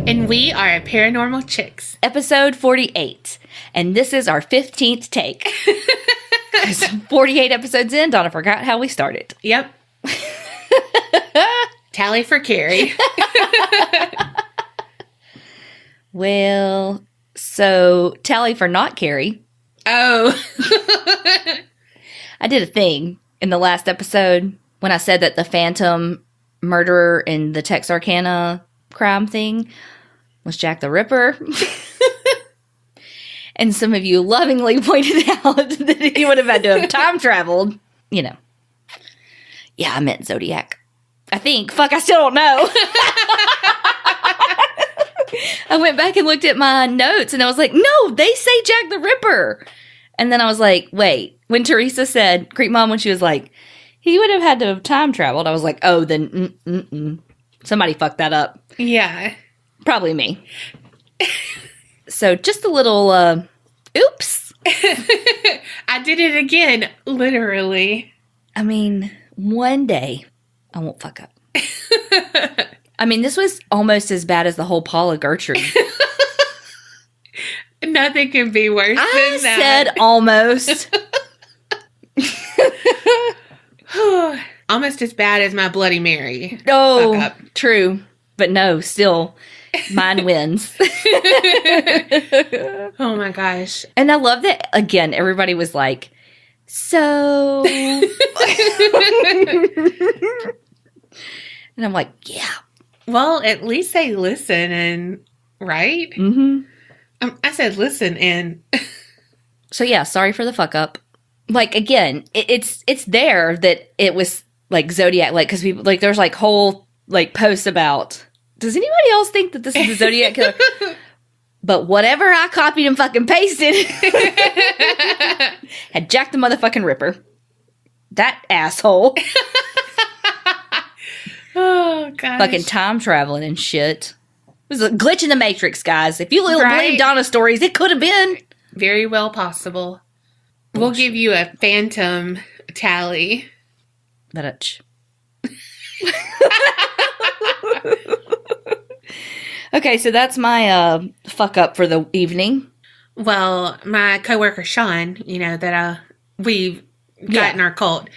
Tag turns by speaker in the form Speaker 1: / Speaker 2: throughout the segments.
Speaker 1: And we are Paranormal Chicks.
Speaker 2: Episode 48. And this is our 15th take. 48 episodes in, Donna forgot how we started.
Speaker 1: Yep. Tally for Kerri.
Speaker 2: Well, so tally for not Kerri.
Speaker 1: Oh.
Speaker 2: I did a thing in the last episode when I said that the phantom murderer in the Texarkana crime thing was Jack the Ripper. And some of you lovingly pointed out that he would have had to have time traveled. You know. Yeah, I meant Zodiac. I think. Fuck, I still don't know. I went back and looked at my notes and I was like, no, they say Jack the Ripper. And then I was like, wait. When Teresa said, Creep Mom, when she was like, he would have had to have time traveled, I was like, oh, then somebody fucked that up.
Speaker 1: Yeah.
Speaker 2: Probably me. So just a little, oops.
Speaker 1: I did it again, literally.
Speaker 2: I mean, one day I won't fuck up. I mean, this was almost as bad as the whole Paula Gertrude.
Speaker 1: Nothing can be worse than that.
Speaker 2: I said almost.
Speaker 1: Almost as bad as my Bloody Mary.
Speaker 2: Oh,
Speaker 1: Fuck up.
Speaker 2: true. But no, still, mine wins.
Speaker 1: Oh my gosh.
Speaker 2: And I love that, again, everybody was like, so. And I'm like, yeah.
Speaker 1: Well, at least they listen and, right?
Speaker 2: Mm-hmm.
Speaker 1: I said listen and.
Speaker 2: So yeah, sorry for the fuck up. Like, again, it's there that it was like Zodiac, like, because people, like, there's like whole like posts about, does anybody else think that this is a Zodiac killer? But whatever I copied and fucking pasted had Jack the motherfucking Ripper. That asshole.
Speaker 1: Oh, gosh.
Speaker 2: Fucking time traveling and shit. It was a glitch in the Matrix, guys. If you
Speaker 1: Right.
Speaker 2: believe Donna's stories, it could have been.
Speaker 1: Very well possible. We'll give you a phantom tally.
Speaker 2: But okay, so that's my fuck up for the evening.
Speaker 1: Well, my coworker Sean, you know, that we've got in our cult,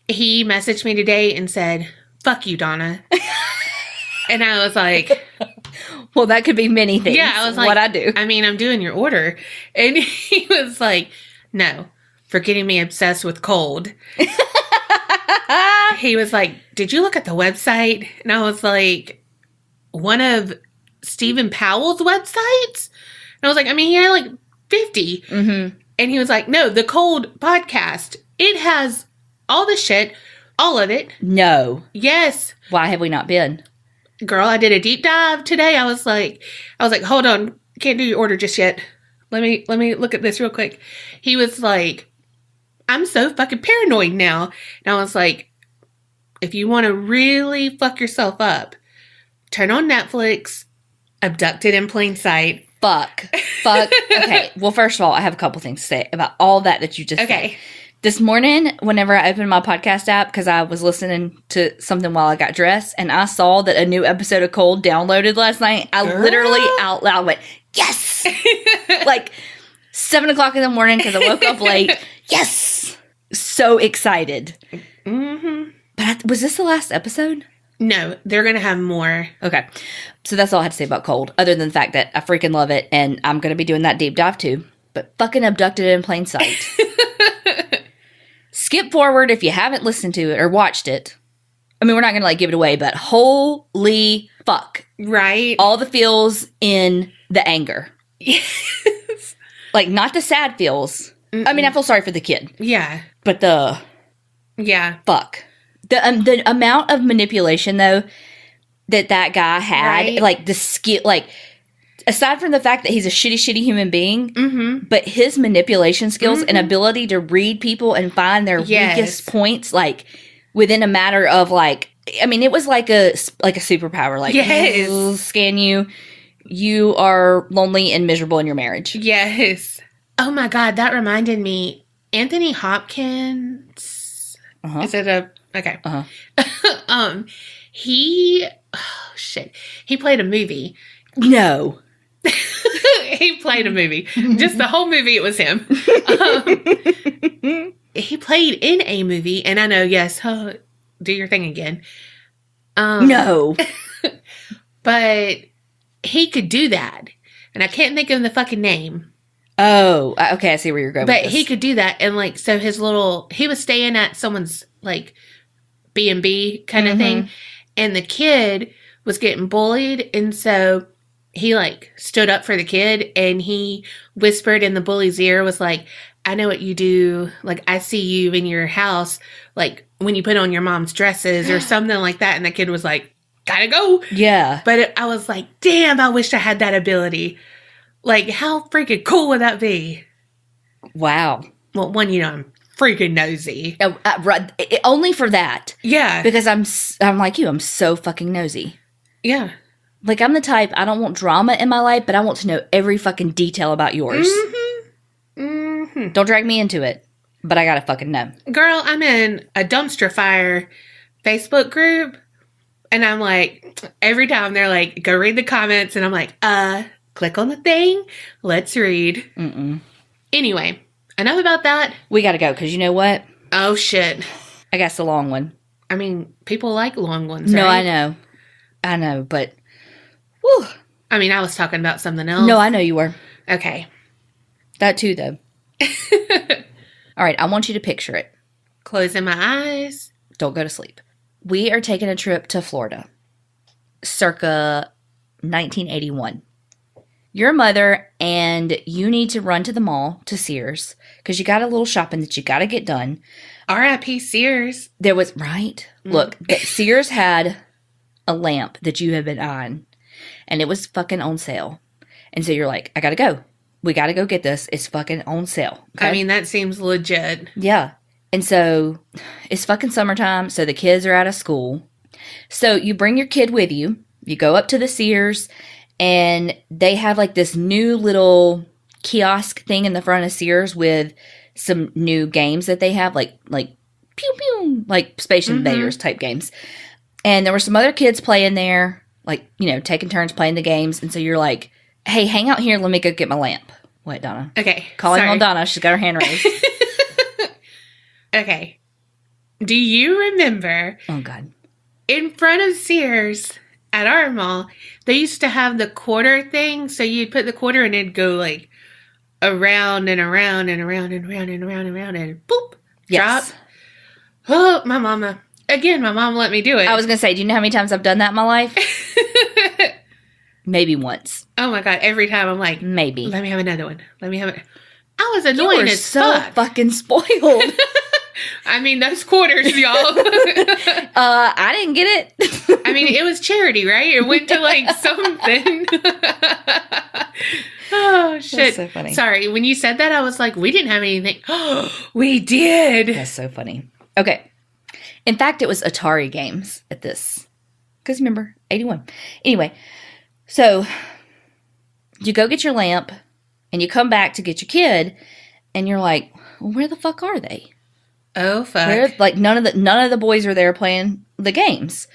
Speaker 1: he messaged me today and said, "Fuck you, Donna." And I was like,
Speaker 2: well, that could be many things.
Speaker 1: yeah, I was like,
Speaker 2: what I do.
Speaker 1: I mean, I'm doing your order. And he was like, no, for getting me obsessed with cold. He was like, did you look at the website? And I was like, one of Stephen Powell's websites? And I was like, I mean, he had like 50.
Speaker 2: Mm-hmm.
Speaker 1: And he was like, no, the Cold podcast, it has all the shit, all of it.
Speaker 2: No.
Speaker 1: Yes.
Speaker 2: Why have we not been?
Speaker 1: Girl, I did a deep dive today. I was like, hold on, can't do your order just yet. Let me look at this real quick. He was like, I'm so fucking paranoid now. And I was like, if you want to really fuck yourself up, turn on Netflix, Abducted in Plain Sight.
Speaker 2: Fuck. Okay. Well, first of all, I have a couple things to say about all that you just said. This morning, whenever I opened my podcast app, because I was listening to something while I got dressed, and I saw that a new episode of Cold downloaded last night, I literally out loud went, yes! Like 7 o'clock in the morning because I woke up late. Yes! So excited.
Speaker 1: Mm-hmm.
Speaker 2: But was this the last episode?
Speaker 1: No, they're going to have more.
Speaker 2: Okay. So that's all I had to say about Cold, other than the fact that I freaking love it, and I'm going to be doing that deep dive too. But fucking Abducted in Plain Sight. Skip forward if you haven't listened to it or watched it. I mean, we're not going to like give it away, but holy fuck.
Speaker 1: Right?
Speaker 2: All the feels in the anger.
Speaker 1: Yes.
Speaker 2: Like, not the sad feels. Mm-mm. I mean, I feel sorry for the kid.
Speaker 1: Yeah.
Speaker 2: But the...
Speaker 1: Yeah.
Speaker 2: Fuck. The amount of manipulation, though, that guy had, right? Like, the skill, like... Aside from the fact that he's a shitty human being, mm-hmm. but hhis manipulation skills mm-hmm. and ability to read people and find their weakest points, like, within a matter of, like, I mean, it was like a superpower. Like,
Speaker 1: yes.
Speaker 2: Scan you. You are lonely and miserable in your marriage.
Speaker 1: Yes. Oh, my God. That reminded me. Anthony Hopkins.
Speaker 2: Uh-huh.
Speaker 1: Is it a... Okay.
Speaker 2: Uh-huh.
Speaker 1: He... Oh, shit. He played a movie.
Speaker 2: No.
Speaker 1: He played a movie. Just the whole movie, it was him. He played in a movie, and I know, yes, do your thing again.
Speaker 2: No.
Speaker 1: But he could do that. And I can't think of the fucking name.
Speaker 2: Oh, okay, I see where you're going
Speaker 1: But
Speaker 2: with this.
Speaker 1: he could do that. And, like, so he was staying at someone's, like, B&B kind of thing. And the kid was getting bullied. And so he, like, stood up for the kid. And he whispered in the bully's ear, was like, I know what you do. Like, I see you in your house, like, when you put on your mom's dresses or something like that. And the kid was like, gotta go.
Speaker 2: Yeah.
Speaker 1: But I was like, damn, I wish I had that ability. Like, how freaking cool would that be?
Speaker 2: Wow.
Speaker 1: Well, one, I'm freaking nosy.
Speaker 2: Only for that.
Speaker 1: Yeah.
Speaker 2: Because I'm like you. I'm so fucking nosy.
Speaker 1: Yeah.
Speaker 2: Like, I'm the type, I don't want drama in my life, but I want to know every fucking detail about yours. Don't drag me into it, but I gotta fucking know.
Speaker 1: Girl, I'm in a dumpster fire Facebook group, and I'm like, every time they're like, go read the comments, and I'm like, click on the thing, let's read. Anyway, enough about that.
Speaker 2: We gotta go, because you know what?
Speaker 1: Oh, shit.
Speaker 2: I guess the long one.
Speaker 1: I mean, people like long ones,
Speaker 2: No,
Speaker 1: right?
Speaker 2: I know, but whew.
Speaker 1: I mean, I was talking about something else.
Speaker 2: No, I know you were.
Speaker 1: Okay.
Speaker 2: That too, though. All right, I want you to picture it.
Speaker 1: Closing my eyes.
Speaker 2: Don't go to sleep. We are taking a trip to Florida, circa 1981. Your mother and you need to run to the mall, to Sears, because you got a little shopping that you got to get done.
Speaker 1: R.I.P. Sears.
Speaker 2: There was, right? Look, Sears had a lamp that you had been on, and it was fucking on sale. And so you're like, I got to go. We got to go get this. It's fucking on sale. Okay?
Speaker 1: I mean, that seems legit.
Speaker 2: Yeah. And so it's fucking summertime, so the kids are out of school. So you bring your kid with you. You go up to the Sears, and they have like this new little kiosk thing in the front of Sears with some new games that they have, like pew pew, like Space Invaders type games. And there were some other kids playing there, like, taking turns playing the games. And so you're like, hey, hang out here. Let me go get my lamp. What, Donna?
Speaker 1: Okay.
Speaker 2: Calling on Donna. She's got her hand raised.
Speaker 1: Okay. Do you remember?
Speaker 2: Oh, God.
Speaker 1: In front of Sears at our mall, they used to have the quarter thing. So you'd put the quarter and it'd go like around and around and around and around and around and around and boop.
Speaker 2: Yes.
Speaker 1: Drop. Oh, my mama. Again, my mom let me do it.
Speaker 2: I was going to say, do you know how many times I've done that in my life? Maybe once.
Speaker 1: Oh my God. Every time I'm like,
Speaker 2: maybe.
Speaker 1: Let me have another one. Let me have it. I was annoying as
Speaker 2: so
Speaker 1: fuck.
Speaker 2: Fucking spoiled.
Speaker 1: I mean, those quarters, y'all.
Speaker 2: I didn't get it.
Speaker 1: I mean, it was charity, right? It went to like something. Oh, shit.
Speaker 2: That's so funny.
Speaker 1: Sorry. When you said that, I was like, we didn't have anything. Oh, we did.
Speaker 2: That's so funny. Okay. In fact, it was Atari games at this. Because remember, 81. Anyway, so you go get your lamp and you come back to get your kid and you're like, well, where the fuck are they?
Speaker 1: Oh, fuck.
Speaker 2: Like none of the boys are there playing the games.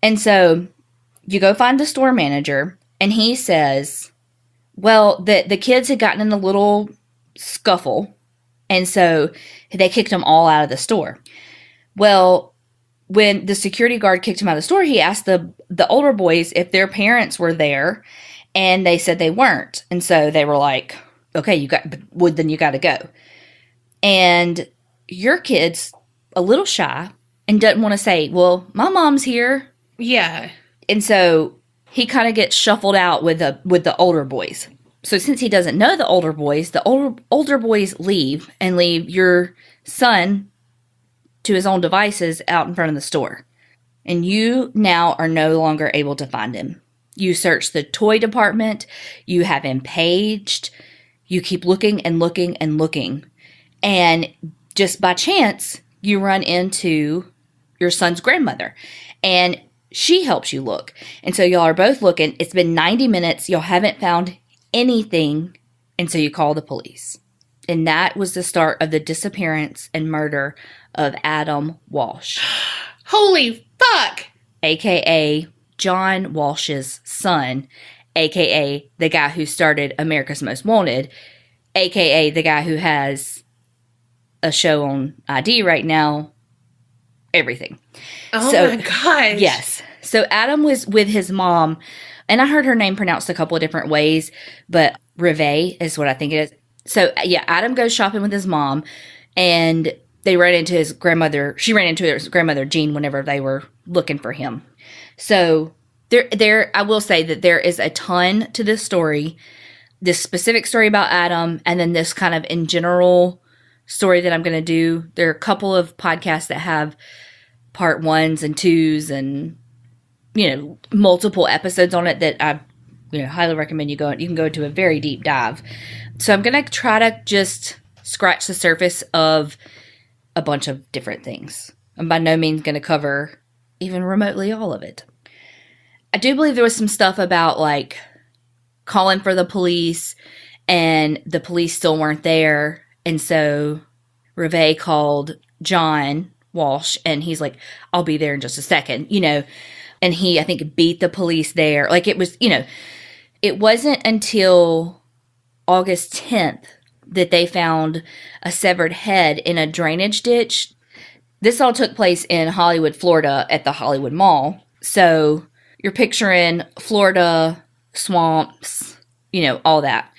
Speaker 2: And so you go find the store manager and he says, well, the kids had gotten in a little scuffle. And so they kicked them all out of the store. Well, when the security guard kicked him out of the store, he asked the older boys if their parents were there, and they said they weren't. And so they were like, okay, then you got to go. And your kid's a little shy and doesn't want to say, well, my mom's here.
Speaker 1: Yeah.
Speaker 2: And so he kind of gets shuffled out with the older boys. So since he doesn't know the older boys leave your son to his own devices out in front of the store. And you now are no longer able to find him. You search the toy department. You have him paged. You keep looking and looking and looking. And just by chance, you run into your son's grandmother. And she helps you look. And so y'all are both looking. It's been 90 minutes. Y'all haven't found anything. And so you call the police. And that was the start of the disappearance and murder of Adam Walsh.
Speaker 1: Holy fuck!
Speaker 2: A.K.A. John Walsh's son, a.k.a. the guy who started America's Most Wanted, a.k.a. the guy who has a show on ID right now, everything.
Speaker 1: Oh, my gosh.
Speaker 2: Yes. So Adam was with his mom, and I heard her name pronounced a couple of different ways, but Reve is what I think it is. So, yeah, Adam goes shopping with his mom, and they ran into his grandmother. She ran into his grandmother, Jean, whenever they were looking for him. So, I will say that there is a ton to this story, this specific story about Adam, and then this kind of in general story that I'm going to do. There are a couple of podcasts that have part 1s and 2s and, multiple episodes on it that I, highly recommend you go. You can go to a very deep dive. So I'm going to try to just scratch the surface of a bunch of different things. I'm by no means going to cover even remotely all of it. I do believe there was some stuff about like calling for the police and the police still weren't there. And so Reve called John Walsh and he's like, I'll be there in just a second, and he, I think, beat the police there. Like it was, it wasn't until August 10th that they found a severed head in a drainage ditch. This all took place in Hollywood, Florida at the Hollywood Mall. So you're picturing Florida, swamps, all that.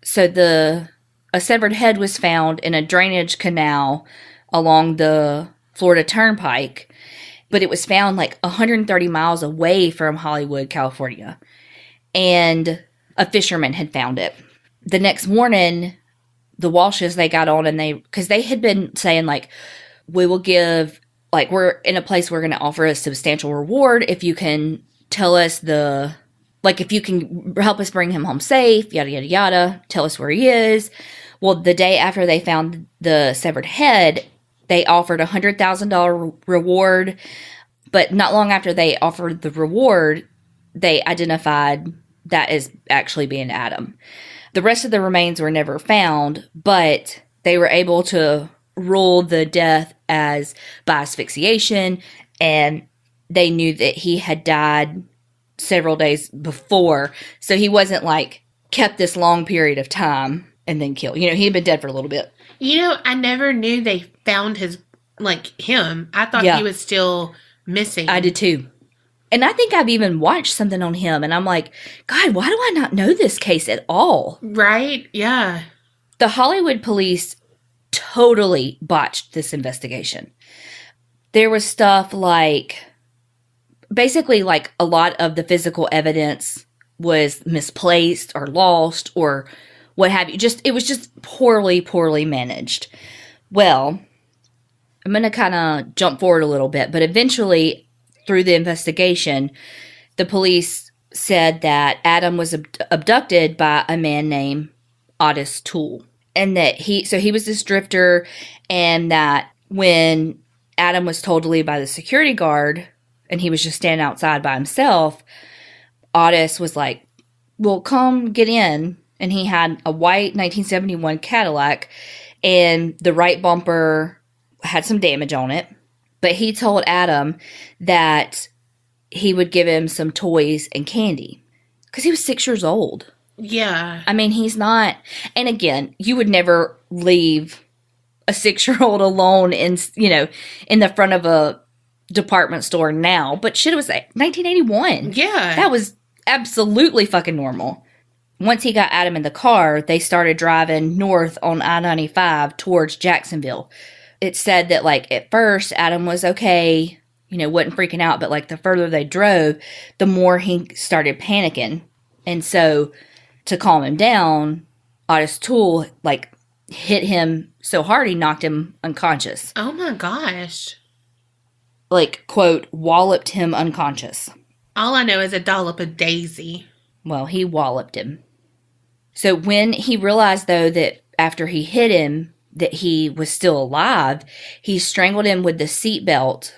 Speaker 2: So a severed head was found in a drainage canal along the Florida Turnpike, but it was found like 130 miles away from Hollywood, California. And a fisherman had found it. The next morning, the Walshes, they got on and because they had been saying like, we will give, like, we're in a place we're going to offer a substantial reward if you can tell us if you can help us bring him home safe, yada, yada, yada, tell us where he is. Well, the day after they found the severed head, they offered a $100,000 reward, but not long after they offered the reward, they identified that as actually being Adam. The rest of the remains were never found, but they were able to rule the death as by asphyxiation, and they knew that he had died several days before, so he wasn't like kept this long period of time and then killed. He had been dead for a little bit.
Speaker 1: I never knew they found him. I thought he was still missing.
Speaker 2: I did too. And I think I've even watched something on him, and I'm like, God, why do I not know this case at all?
Speaker 1: Right? Yeah.
Speaker 2: The Hollywood police totally botched this investigation. There was stuff like, basically like a lot of the physical evidence was misplaced or lost or what have you. It was just poorly managed. Well, I'm going to kind of jump forward a little bit, but eventually through the investigation, the police said that Adam was abducted by a man named Toole. And that he was this drifter, and that when Adam was told to leave by the security guard and he was just standing outside by himself, Otis was like, well, come get in. And he had a white 1971 Cadillac, and the right bumper had some damage on it. But he told Adam that he would give him some toys and candy because he was 6 years old.
Speaker 1: Yeah.
Speaker 2: I mean, he's not... And again, you would never leave a 6-year-old alone in the front of a department store now. But shit, it was 1981.
Speaker 1: Yeah.
Speaker 2: That was absolutely fucking normal. Once he got Adam in the car, they started driving north on I-95 towards Jacksonville. It said that, like, at first, Adam was okay, wasn't freaking out. But, like, the further they drove, the more he started panicking. And so... to calm him down, Toole, like, hit him so hard he knocked him unconscious.
Speaker 1: Oh my gosh.
Speaker 2: Like, quote, walloped him unconscious.
Speaker 1: All I know is a dollop of Daisy.
Speaker 2: Well, he walloped him. So when he realized, though, that after he hit him, that he was still alive, he strangled him with the seatbelt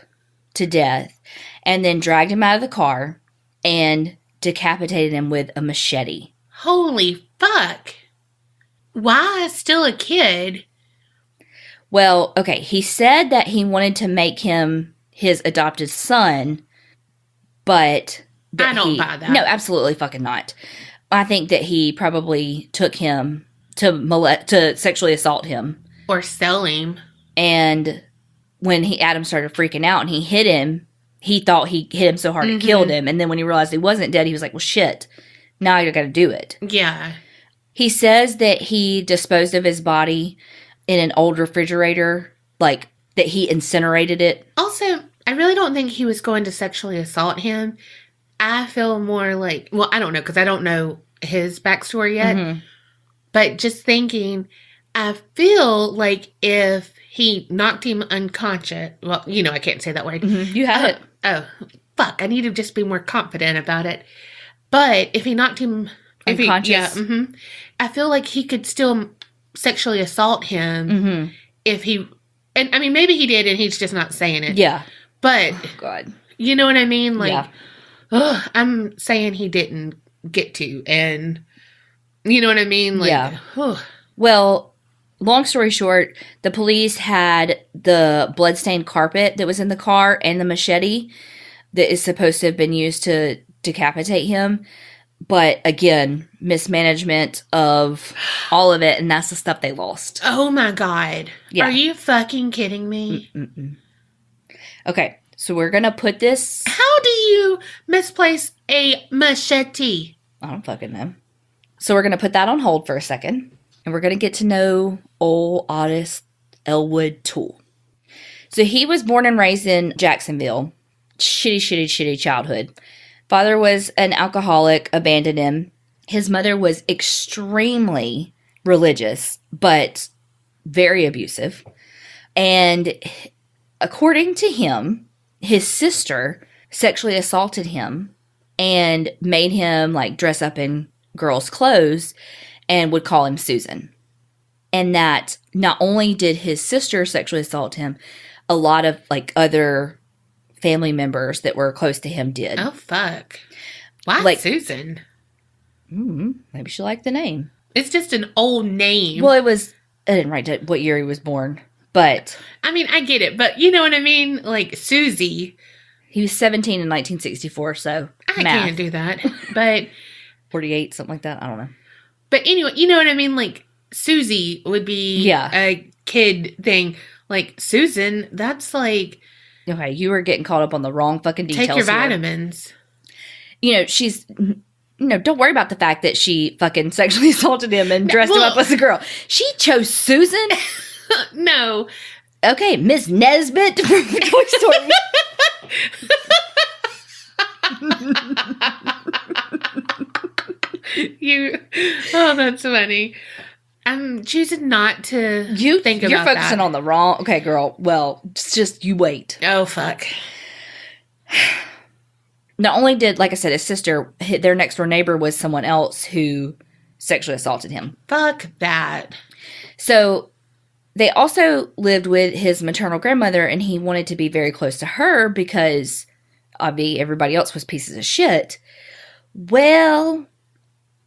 Speaker 2: to death and then dragged him out of the car and decapitated him with a machete.
Speaker 1: Holy fuck. Why still a kid?
Speaker 2: Well, okay, he said that he wanted to make him his adopted son, but
Speaker 1: I don't buy that.
Speaker 2: No, absolutely fucking not. I think that he probably took him to sexually assault him.
Speaker 1: Or sell him.
Speaker 2: And when Adam started freaking out and he hit him, he thought he hit him so hard it killed him. And then when he realized he wasn't dead, he was like, well, shit, now I gotta do it.
Speaker 1: Yeah.
Speaker 2: He says that he disposed of his body in an old refrigerator, like that he incinerated it.
Speaker 1: Also, I really don't think he was going to sexually assault him. I feel more like, well, I don't know, because I don't know his backstory yet. But just thinking, I feel like if he knocked him unconscious, well, you know, I can't say that word.
Speaker 2: You had it.
Speaker 1: Oh, fuck. I need to just be more confident about it. But if he knocked him
Speaker 2: unconscious,
Speaker 1: I feel like he could still sexually assault him if he, and I mean, maybe he did and he's just not saying it.
Speaker 2: Yeah.
Speaker 1: But,
Speaker 2: oh, God.
Speaker 1: You know what I mean? Like, I'm saying he didn't get to, and you know what I mean? Like,
Speaker 2: yeah. Well, long story short, the police had the bloodstained carpet that was in the car and the machete that is supposed to have been used to decapitate him. But again, mismanagement of all of it, and that's the stuff they lost.
Speaker 1: Oh my God. Yeah. Are you fucking kidding me?
Speaker 2: Okay, so we're going to put this...
Speaker 1: How do you misplace a machete?
Speaker 2: I don't fucking know. So we're going to put that on hold for a second, and we're going to get to know old Otis Elwood Toole. So he was born and raised in Jacksonville. Shitty childhood. Father was an alcoholic, abandoned him. His mother was extremely religious, but very abusive. And according to him, his sister sexually assaulted him and made him like dress up in girls' clothes and would call him Susan. And that not only did his sister sexually assault him, a lot of like other family members that were close to him did.
Speaker 1: Oh, fuck. Why
Speaker 2: like,
Speaker 1: Susan?
Speaker 2: Maybe she liked the name.
Speaker 1: It's just an old name.
Speaker 2: Well, I didn't write what year he was born, but...
Speaker 1: I mean, I get it, but you know what I mean? Like, Susie.
Speaker 2: He was 17 in 1964, so
Speaker 1: I can't do that, but...
Speaker 2: 48, something like that, I don't know.
Speaker 1: But anyway, you know what I mean? Like, Susie would be a kid thing. Like, Susan, that's like...
Speaker 2: Okay, you were getting caught up on the wrong fucking details.
Speaker 1: Take your vitamins.
Speaker 2: You know, she's... No, don't worry about the fact that she fucking sexually assaulted him and dressed him up as a girl. She chose Susan?
Speaker 1: No.
Speaker 2: Okay, Miss Nesbit from Toy Story.
Speaker 1: Oh, that's funny. I'm choosing not to think about that.
Speaker 2: You're focusing on the wrong... Okay, girl. Well, just you wait.
Speaker 1: Oh, fuck.
Speaker 2: Not only did, like I said, his sister, their next door neighbor was someone else who sexually assaulted him.
Speaker 1: Fuck that.
Speaker 2: So they also lived with his maternal grandmother, and he wanted to be very close to her because obviously everybody else was pieces of shit. Well,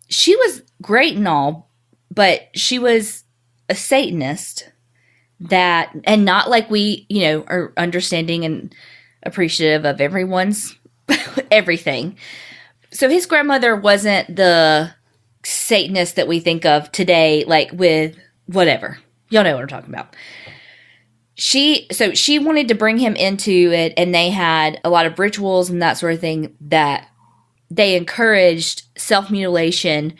Speaker 2: she was great and all, but she was a Satanist and not like we, are understanding and appreciative of everyone's everything. So his grandmother wasn't the Satanist that we think of today, like with whatever. Y'all know what I'm talking about. She wanted to bring him into it, and they had a lot of rituals and that sort of thing that they encouraged self-mutilation,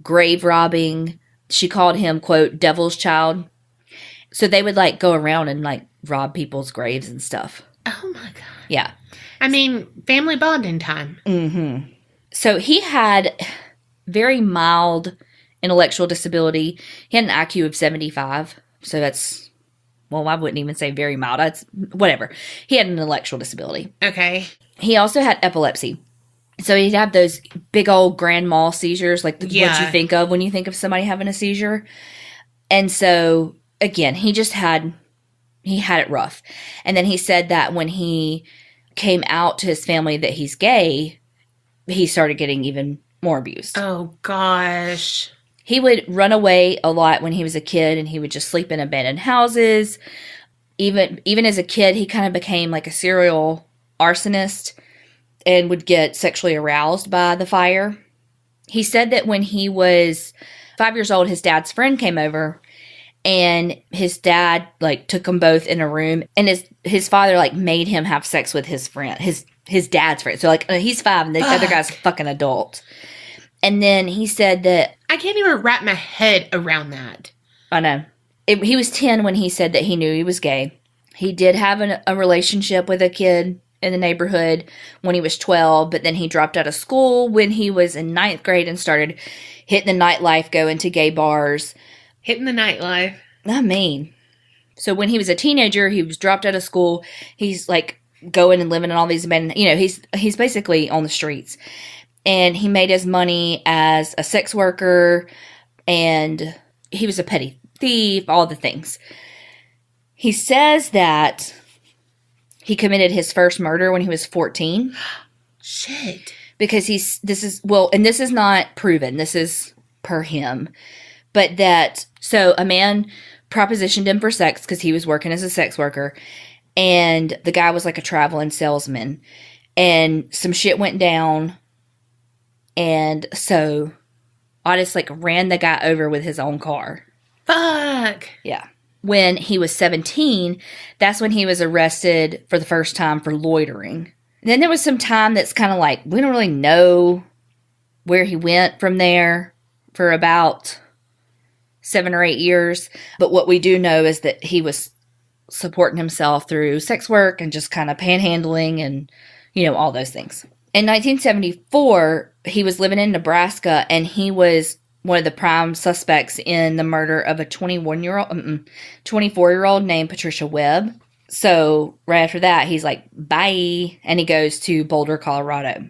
Speaker 2: grave robbing. She called him, quote, devil's child. So they would like go around and like rob people's graves and stuff.
Speaker 1: Oh my God.
Speaker 2: Yeah.
Speaker 1: I mean, family bonding time.
Speaker 2: Mm-hmm. So he had very mild intellectual disability. He had an IQ of 75. So that's, well, I wouldn't even say very mild. That's whatever. He had an intellectual disability.
Speaker 1: Okay.
Speaker 2: He also had epilepsy. So he'd have those big old grand mal seizures, like what you think of when you think of somebody having a seizure. And so, again, he had it rough. And then he said that when he came out to his family that he's gay, he started getting even more abused.
Speaker 1: Oh, gosh.
Speaker 2: He would run away a lot when he was a kid, and he would just sleep in abandoned houses. Even as a kid, he kind of became like a serial arsonist. and would get sexually aroused by the fire. He said that when he was 5 years old, his dad's friend came over, and his dad, like, took them both in a room, and his father, like, made him have sex with his friend, his dad's friend. So, like, he's 5, and the other guy's a fucking adult. And then he said that...
Speaker 1: I can't even wrap my head around that.
Speaker 2: I know. He was 10 when he said that he knew he was gay. He did have a relationship with a kid in the neighborhood when he was 12, but then he dropped out of school when he was in 9th grade and started hitting the nightlife, going to gay bars.
Speaker 1: Hitting the nightlife.
Speaker 2: I mean, so when he was a teenager, he was dropped out of school. He's like going and living in all these men. You know, he's basically on the streets. And he made his money as a sex worker, and he was a petty thief, all the things. He says that he committed his first murder when he was 14.
Speaker 1: Shit.
Speaker 2: Because this is not proven. This is per him. But that, so a man propositioned him for sex because he was working as a sex worker. And the guy was like a traveling salesman. And some shit went down. And so Otis like ran the guy over with his own car.
Speaker 1: Fuck.
Speaker 2: Yeah. When he was 17, that's when he was arrested for the first time for loitering. And then there was some time that's kind of like, we don't really know where he went from there for about 7 or 8 years. But what we do know is that he was supporting himself through sex work and just kind of panhandling and, you know, all those things. In 1974, he was living in Nebraska, and he was one of the prime suspects in the murder of a 24-year-old named Patricia Webb. So right after that, he's like, bye, and he goes to Boulder, Colorado.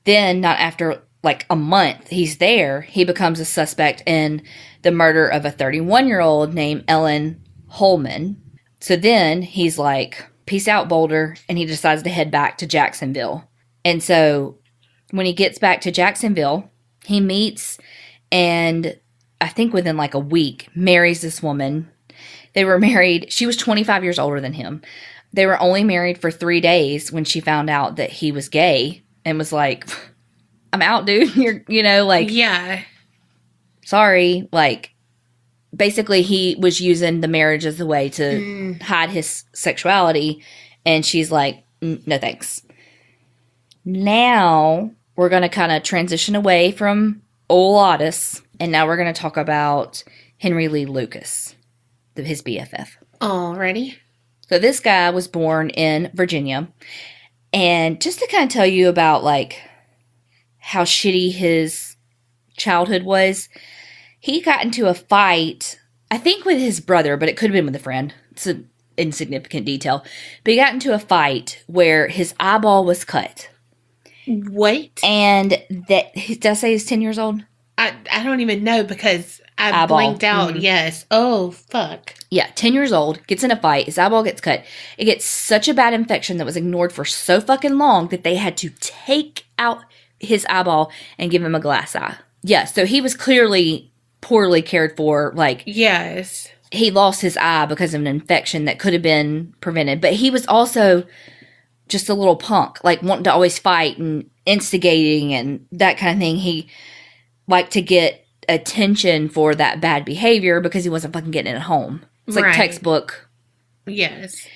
Speaker 2: Then, not after like a month he's there, he becomes a suspect in the murder of a 31-year-old named Ellen Holman. So then he's like, peace out, Boulder, and he decides to head back to Jacksonville. And so when he gets back to Jacksonville, he meets and I think within like a week marries this woman. They were married. She was 25 years older than him. They were only married for 3 days when she found out that he was gay and was like, I'm out, dude.
Speaker 1: Yeah.
Speaker 2: Sorry. Like, basically he was using the marriage as a way to hide his sexuality. And she's like, no thanks. Now we're going to kind of transition away from old Otis, and now we're going to talk about Henry Lee Lucas, his BFF.
Speaker 1: Alrighty.
Speaker 2: So this guy was born in Virginia, and just to kind of tell you about like how shitty his childhood was, he got into a fight, I think with his brother, but it could have been with a friend. It's an insignificant detail. But he got into a fight where his eyeball was cut.
Speaker 1: Wait.
Speaker 2: And that, did I say he's 10 years old?
Speaker 1: I don't even know because I blinked out. Mm-hmm. Yes. Oh, fuck.
Speaker 2: Yeah, 10 years old, gets in a fight, his eyeball gets cut. It gets such a bad infection that was ignored for so fucking long that they had to take out his eyeball and give him a glass eye. Yeah, so he was clearly poorly cared for. Like,
Speaker 1: yes.
Speaker 2: He lost his eye because of an infection that could have been prevented. But he was also just a little punk, like wanting to always fight and instigating and that kind of thing. He liked to get attention for that bad behavior because he wasn't fucking getting it at home. It's like textbook.
Speaker 1: Yes.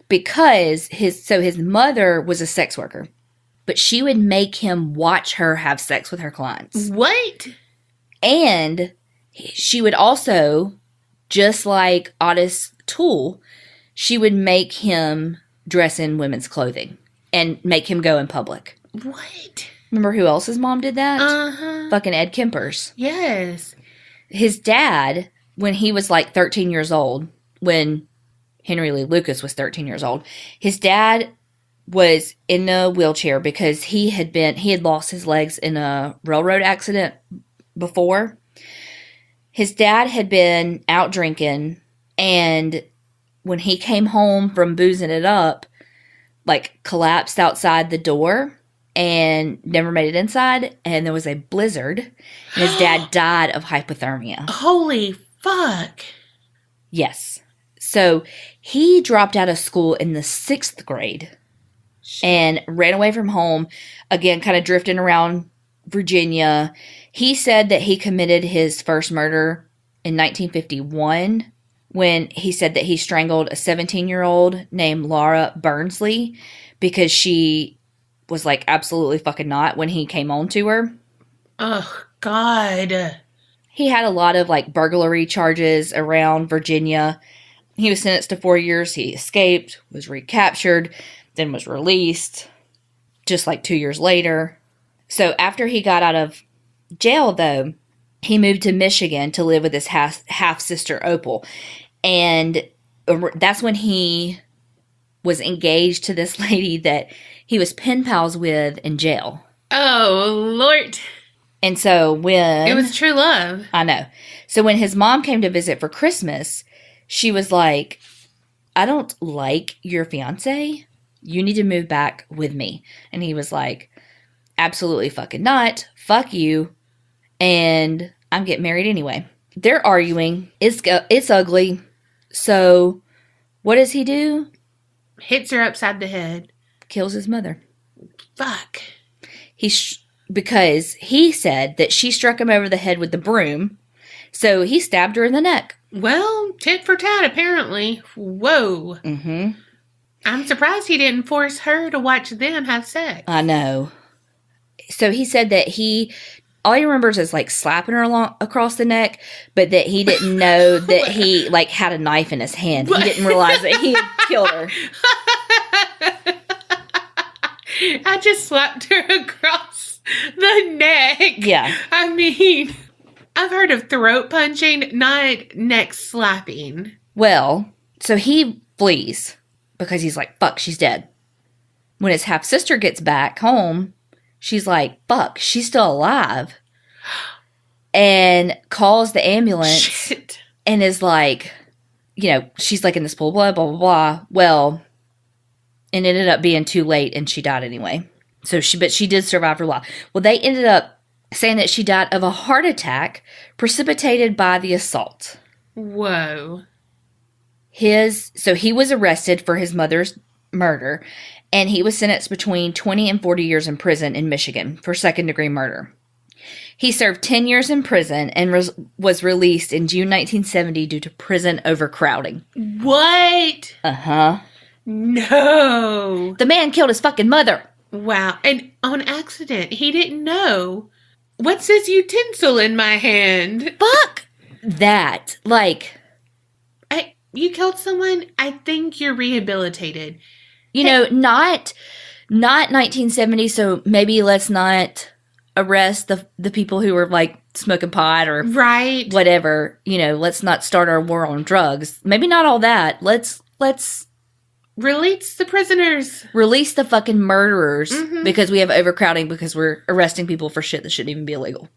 Speaker 2: Because his mother was a sex worker, but she would make him watch her have sex with her clients.
Speaker 1: What?
Speaker 2: And she would also, just like Otis Toole, she would make him dress in women's clothing and make him go in public.
Speaker 1: What?
Speaker 2: Remember who else's mom did that?
Speaker 1: Uh-huh.
Speaker 2: Fucking Ed Kemper's.
Speaker 1: Yes.
Speaker 2: His dad, when he was like 13 years old, when Henry Lee Lucas was 13 years old, his dad was in a wheelchair because he had lost his legs in a railroad accident before. His dad had been out drinking, and when he came home from boozing it up, like collapsed outside the door and never made it inside, and there was a blizzard, and his dad died of hypothermia.
Speaker 1: Holy fuck.
Speaker 2: Yes. So he dropped out of school in the 6th grade. and ran away from home. Again, kind of drifting around Virginia. He said that he committed his first murder in 1951 when he said that he strangled a 17-year-old named Laura Burnsley because she was like absolutely fucking not when he came on to her.
Speaker 1: Oh, God.
Speaker 2: He had a lot of like burglary charges around Virginia. He was sentenced to 4 years. He escaped, was recaptured, then was released just like 2 years later. So after he got out of jail, though, he moved to Michigan to live with his half-sister, Opal. And that's when he was engaged to this lady that he was pen pals with in jail.
Speaker 1: Oh, Lord.
Speaker 2: And so when...
Speaker 1: It was true love.
Speaker 2: I know. So when his mom came to visit for Christmas, she was like, I don't like your fiance. You need to move back with me. And he was like, absolutely fucking not. Fuck you. And I'm getting married anyway. They're arguing. It's ugly. So what does he do?
Speaker 1: Hits her upside the head.
Speaker 2: Kills his mother.
Speaker 1: Fuck.
Speaker 2: Because he said that she struck him over the head with the broom. So he stabbed her in the neck.
Speaker 1: Well, tit for tat, apparently. Whoa.
Speaker 2: Mm-hmm.
Speaker 1: I'm surprised he didn't force her to watch them have sex.
Speaker 2: I know. So he said that all he remembers is like slapping her across the neck, but that he didn't know that he like had a knife in his hand. He didn't realize that he had killed her.
Speaker 1: I just slapped her across the neck.
Speaker 2: Yeah.
Speaker 1: I mean, I've heard of throat punching, not neck slapping.
Speaker 2: Well, so he flees because he's like, fuck, she's dead. When his half-sister gets back home, she's like, fuck, she's still alive. And calls the ambulance.
Speaker 1: Shit.
Speaker 2: And is like, she's like in this pool, blah, blah, blah, blah. Well, it ended up being too late and she died anyway. But she did survive for a while. Well, they ended up saying that she died of a heart attack precipitated by the assault.
Speaker 1: Whoa.
Speaker 2: So he was arrested for his mother's murder, and he was sentenced between 20 and 40 years in prison in Michigan for second-degree murder. He served 10 years in prison and was released in June 1970 due to prison overcrowding.
Speaker 1: What?
Speaker 2: Uh-huh.
Speaker 1: No.
Speaker 2: The man killed his fucking mother.
Speaker 1: Wow. And on accident. He didn't know. What's this utensil in my hand?
Speaker 2: Fuck that. Like...
Speaker 1: You killed someone? I think you're rehabilitated.
Speaker 2: Not 1970, so maybe let's not arrest the people who were, like, smoking pot or...
Speaker 1: Right.
Speaker 2: Whatever. Let's not start our war on drugs. Maybe not all that. Let's...
Speaker 1: Release the prisoners.
Speaker 2: Release the fucking murderers because we have overcrowding because we're arresting people for shit that shouldn't even be illegal.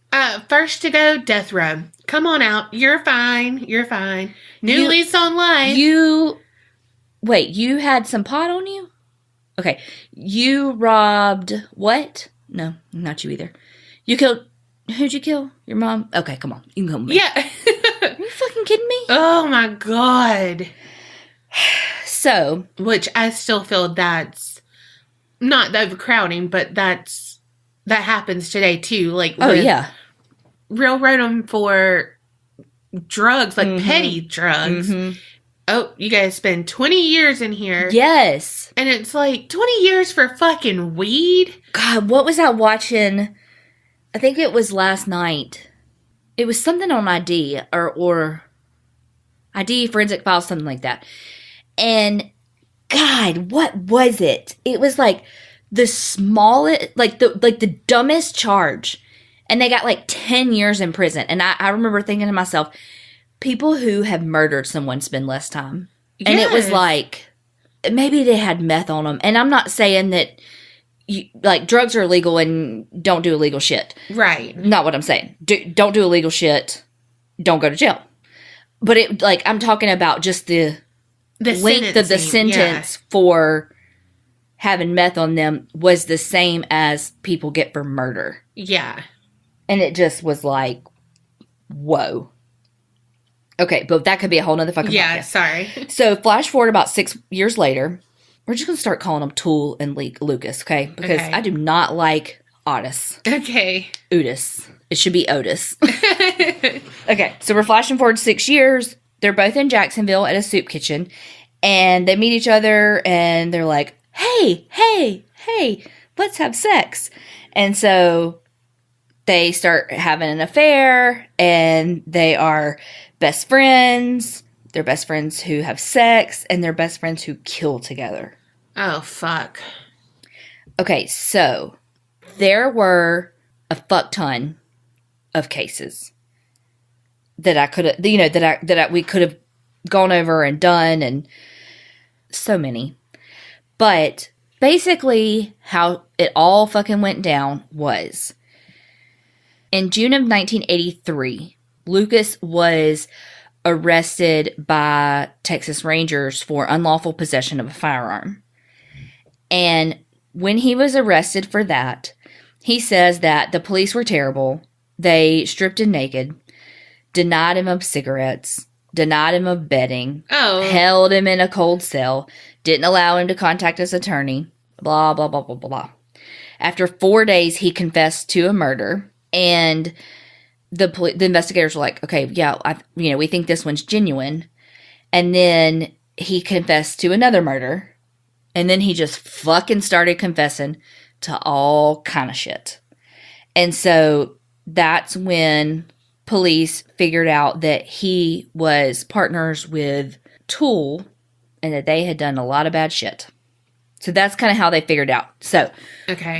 Speaker 1: First to go, death row. Come on out. You're fine. You're fine. New lease on life.
Speaker 2: Wait, you had some pot on you? Okay. You robbed what? No, not you either. You killed... Who'd you kill? Your mom? Okay, come on. You can come with me.
Speaker 1: Yeah.
Speaker 2: Are you fucking kidding me?
Speaker 1: Oh my God.
Speaker 2: So,
Speaker 1: which I still feel that's not the overcrowding, but that happens today too. Like,
Speaker 2: yeah,
Speaker 1: railroad them for drugs, like petty drugs. Mm-hmm. Oh, you guys spend 20 years in here.
Speaker 2: Yes,
Speaker 1: and it's like 20 years for fucking weed.
Speaker 2: God, what was I watching? I think it was last night. It was something on ID or ID Forensic Files, something like that. And God, what was it? It was like the smallest, like the dumbest charge. And they got like 10 years in prison. And I remember thinking to myself, people who have murdered someone spend less time. Yes. And it was like, maybe they had meth on them. And I'm not saying that drugs are illegal and don't do illegal shit.
Speaker 1: Right.
Speaker 2: Not what I'm saying. Don't do illegal shit. Don't go to jail. But I'm talking about just the length of the sentence for having meth on them was the same as people get for murder.
Speaker 1: Yeah.
Speaker 2: And it just was like, whoa. Okay, but that could be a whole nother fucking podcast.
Speaker 1: Sorry.
Speaker 2: So flash forward about 6 years later, we're just going to start calling him Toole and Lucas, okay? Because
Speaker 1: Okay.
Speaker 2: I do not like Otis.
Speaker 1: Okay.
Speaker 2: Otis. It should be Otis. Okay, so we're flashing forward 6 years. They're both in Jacksonville at a soup kitchen, and they meet each other, and they're like, hey, let's have sex. And so they start having an affair, and they are best friends. They're best friends who have sex, and they're best friends who kill together.
Speaker 1: Oh, fuck.
Speaker 2: Okay, so there were a fuck ton of cases that I could have, we could have gone over and done, and so many. But basically, how it all fucking went down was in June of 1983, Lucas was arrested by Texas Rangers for unlawful possession of a firearm. And when he was arrested for that, he says that the police were terrible. They stripped him naked, denied him of cigarettes, denied him of bedding, held him in a cold cell, didn't allow him to contact his attorney, blah, blah, blah, blah, blah, blah. After 4 days, he confessed to a murder, and the investigators were like, okay, yeah, we think this one's genuine. And then he confessed to another murder, and then he just fucking started confessing to all kind of shit. And so that's when police figured out that he was partners with Toole and that they had done a lot of bad shit. So that's kind of how they figured out. So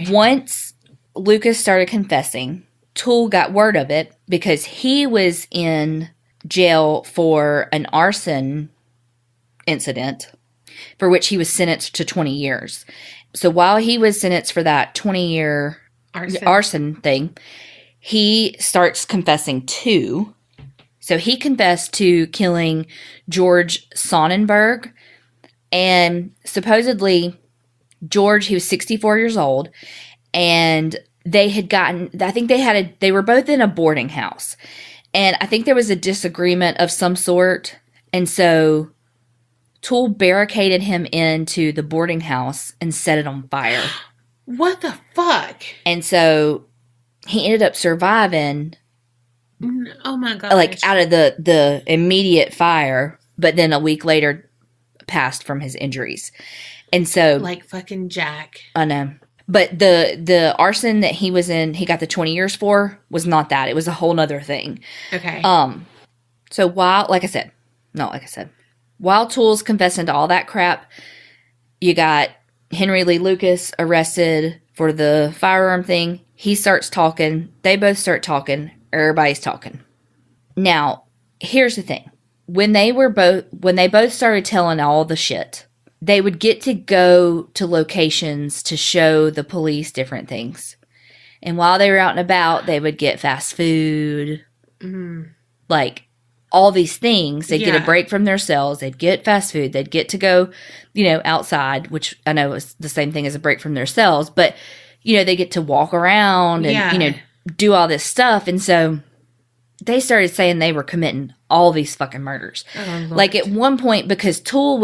Speaker 2: once Lucas started confessing, Toole got word of it because he was in jail for an arson incident for which he was sentenced to 20 years. So while he was sentenced for that 20-year arson thing, he starts confessing too. So he confessed to killing George Sonnenberg. And supposedly, George, he was 64 years old. And they had gotten, I think they were both in a boarding house. And I think there was a disagreement of some sort. And so Toole barricaded him into the boarding house and set it on fire.
Speaker 1: What the fuck?
Speaker 2: And so he ended up surviving.
Speaker 1: Oh my god!
Speaker 2: Like out of the immediate fire, but then a week later passed from his injuries. And so, like
Speaker 1: fucking Jack.
Speaker 2: I know, but the arson that he was in, he got the 20 years for, was not that. It was a whole nother thing.
Speaker 1: Okay.
Speaker 2: So while Toole's confessing to all that crap, you got Henry Lee Lucas arrested for the firearm thing. He starts talking. They both start talking. Everybody's talking. Now, here's the thing. When they both started telling all the shit, they would get to go to locations to show the police different things. And while they were out and about, they would get fast food. Mm-hmm. Like, all these things. They'd get a break from their cells. They'd get fast food. They'd get to go, outside, which I know is the same thing as a break from their cells. But, they get to walk around and, do all this stuff. And so they started saying they were committing all these fucking murders. Oh, like at one point, because Toole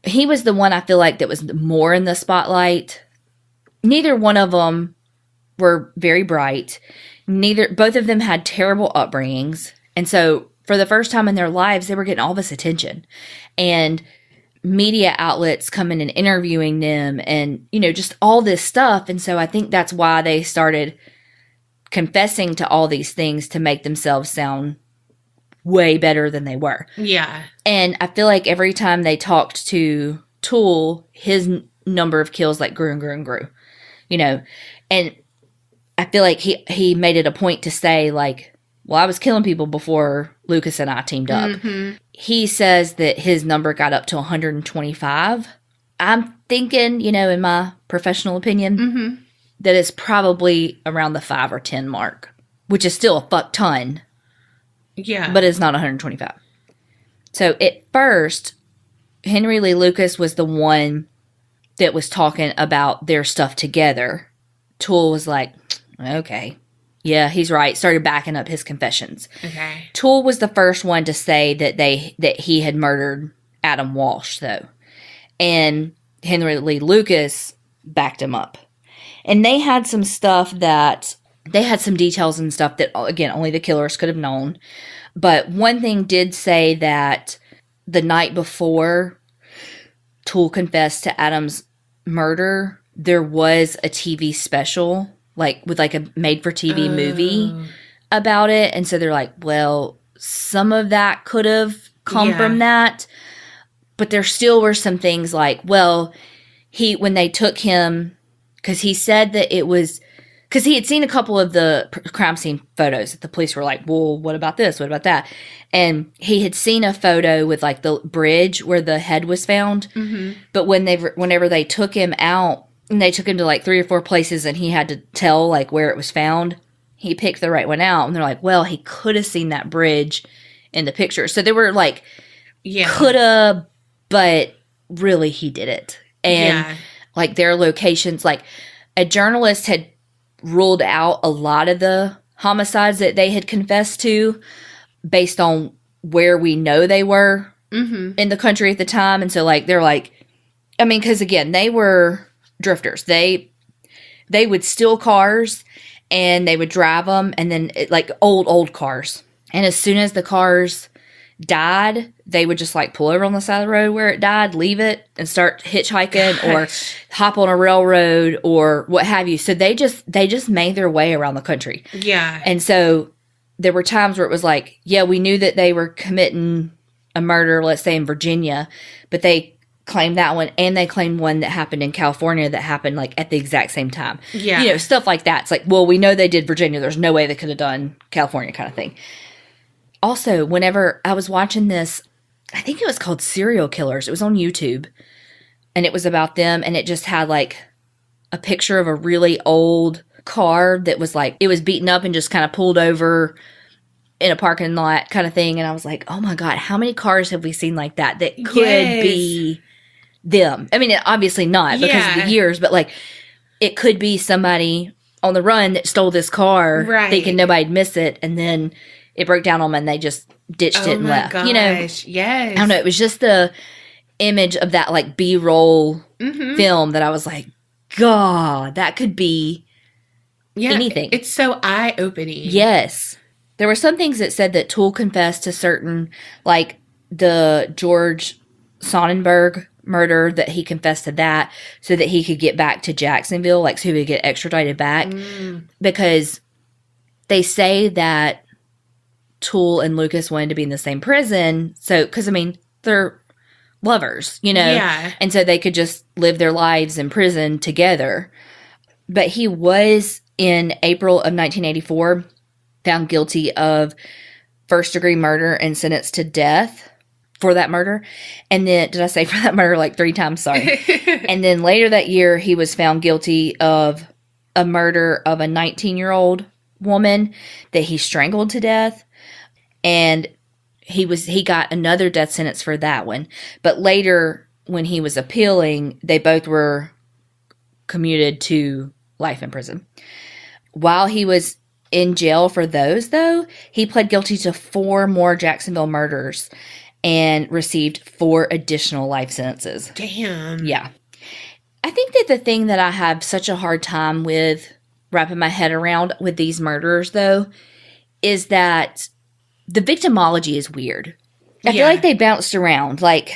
Speaker 2: he was the one I feel like that was more in the spotlight. Neither one of them were very bright. Both of them had terrible upbringings. And so for the first time in their lives, they were getting all this attention. And media outlets coming and interviewing them and, just all this stuff. And so I think that's why they started confessing to all these things to make themselves sound way better than they were. Yeah. And I feel like every time they talked to Toole, his number of kills grew and grew and grew, and I feel like he made it a point to say well, I was killing people before Lucas and I teamed up. Mm-hmm. He says that his number got up to 125. I'm thinking, in my professional opinion, that it's probably around the 5 or 10 mark, which is still a fuck ton. Yeah. But it's not 125. So at first, Henry Lee Lucas was the one that was talking about their stuff together. Toole was like, okay. Yeah, he's right. Started backing up his confessions. Okay. Toole was the first one to say that he had murdered Adam Walsh, though. and Henry Lee Lucas backed him up. And they had some stuff that, they had some details and stuff that, again, only the killers could have known. But one thing did say that the night before Toole confessed to Adam's murder, there was a TV special, like with like a made-for-TV movie about it. And so they're like, well, some of that could have come from that. But there still were some things like, well, when they took him, because he said that it was, because he had seen a couple of the crime scene photos that the police were like, well, what about this? What about that? And he had seen a photo with like the bridge where the head was found. Mm-hmm. But whenever they took him out, and they took him to like 3 or 4 places and he had to tell like where it was found, he picked the right one out. And they're like, well, he could have seen that bridge in the picture. So they were like, coulda, but really he did it. And like their locations, like a journalist had ruled out a lot of the homicides that they had confessed to based on where we know they were in the country at the time. And so like, they're like, I mean, because again, they were drifters. They would steal cars and they would drive them, and then like old cars. And as soon as the cars died, they would just like pull over on the side of the road where it died, leave it, and start hitchhiking or hop on a railroad or what have you. So they just made their way around the country. Yeah. And so there were times where it was like, yeah, we knew that they were committing a murder, let's say in Virginia, but they claimed that one, and they claimed one that happened in California that happened like at the exact same time. Yeah. You know, stuff like that. It's like, well, we know they did Virginia. There's no way they could have done California, kind of thing. Also, whenever I was watching this, I think it was called Serial Killers. It was on YouTube, and it was about them, and it just had like a picture of a really old car that was like, it was beaten up and just kind of pulled over in a parking lot kind of thing. And I was like, oh my God, how many cars have we seen like that could be them? I mean, obviously not because of the years, but like it could be somebody on the run that stole this car thinking nobody'd miss it, and then it broke down on them and they just ditched it and left. Gosh. You know, I don't know. It was just the image of that like B-roll film that I was like, God, that could be anything.
Speaker 1: It's so eye-opening.
Speaker 2: Yes. There were some things that said that Toole confessed to certain, like the George Sonnenberg murder, that he confessed to that so that he could get back to Jacksonville, like so he would get extradited back. Because they say that Toole and Lucas wanted to be in the same prison. So, because I mean, they're lovers, you know? Yeah. And so they could just live their lives in prison together. But he was, in April of 1984, found guilty of first-degree murder and sentenced to death for that murder. And then, did I say for that murder like 3 times? Sorry. And then later that year, he was found guilty of a murder of a 19-year-old woman that he strangled to death. And he got another death sentence for that one. But later, when he was appealing, they both were commuted to life in prison. While he was in jail for those, though, he pled guilty to 4 more Jacksonville murders and received 4 additional life sentences.
Speaker 1: Damn.
Speaker 2: Yeah. I think that the thing that I have such a hard time with wrapping my head around with these murders, though, is that the victimology is weird. I feel like they bounced around. Like,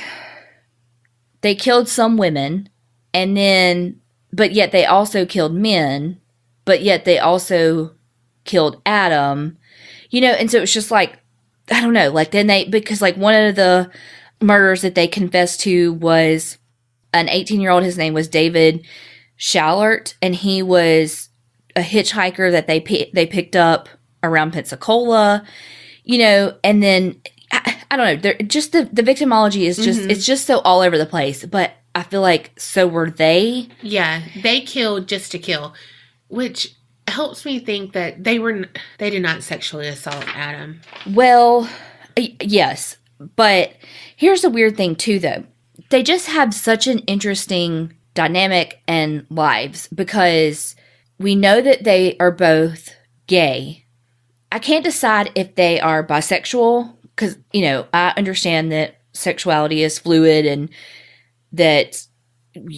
Speaker 2: they killed some women, and then, but yet they also killed men, but yet they also killed Adam, you know, and so it's just like, I don't know, like then because like one of the murders that they confessed to was an 18-year-old, his name was David Schallert, and he was a hitchhiker that they picked up around Pensacola, you know, and then, I don't know, just the victimology is just, it's just so all over the place, but I feel like so were they.
Speaker 1: Yeah, they killed just to kill, which helps me think that they did not sexually assault Adam.
Speaker 2: Well, yes, but here's the weird thing too, though. They just have such an interesting dynamic and lives because we know that they are both gay. I can't decide if they are bisexual because, you know, I understand that sexuality is fluid and that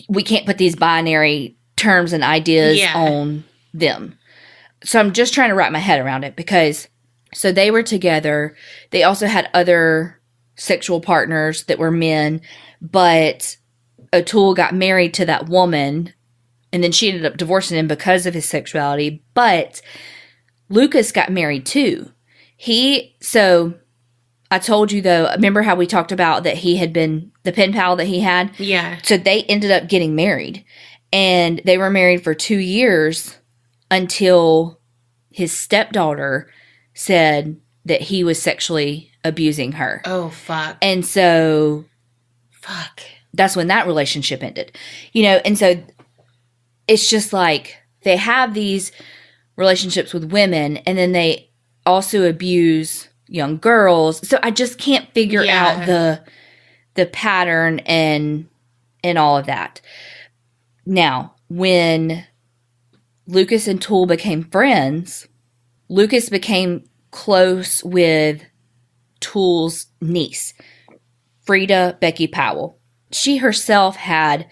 Speaker 2: we can't put these binary terms and ideas on them. So I'm just trying to wrap my head around it because, so they were together. They also had other sexual partners that were men, but Toole got married to that woman, and then she ended up divorcing him because of his sexuality. But Lucas got married too. So I told you though, remember how we talked about that he had been the pen pal that he had?
Speaker 1: Yeah.
Speaker 2: So they ended up getting married, and they were married for 2 years until his stepdaughter said that he was sexually abusing her.
Speaker 1: Oh, fuck.
Speaker 2: And so
Speaker 1: fuck.
Speaker 2: That's when that relationship ended. You know, and so it's just like they have these relationships with women, and then they also abuse young girls. So I just can't figure out the pattern and all of that. Now, when Lucas and Toole became friends, Lucas became close with Toole's niece, Frida Becky Powell. She herself had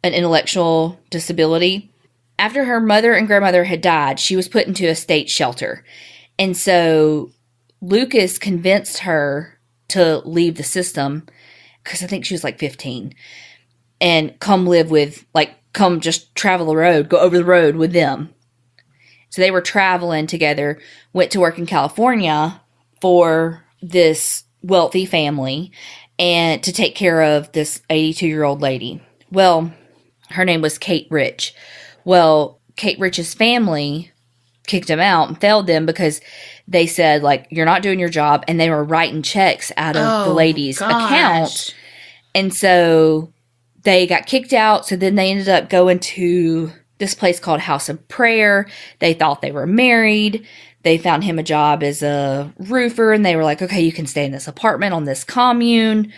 Speaker 2: an intellectual disability. After her mother and grandmother had died, she was put into a state shelter. And so Lucas convinced her to leave the system, because I think she was like 15, and come live with, like, come just travel the road, go over the road with them. So they were traveling together, went to work in California for this wealthy family and to take care of this 82-year-old lady. Well, her name was Kate Rich. Well, Kate Rich's family kicked him out and failed them because they said, like, you're not doing your job, and they were writing checks out of the lady's account. And so they got kicked out. So then they ended up going to this place called House of Prayer. They thought they were married. They found him a job as a roofer, and they were like, okay, you can stay in this apartment on this commune.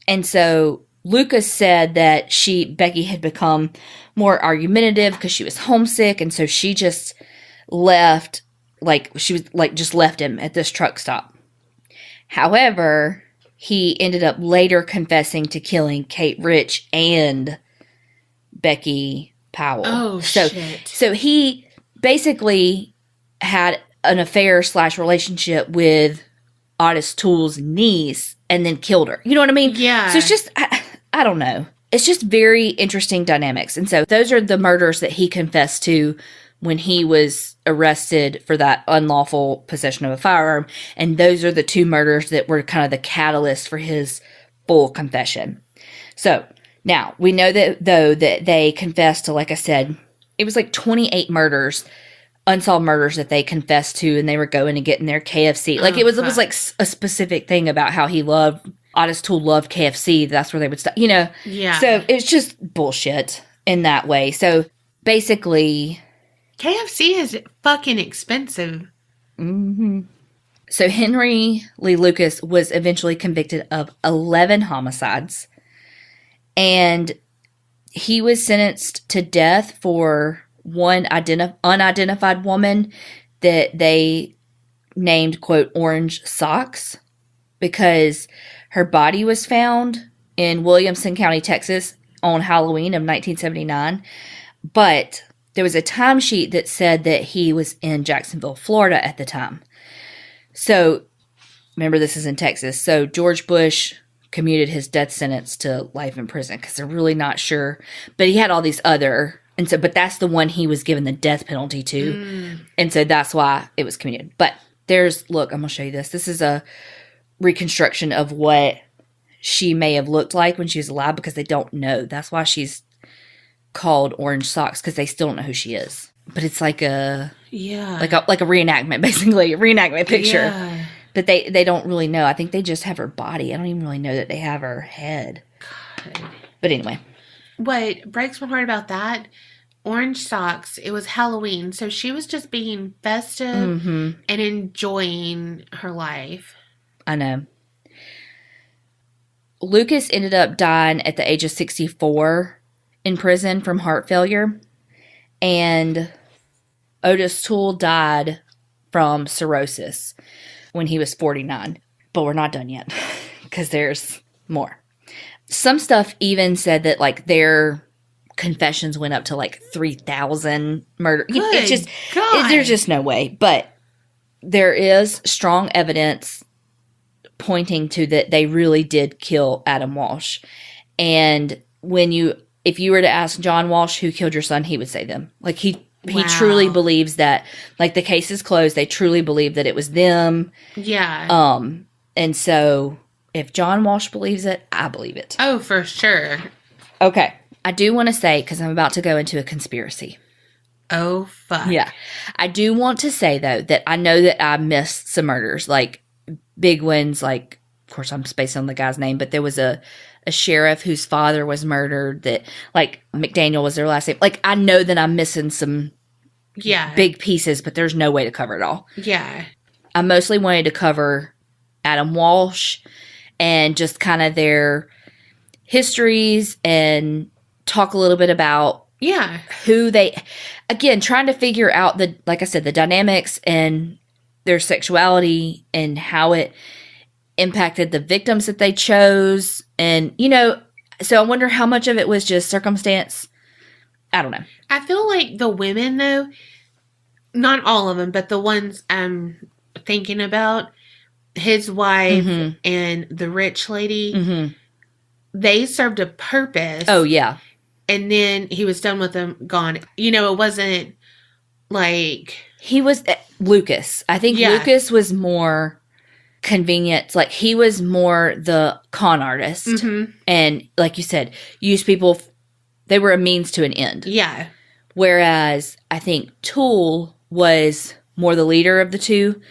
Speaker 2: And so Lucas said that Becky had become more argumentative because she was homesick, and so she just left, just left him at this truck stop. However, he ended up later confessing to killing Kate Rich and Becky Powell.
Speaker 1: Oh, shit.
Speaker 2: So he basically had an affair / relationship with Otis Toole's niece and then killed her. You know what I mean?
Speaker 1: Yeah.
Speaker 2: So it's just, I don't know. It's just very interesting dynamics. And so those are the murders that he confessed to when he was arrested for that unlawful possession of a firearm. And those are the 2 murders that were kind of the catalyst for his full confession. So now we know that, though, that they confessed to, like I said, it was like 28 murders, unsolved murders that they confessed to, and they were going and getting their KFC. Like, it was like a specific thing about how Otis Toole loved KFC. That's where they would stop, you know?
Speaker 1: Yeah.
Speaker 2: So it's just bullshit in that way. So basically,
Speaker 1: KFC is fucking expensive.
Speaker 2: Mm-hmm. So Henry Lee Lucas was eventually convicted of 11 homicides, and he was sentenced to death for one unidentified woman that they named, quote, Orange Socks, because her body was found in Williamson County, Texas on Halloween of 1979. But there was a timesheet that said that he was in Jacksonville, Florida at the time. So, remember, this is in Texas. So George Bush commuted his death sentence to life in prison because they're really not sure. But he had all these other, but that's the one he was given the death penalty to. And so that's why it was commuted. But look, I'm going to show you this. This is a reconstruction of what she may have looked like when she was alive, because they don't know. That's why she's called Orange Socks, because they still don't know who she is. But it's like a reenactment, basically, a reenactment picture.
Speaker 1: Yeah.
Speaker 2: But they don't really know. I think they just have her body. I don't even really know that they have her head. God. But anyway.
Speaker 1: What breaks my heart about that, Orange Socks, it was Halloween, so she was just being festive and enjoying her life.
Speaker 2: I know. Lucas ended up dying at the age of 64 in prison from heart failure. And Otis Toole died from cirrhosis when he was 49. But we're not done yet, because there's more. some stuff even said that, like, their confessions went up to, like, 3,000 murder. It's just, there's just no way. But there is strong evidence pointing to that they really did kill Adam Walsh. And if you were to ask John Walsh who killed your son, he would say them. Like, he truly believes that, like, the case is closed. They truly believe that it was them.
Speaker 1: Yeah.
Speaker 2: And so if John Walsh believes it, I believe it.
Speaker 1: Oh, for sure.
Speaker 2: Okay. I do want to say, because I'm about to go into a conspiracy.
Speaker 1: Oh, fuck.
Speaker 2: Yeah. I do want to say, though, that I know that I missed some murders, like big ones. Like, of course, I'm spacing on the guy's name, but there was a sheriff whose father was murdered that, like, McDaniel was their last name. Like, I know that I'm missing some big pieces, but there's no way to cover it all.
Speaker 1: Yeah.
Speaker 2: I mostly wanted to cover Adam Walsh and just kind of their histories and talk a little bit about who they, again, trying to figure out like I said, the dynamics and their sexuality and how it impacted the victims that they chose. And, so I wonder how much of it was just circumstance. I don't know.
Speaker 1: I feel like the women, though, not all of them, but the ones I'm thinking about, his wife and the rich lady, they served a purpose.
Speaker 2: Oh, yeah.
Speaker 1: And then he was done with them, gone. It wasn't like...
Speaker 2: He was... Lucas. I think Lucas was more convenient. Like, he was more the con artist. And, like you said, used people... They were a means to an end.
Speaker 1: Yeah.
Speaker 2: Whereas, I think Toole was more the leader of the two.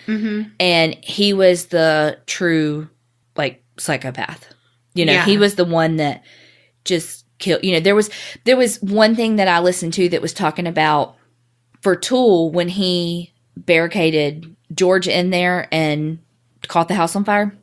Speaker 2: And he was the true, like, psychopath. He was the one that just killed. There was one thing that I listened to that was talking about for Toole when he barricaded George in there and caught the house on fire.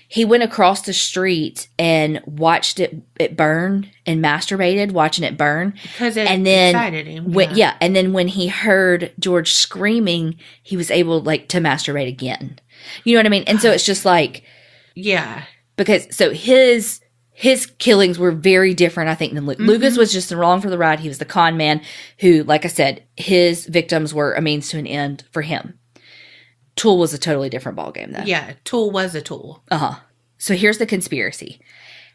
Speaker 2: He went across the street and watched it burn and masturbated watching it burn.
Speaker 1: Because it excited him.
Speaker 2: And then when he heard George screaming, he was able, like, to masturbate again. You know what I mean? And so it's just like...
Speaker 1: Yeah.
Speaker 2: Because, so his killings were very different, I think, than Luke. Lucas was just along for the ride. He was the con man who, like I said, his victims were a means to an end for him. Toole was a totally different ballgame, though.
Speaker 1: Yeah, Toole was a tool.
Speaker 2: So here's the conspiracy.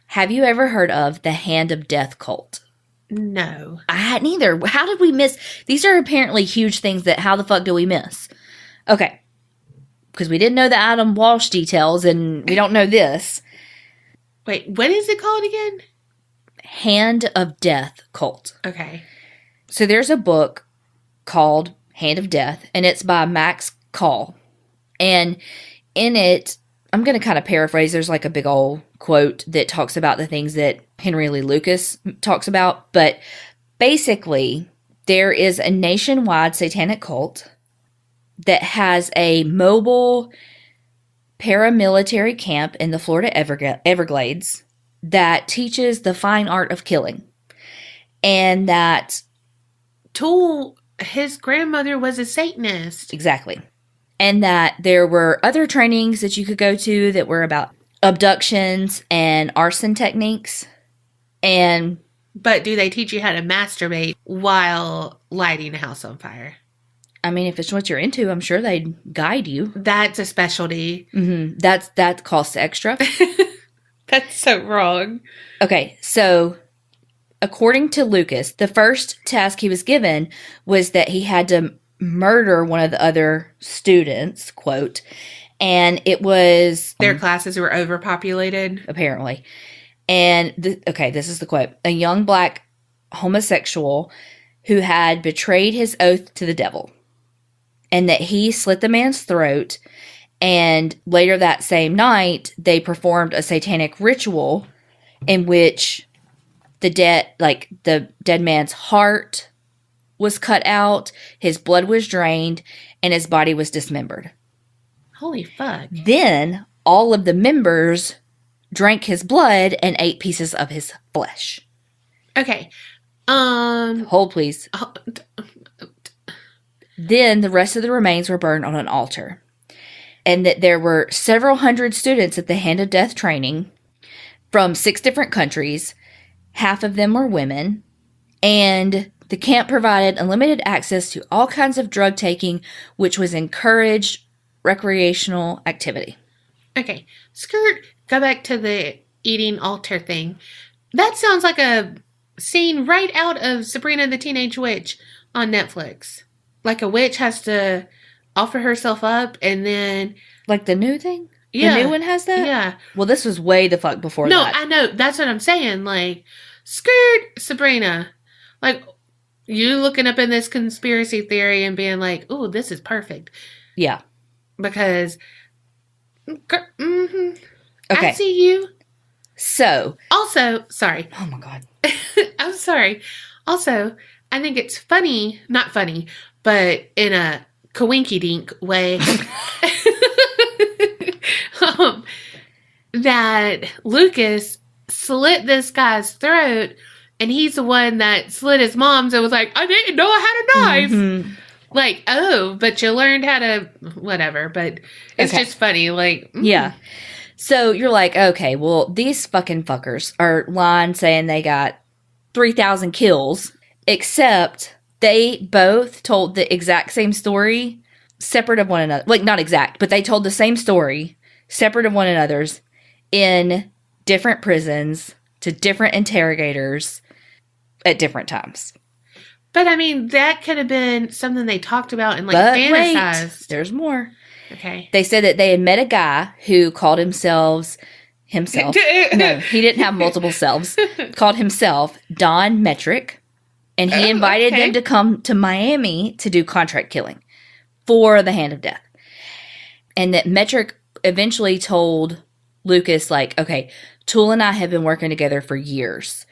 Speaker 2: Have you ever heard of the Hand of Death cult?
Speaker 1: No.
Speaker 2: I hadn't either. How did we miss? These are apparently huge things that how the fuck do we miss? Okay. Because we didn't know the Adam Walsh details, and we don't know this.
Speaker 1: Wait, what is it called again?
Speaker 2: Hand of Death cult.
Speaker 1: Okay.
Speaker 2: So there's a book called Hand of Death, and it's by Max Call. And in it, I'm going to kind of paraphrase. There's like a big old quote that talks about the things that Henry Lee Lucas talks about. But basically, there is a nationwide satanic cult that has a mobile paramilitary camp in the Florida Everglades that teaches the fine art of killing. And that
Speaker 1: Toole, his grandmother was a Satanist.
Speaker 2: Exactly. And that there were other trainings that you could go to that were about abductions and arson techniques.
Speaker 1: But do they teach you how to masturbate while lighting a house on fire?
Speaker 2: I mean, if it's what you're into, I'm sure they'd guide you.
Speaker 1: That's a specialty.
Speaker 2: That costs extra.
Speaker 1: That's so wrong.
Speaker 2: Okay, so according to Lucas, the first task he was given was that he had to murder one of the other students, quote, and it was...
Speaker 1: Their classes were overpopulated.
Speaker 2: Apparently. And, this is the quote. A young black homosexual who had betrayed his oath to the devil. And that he slit the man's throat. And later that same night, they performed a satanic ritual in which the dead man's heart was cut out, his blood was drained, and his body was dismembered.
Speaker 1: Holy fuck.
Speaker 2: Then all of the members drank his blood and ate pieces of his flesh.
Speaker 1: Okay.
Speaker 2: Hold, please. Then the rest of the remains were burned on an altar. And that there were several hundred students at the Hand of Death training from 6 different countries. Half of them were women. And the camp provided unlimited access to all kinds of drug taking, which was encouraged recreational activity.
Speaker 1: Okay. Skirt, go back to the eating altar thing. That sounds like a scene right out of Sabrina the Teenage Witch on Netflix. Like a witch has to offer herself up and then...
Speaker 2: Like the new thing?
Speaker 1: Yeah.
Speaker 2: The new one has that?
Speaker 1: Yeah.
Speaker 2: Well, this was way the fuck before that.
Speaker 1: No, I know. That's what I'm saying. Like, skirt, Sabrina. Like, you looking up in this conspiracy theory and being like, ooh, this is perfect.
Speaker 2: Yeah.
Speaker 1: Because,
Speaker 2: Okay.
Speaker 1: I see you.
Speaker 2: So.
Speaker 1: Also, sorry.
Speaker 2: Oh, my God.
Speaker 1: I'm sorry. Also, I think it's funny, not funny, but in a coinky-dink way, that Lucas slit this guy's throat, and he's the one that slit his mom's and was like, I didn't know I had a knife.
Speaker 2: Mm-hmm.
Speaker 1: Like, oh, but you learned how to, whatever, but it's just funny, like.
Speaker 2: Yeah. So you're like, okay, well, these fucking fuckers are lying saying they got 3,000 kills, except they both told the exact same story, separate of one another. Like, not exact, but they told the same story, separate of one another's, in different prisons, to different interrogators, at different times.
Speaker 1: But, I mean, that could have been something they talked about and, like, fantasized.
Speaker 2: Wait, there's more.
Speaker 1: Okay.
Speaker 2: They said that they had met a guy who called himself. No, he didn't have multiple selves. Called himself Don Metric. And he invited them to come to Miami to do contract killing for the Hand of Death. And that Metric eventually told Lucas, like, okay, Toole and I have been working together for years.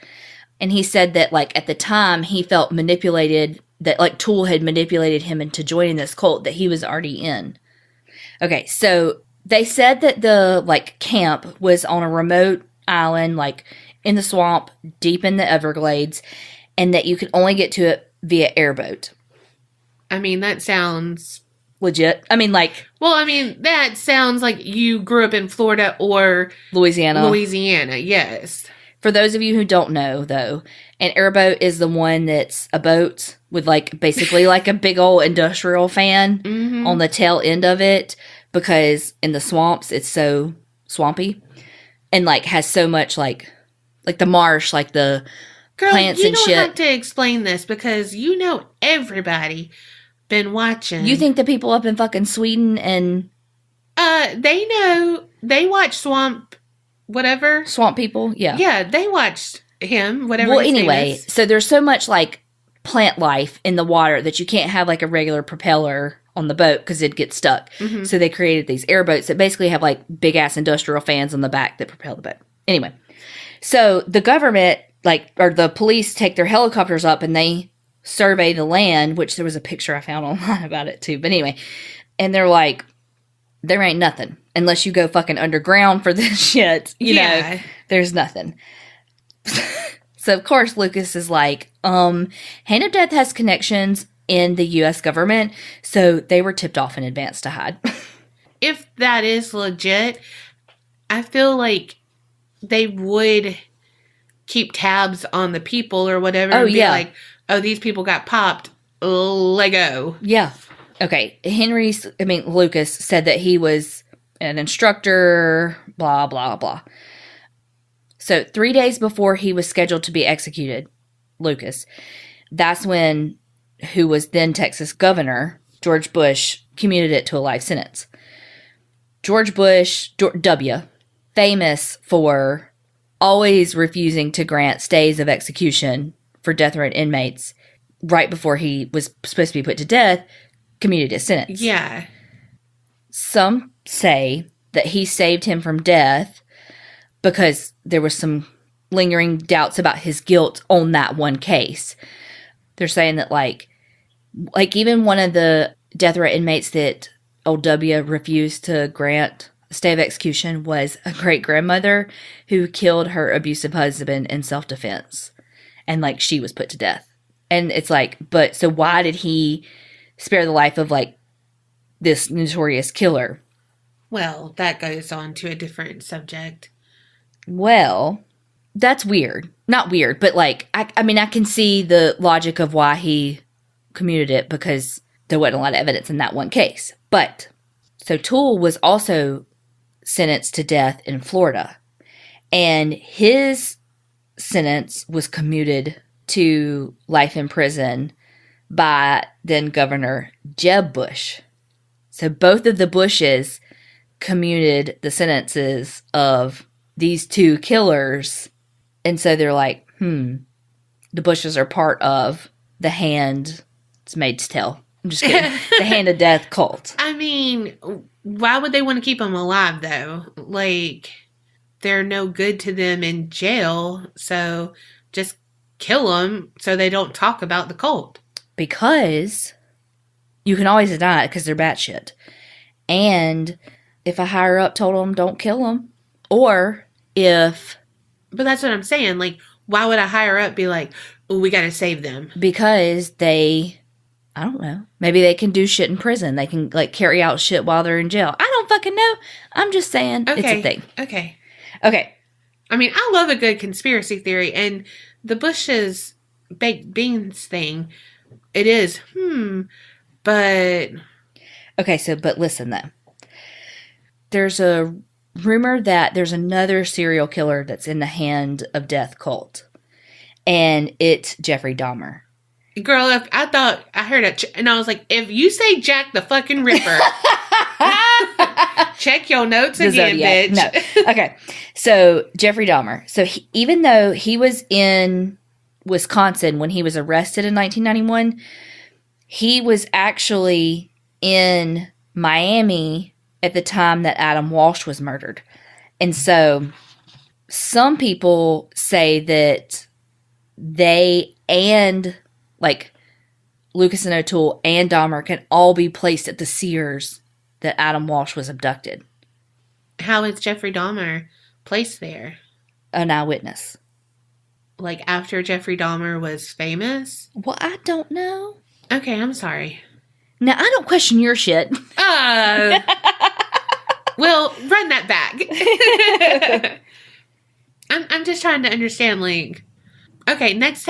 Speaker 2: And he said that, like, at the time he felt manipulated, that, like, Toole had manipulated him into joining this cult that he was already in. Okay, so they said that the, like, camp was on a remote island, like, in the swamp, deep in the Everglades, and that you could only get to it via airboat.
Speaker 1: I mean, that sounds...
Speaker 2: legit. I mean, like...
Speaker 1: Well, I mean, that sounds like you grew up in Florida or...
Speaker 2: Louisiana,
Speaker 1: yes.
Speaker 2: For those of you who don't know, though, an airboat is the one that's a boat with, like, basically like a big old industrial fan on the tail end of it, because in the swamps it's so swampy and, like, has so much, like the marsh, like the plants and shit.
Speaker 1: You don't have to explain this because you know everybody been watching.
Speaker 2: You think the people up in fucking Sweden and...
Speaker 1: they know. They watch Swamp
Speaker 2: People, yeah.
Speaker 1: Yeah, they watched him, whatever.
Speaker 2: Well, anyway, so there's so much, like, plant life in the water that you can't have, like, a regular propeller on the boat because it'd get stuck. Mm-hmm. So they created these airboats that basically have, like, big-ass industrial fans on the back that propel the boat. Anyway, so the government, like, or the police take their helicopters up and they survey the land, which there was a picture I found online about it, too. But anyway, and they're like, there ain't nothing. Unless you go fucking underground for this shit, you know, there's nothing. So, of course, Lucas is like, Hand of Death has connections in the U.S. government, so they were tipped off in advance to hide.
Speaker 1: If that is legit, I feel like they would keep tabs on the people or whatever.
Speaker 2: Oh,
Speaker 1: and be
Speaker 2: yeah.
Speaker 1: like, oh, these people got popped. Lego.
Speaker 2: Yeah. Okay. Lucas said that he was an instructor, blah, blah, blah. So 3 days before he was scheduled to be executed, Lucas, that's when, who was then Texas governor, George Bush, commuted it to a life sentence. George Bush, W., famous for always refusing to grant stays of execution for death row inmates right before he was supposed to be put to death, commuted his sentence.
Speaker 1: Yeah.
Speaker 2: Some say that he saved him from death because there was some lingering doubts about his guilt on that one case. They're saying that, like even one of the death row inmates that old W refused to grant a stay of execution was a great-grandmother who killed her abusive husband in self-defense. And, like, she was put to death. And it's like, but so why did he spare the life of, like, this notorious killer?
Speaker 1: Well, that goes on to a different subject.
Speaker 2: Well, that's weird. Not weird, but like, I mean, I can see the logic of why he commuted it because there wasn't a lot of evidence in that one case. But, so Toole was also sentenced to death in Florida. And his sentence was commuted to life in prison by then Governor Jeb Bush. So both of the Bushes commuted the sentences of these two killers. And so they're like, the Bushes are part of the hand, it's made to tell. I'm just kidding. The hand of death cult.
Speaker 1: I mean, why would they want to keep them alive, though? Like, they're no good to them in jail, so just kill them so they don't talk about the cult.
Speaker 2: Because you can always deny it because they're batshit. And if a higher up told them, don't kill them. Or if...
Speaker 1: But that's what I'm saying. Like, why would a higher up be like, oh, we got to save them?
Speaker 2: Because they... I don't know. Maybe they can do shit in prison. They can, like, carry out shit while they're in jail. I don't fucking know. I'm just saying it's a thing. Okay.
Speaker 1: I mean, I love a good conspiracy theory. And the Bush's baked beans thing, it is, but...
Speaker 2: Okay, so, but listen, though. There's a rumor that there's another serial killer that's in the hand of death cult. And it's Jeffrey Dahmer.
Speaker 1: Girl, if I thought I heard it, and I was like, if you say Jack the fucking Ripper, check your notes again, bitch.
Speaker 2: No. Okay. So, Jeffrey Dahmer. So, even though he was in Wisconsin when he was arrested in 1991, he was actually in Miami at the time that Adam Walsh was murdered. And so, some people say that they and... like, Lucas and O'Toole and Dahmer can all be placed at the Sears that Adam Walsh was abducted.
Speaker 1: How is Jeffrey Dahmer placed there?
Speaker 2: An eyewitness.
Speaker 1: Like, after Jeffrey Dahmer was famous?
Speaker 2: Well, I don't know.
Speaker 1: Okay, I'm sorry.
Speaker 2: Now, I don't question your shit.
Speaker 1: Well, run that back. I'm just trying to understand, like... Okay, next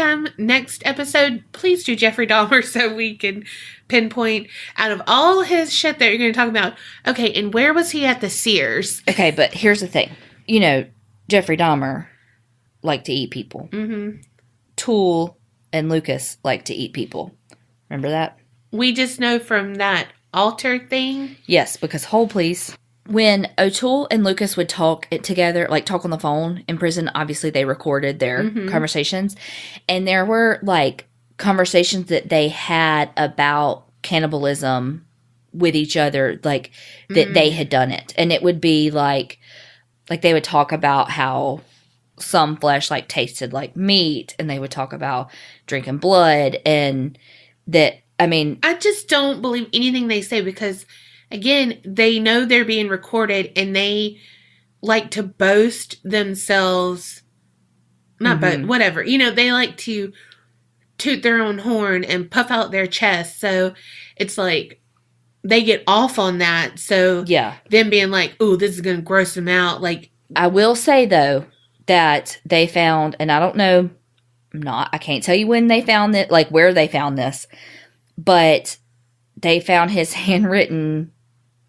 Speaker 1: episode, please do Jeffrey Dahmer so we can pinpoint out of all his shit that you're going to talk about. Okay, and where was he at the Sears?
Speaker 2: Okay, but here's the thing. You know, Jeffrey Dahmer liked to eat people.
Speaker 1: Mm-hmm.
Speaker 2: Toole and Lucas like to eat people. Remember that?
Speaker 1: We just know from that altar thing?
Speaker 2: Yes, because hold please. When O'Toole and Lucas would talk together, like talk on the phone in prison, obviously they recorded their conversations. And there were like conversations that they had about cannibalism with each other, like that they had done it. And it would be like they would talk about how some flesh like tasted like meat, and they would talk about drinking blood, and that, I mean,
Speaker 1: I just don't believe anything they say because, again, they know they're being recorded and they like to boast themselves. Whatever. You know, they like to toot their own horn and puff out their chest. So it's like they get off on that. So
Speaker 2: yeah,
Speaker 1: them being like, "Ooh, this is going to gross them out." Like,
Speaker 2: I will say though that they found, and I don't know, I can't tell you when they found it, like where they found this, but they found his handwritten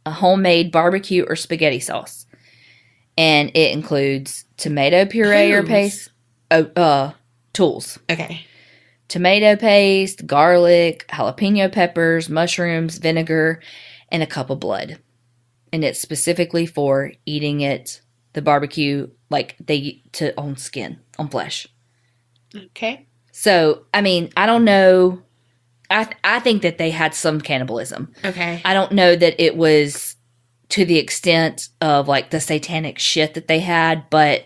Speaker 2: a homemade barbecue or spaghetti sauce. And it includes tomato puree or paste. Tools.
Speaker 1: Okay.
Speaker 2: Tomato paste, garlic, jalapeno peppers, mushrooms, vinegar, and a cup of blood. And it's specifically for eating it, the barbecue, like on skin, on flesh.
Speaker 1: Okay.
Speaker 2: So, I mean, I don't know. I think that they had some cannibalism.
Speaker 1: Okay.
Speaker 2: I don't know that it was to the extent of like the satanic shit that they had, but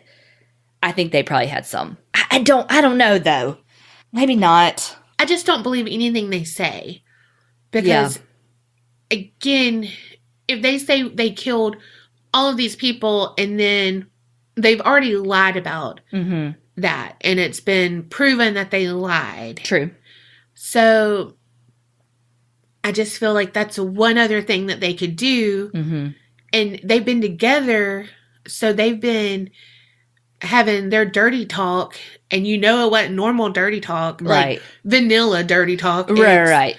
Speaker 2: I think they probably had some. I don't know though. Maybe not.
Speaker 1: I just don't believe anything they say. Because again, if they say they killed all of these people and then they've already lied about that, and it's been proven that they lied.
Speaker 2: True.
Speaker 1: So I just feel like that's one other thing that they could do. And they've been together, so they've been having their dirty talk, and you know it wasn't normal dirty talk, like vanilla dirty talk.
Speaker 2: Right.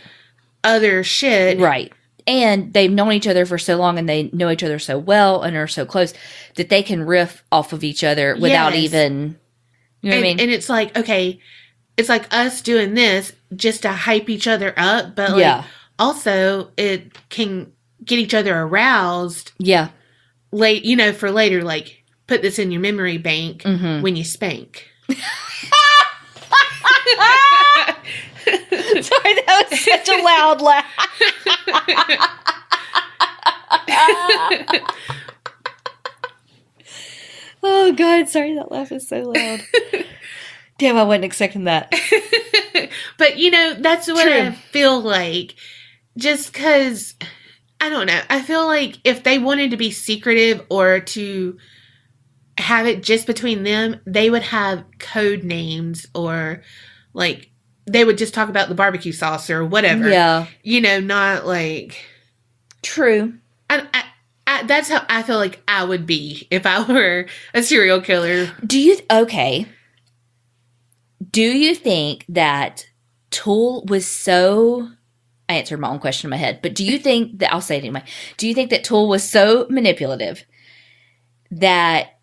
Speaker 1: Other shit.
Speaker 2: Right. And they've known each other for so long, and they know each other so well and are so close that they can riff off of each other without even, you know what I mean?
Speaker 1: And it's like, okay, it's like us doing this just to hype each other up, but like also it can get each other aroused.
Speaker 2: Yeah.
Speaker 1: Late, you know, for later, like put this in your memory bank when you spank.
Speaker 2: Sorry, that was such a loud laugh. Oh, God. Sorry, that laugh is so loud. Damn, I wasn't expecting that.
Speaker 1: But, you know, that's what I feel like. Just because, I don't know. I feel like if they wanted to be secretive or to have it just between them, they would have code names or, like, they would just talk about the barbecue sauce or whatever.
Speaker 2: Yeah.
Speaker 1: You know, not like...
Speaker 2: True.
Speaker 1: That's how I feel like I would be if I were a serial killer.
Speaker 2: Do you think that Toole was so... I answered my own question in my head, but do you think that... I'll say it anyway. Do you think that Toole was so manipulative that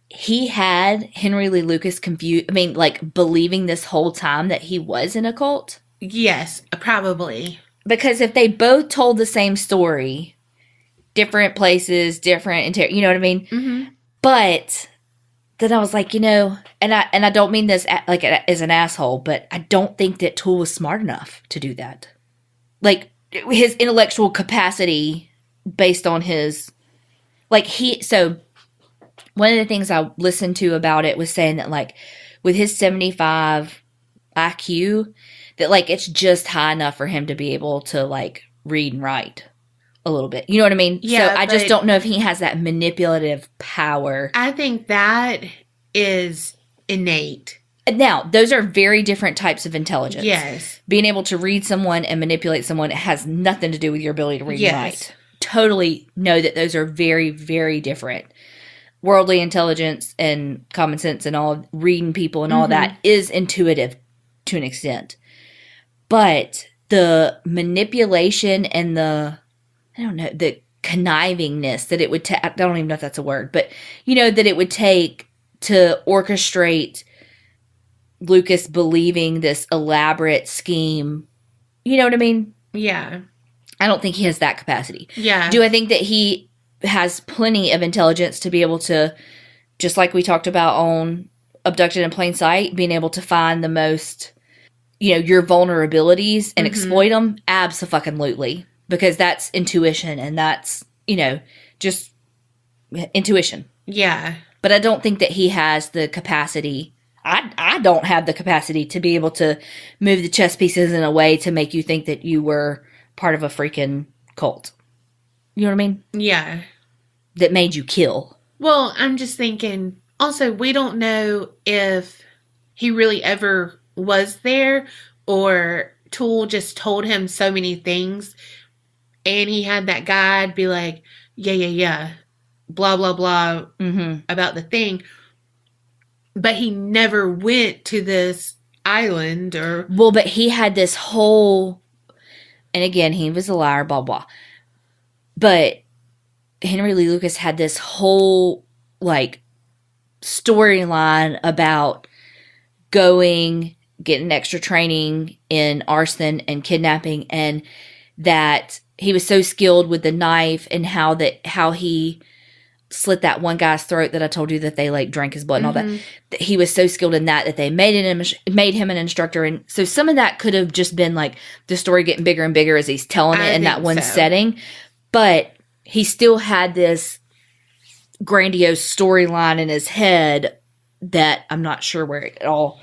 Speaker 2: he had Henry Lee Lucas confused... I mean, like, believing this whole time that he was in a cult?
Speaker 1: Yes, probably.
Speaker 2: Because if they both told the same story, different places, different... you know what I mean? Mm-hmm. But... then I was like, you know, and I don't mean this like as an asshole, but I don't think that Toole was smart enough to do that. Like, his intellectual capacity based on his, like, so one of the things I listened to about it was saying that, like, with his 75 IQ, that, like, it's just high enough for him to be able to, like, read and write a little bit. You know what I mean?
Speaker 1: Yeah,
Speaker 2: so I just don't know if he has that manipulative power.
Speaker 1: I think that is innate.
Speaker 2: Now, those are very different types of intelligence.
Speaker 1: Yes.
Speaker 2: Being able to read someone and manipulate someone has nothing to do with your ability to read and write. Totally know that those are very, very different. Worldly intelligence and common sense and all, reading people and all that is intuitive to an extent. But the manipulation and the... I don't know, the connivingness that it would take, I don't even know if that's a word, but, you know, that it would take to orchestrate Lucas believing this elaborate scheme. You know what I mean?
Speaker 1: Yeah.
Speaker 2: I don't think he has that capacity.
Speaker 1: Yeah.
Speaker 2: Do I think that he has plenty of intelligence to be able to, just like we talked about on Abducted in Plain Sight, being able to find the most, you know, your vulnerabilities and exploit them? Abso-fucking-lutely. Because that's intuition and that's, you know, just intuition.
Speaker 1: Yeah.
Speaker 2: But I don't think that he has the capacity. I don't have the capacity to be able to move the chess pieces in a way to make you think that you were part of a freaking cult. You know what I mean?
Speaker 1: Yeah.
Speaker 2: That made you kill.
Speaker 1: Well, I'm just thinking, also, we don't know if he really ever was there or Toole just told him so many things. And he had that guide be like, yeah, blah, blah, blah, about the thing. But he never went to this island or...
Speaker 2: Well, but he had this whole... And again, he was a liar, blah, blah. But Henry Lee Lucas had this whole, like, storyline about going, getting extra training in arson and kidnapping, and that... he was so skilled with the knife and how he slit that one guy's throat that I told you that they, like, drank his blood and all that. That he was so skilled in that they made him an instructor. And so some of that could have just been, like, the story getting bigger and bigger as he's telling it in that one setting. But he still had this grandiose storyline in his head that I'm not sure where it all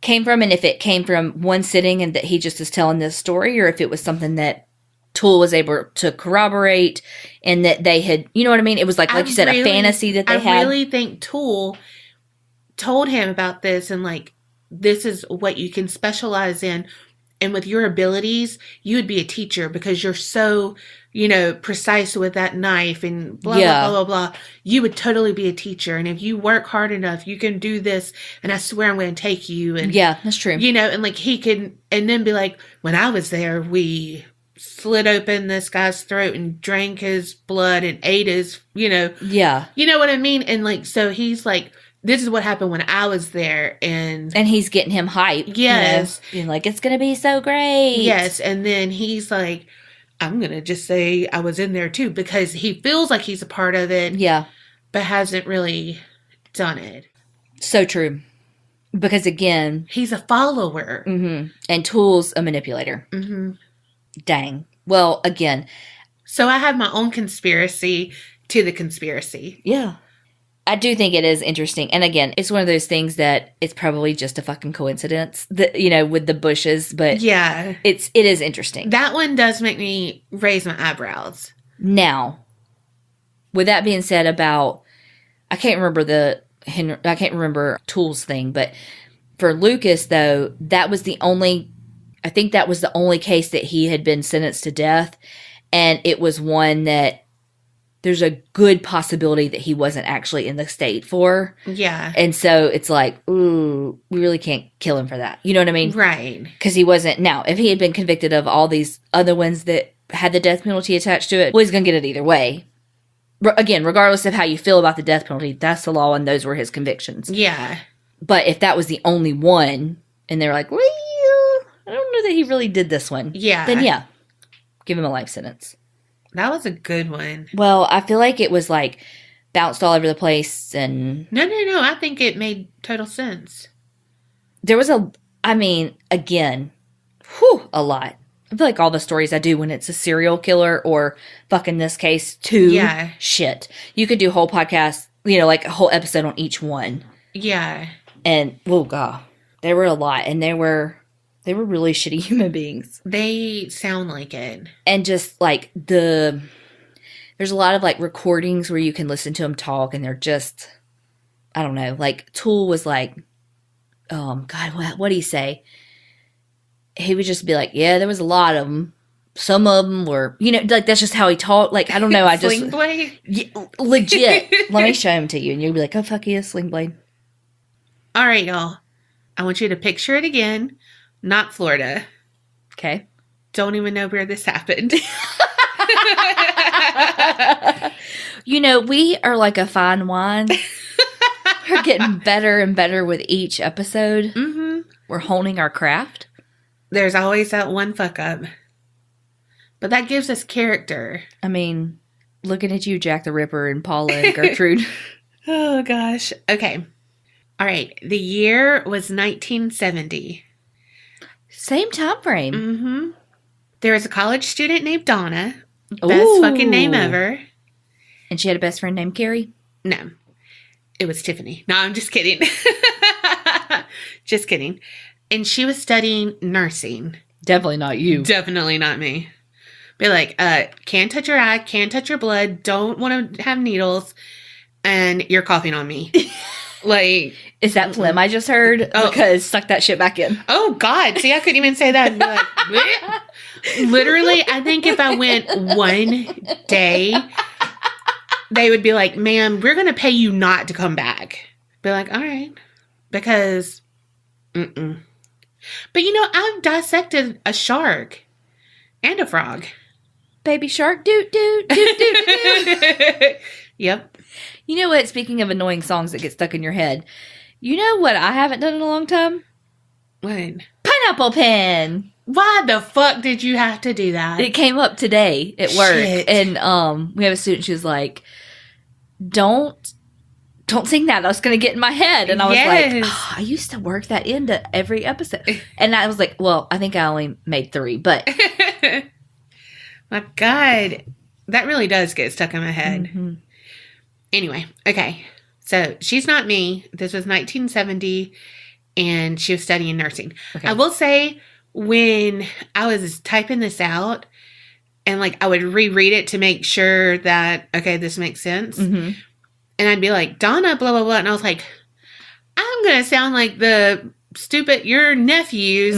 Speaker 2: came from. And if it came from one sitting and that he just is telling this story, or if it was something that Toole was able to corroborate and that they had, you know what I mean? It was like you said, a fantasy that they had.
Speaker 1: I really think Toole told him about this and, like, this is what you can specialize in. And with your abilities, you would be a teacher because you're so, precise with that knife and blah, blah, blah, blah, blah. You would totally be a teacher. And if you work hard enough, you can do this. And I swear I'm going to take you. And
Speaker 2: yeah, that's true.
Speaker 1: And like he can, and then be like, when I was there, we slit open this guy's throat and drank his blood and ate his,
Speaker 2: Yeah.
Speaker 1: You know what I mean? And like, so he's like, this is what happened when I was there. And
Speaker 2: he's getting him hyped.
Speaker 1: Yes.
Speaker 2: Being like, it's going to be so great.
Speaker 1: Yes. And then he's like, I'm going to just say I was in there too, because he feels like he's a part of it.
Speaker 2: Yeah.
Speaker 1: But hasn't really done it.
Speaker 2: So true. Because again,
Speaker 1: he's a follower.
Speaker 2: Mm-hmm. And Toole's a manipulator.
Speaker 1: Mm-hmm.
Speaker 2: Dang. Well, again.
Speaker 1: So I have my own conspiracy to the conspiracy.
Speaker 2: Yeah. I do think it is interesting. And again, it's one of those things that it's probably just a fucking coincidence that, with the bushes, but
Speaker 1: yeah,
Speaker 2: it is interesting.
Speaker 1: That one does make me raise my eyebrows.
Speaker 2: Now, with that being said about, I can't remember Toole's thing, but for Lucas though, I think that was the only case that he had been sentenced to death. And it was one that there's a good possibility that he wasn't actually in the state for.
Speaker 1: Yeah.
Speaker 2: And so it's like, ooh, we really can't kill him for that. You know what I mean?
Speaker 1: Right.
Speaker 2: Because he wasn't. Now, if he had been convicted of all these other ones that had the death penalty attached to it, well, he's going to get it either way. Again, regardless of how you feel about the death penalty, that's the law and those were his convictions.
Speaker 1: Yeah.
Speaker 2: But if that was the only one and they're like, well, I don't know that he really did this one.
Speaker 1: Yeah.
Speaker 2: Then yeah, give him a life sentence.
Speaker 1: That was a good one.
Speaker 2: Well, I feel like it was like bounced all over the place and...
Speaker 1: No. I think it made total sense.
Speaker 2: There was a lot. I feel like all the stories I do when it's a serial killer or fuck in this case, shit. You could do whole podcasts, like a whole episode on each one. Yeah. And, oh God, there were a lot and they were really shitty human beings.
Speaker 1: They sound like it.
Speaker 2: And just like there's a lot of like recordings where you can listen to them talk and they're just, I don't know, like Toole was like, God, what do you say? He would just be like, yeah, there was a lot of them. Some of them were, like that's just how he talked. Like, I don't know. I just,
Speaker 1: Sling blade?
Speaker 2: Yeah, legit. Let me show him to you and you'll be like, oh, fuck yeah, sling blade.
Speaker 1: All right, y'all. I want you to picture it again. Not Florida.
Speaker 2: Okay.
Speaker 1: Don't even know where this happened.
Speaker 2: We are like a fine wine. We're getting better and better with each episode.
Speaker 1: Mm-hmm.
Speaker 2: We're honing our craft.
Speaker 1: There's always that one fuck up. But that gives us character.
Speaker 2: I mean, looking at you, Jack the Ripper and Paula and Gertrude.
Speaker 1: Oh, gosh. Okay. All right. The year was 1970.
Speaker 2: Same time frame.
Speaker 1: Mm-hmm. There was a college student named Donna. Best fucking name ever.
Speaker 2: And she had a best friend named Kerri?
Speaker 1: No. It was Tiffany. No, I'm just kidding. Just kidding. And she was studying nursing.
Speaker 2: Definitely not you.
Speaker 1: Definitely not me. Be like, can't touch your eye, can't touch your blood, don't want to have needles, and you're coughing on me. Like,
Speaker 2: is that phlegm I just heard?
Speaker 1: Oh.
Speaker 2: Because suck that shit back in.
Speaker 1: Oh, God. See, I couldn't even say that. And be like, bleh. Literally, I think if I went one day, they would be like, ma'am, we're going to pay you not to come back. Be like, all right. Because, But, I've dissected a shark and a frog.
Speaker 2: Baby shark, doot, doot, doot, doot, doot.
Speaker 1: Yep.
Speaker 2: You know what? Speaking of annoying songs that get stuck in your head, you know what I haven't done in a long time?
Speaker 1: What?
Speaker 2: Pineapple Pen.
Speaker 1: Why the fuck did you have to do that?
Speaker 2: It came up today at work.
Speaker 1: Shit.
Speaker 2: And we have a student, she was like, don't sing that. That's going to get in my head. And I was like, I used to work that into every episode. And I was like, well, I think I only made 3, but.
Speaker 1: My God. That really does get stuck in my head.
Speaker 2: Mm-hmm.
Speaker 1: Anyway, okay. So she's not me. This was 1970 and she was studying nursing. Okay. I will say when I was typing this out and like I would reread it to make sure that, okay, this makes sense. Mm-hmm. And I'd be like, Donna, blah, blah, blah. And I was like, I'm going to sound like the stupid, your nephews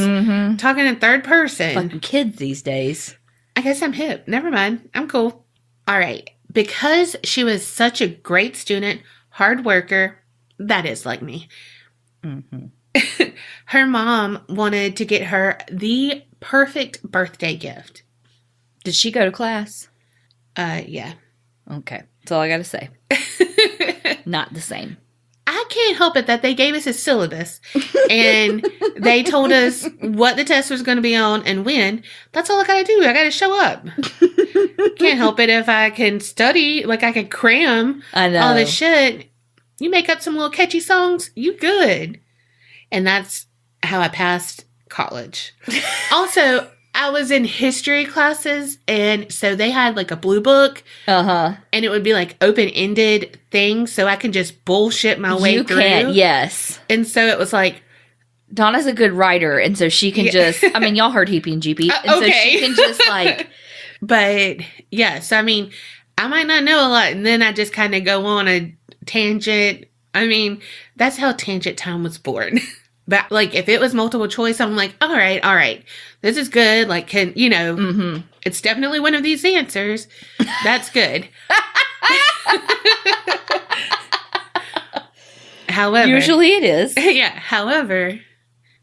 Speaker 1: talking in third person.
Speaker 2: Fucking kids these days.
Speaker 1: I guess I'm hip. Never mind. I'm cool. All right. Because she was such a great student, hard worker, that is like me. Her mom wanted to get her the perfect birthday gift.
Speaker 2: Did she go to class?
Speaker 1: Yeah.
Speaker 2: Okay. That's all I got to say. Not the same.
Speaker 1: I can't help it that they gave us a syllabus and they told us what the test was going to be on and when. That's all I got to do. I got to show up. Can't help it if I can study, like I can cram all this shit. You make up some little catchy songs, you good. And that's how I passed college. Also, I was in history classes, and so they had like a blue book. And it would be like open-ended things, so I can just bullshit my way through. You can,
Speaker 2: yes.
Speaker 1: And so it was like...
Speaker 2: Donna's a good writer, and so she can just... I mean, y'all heard Heapy and Jeepy. And so she can just like...
Speaker 1: But, yes, I mean, I might not know a lot, and then I just kind of go on a tangent. I mean, that's how Tangent Time was born. But, like, if it was multiple choice, I'm like, all right. This is good. Like, it's definitely one of these answers. That's good. However.
Speaker 2: Usually it is.
Speaker 1: Yeah. However,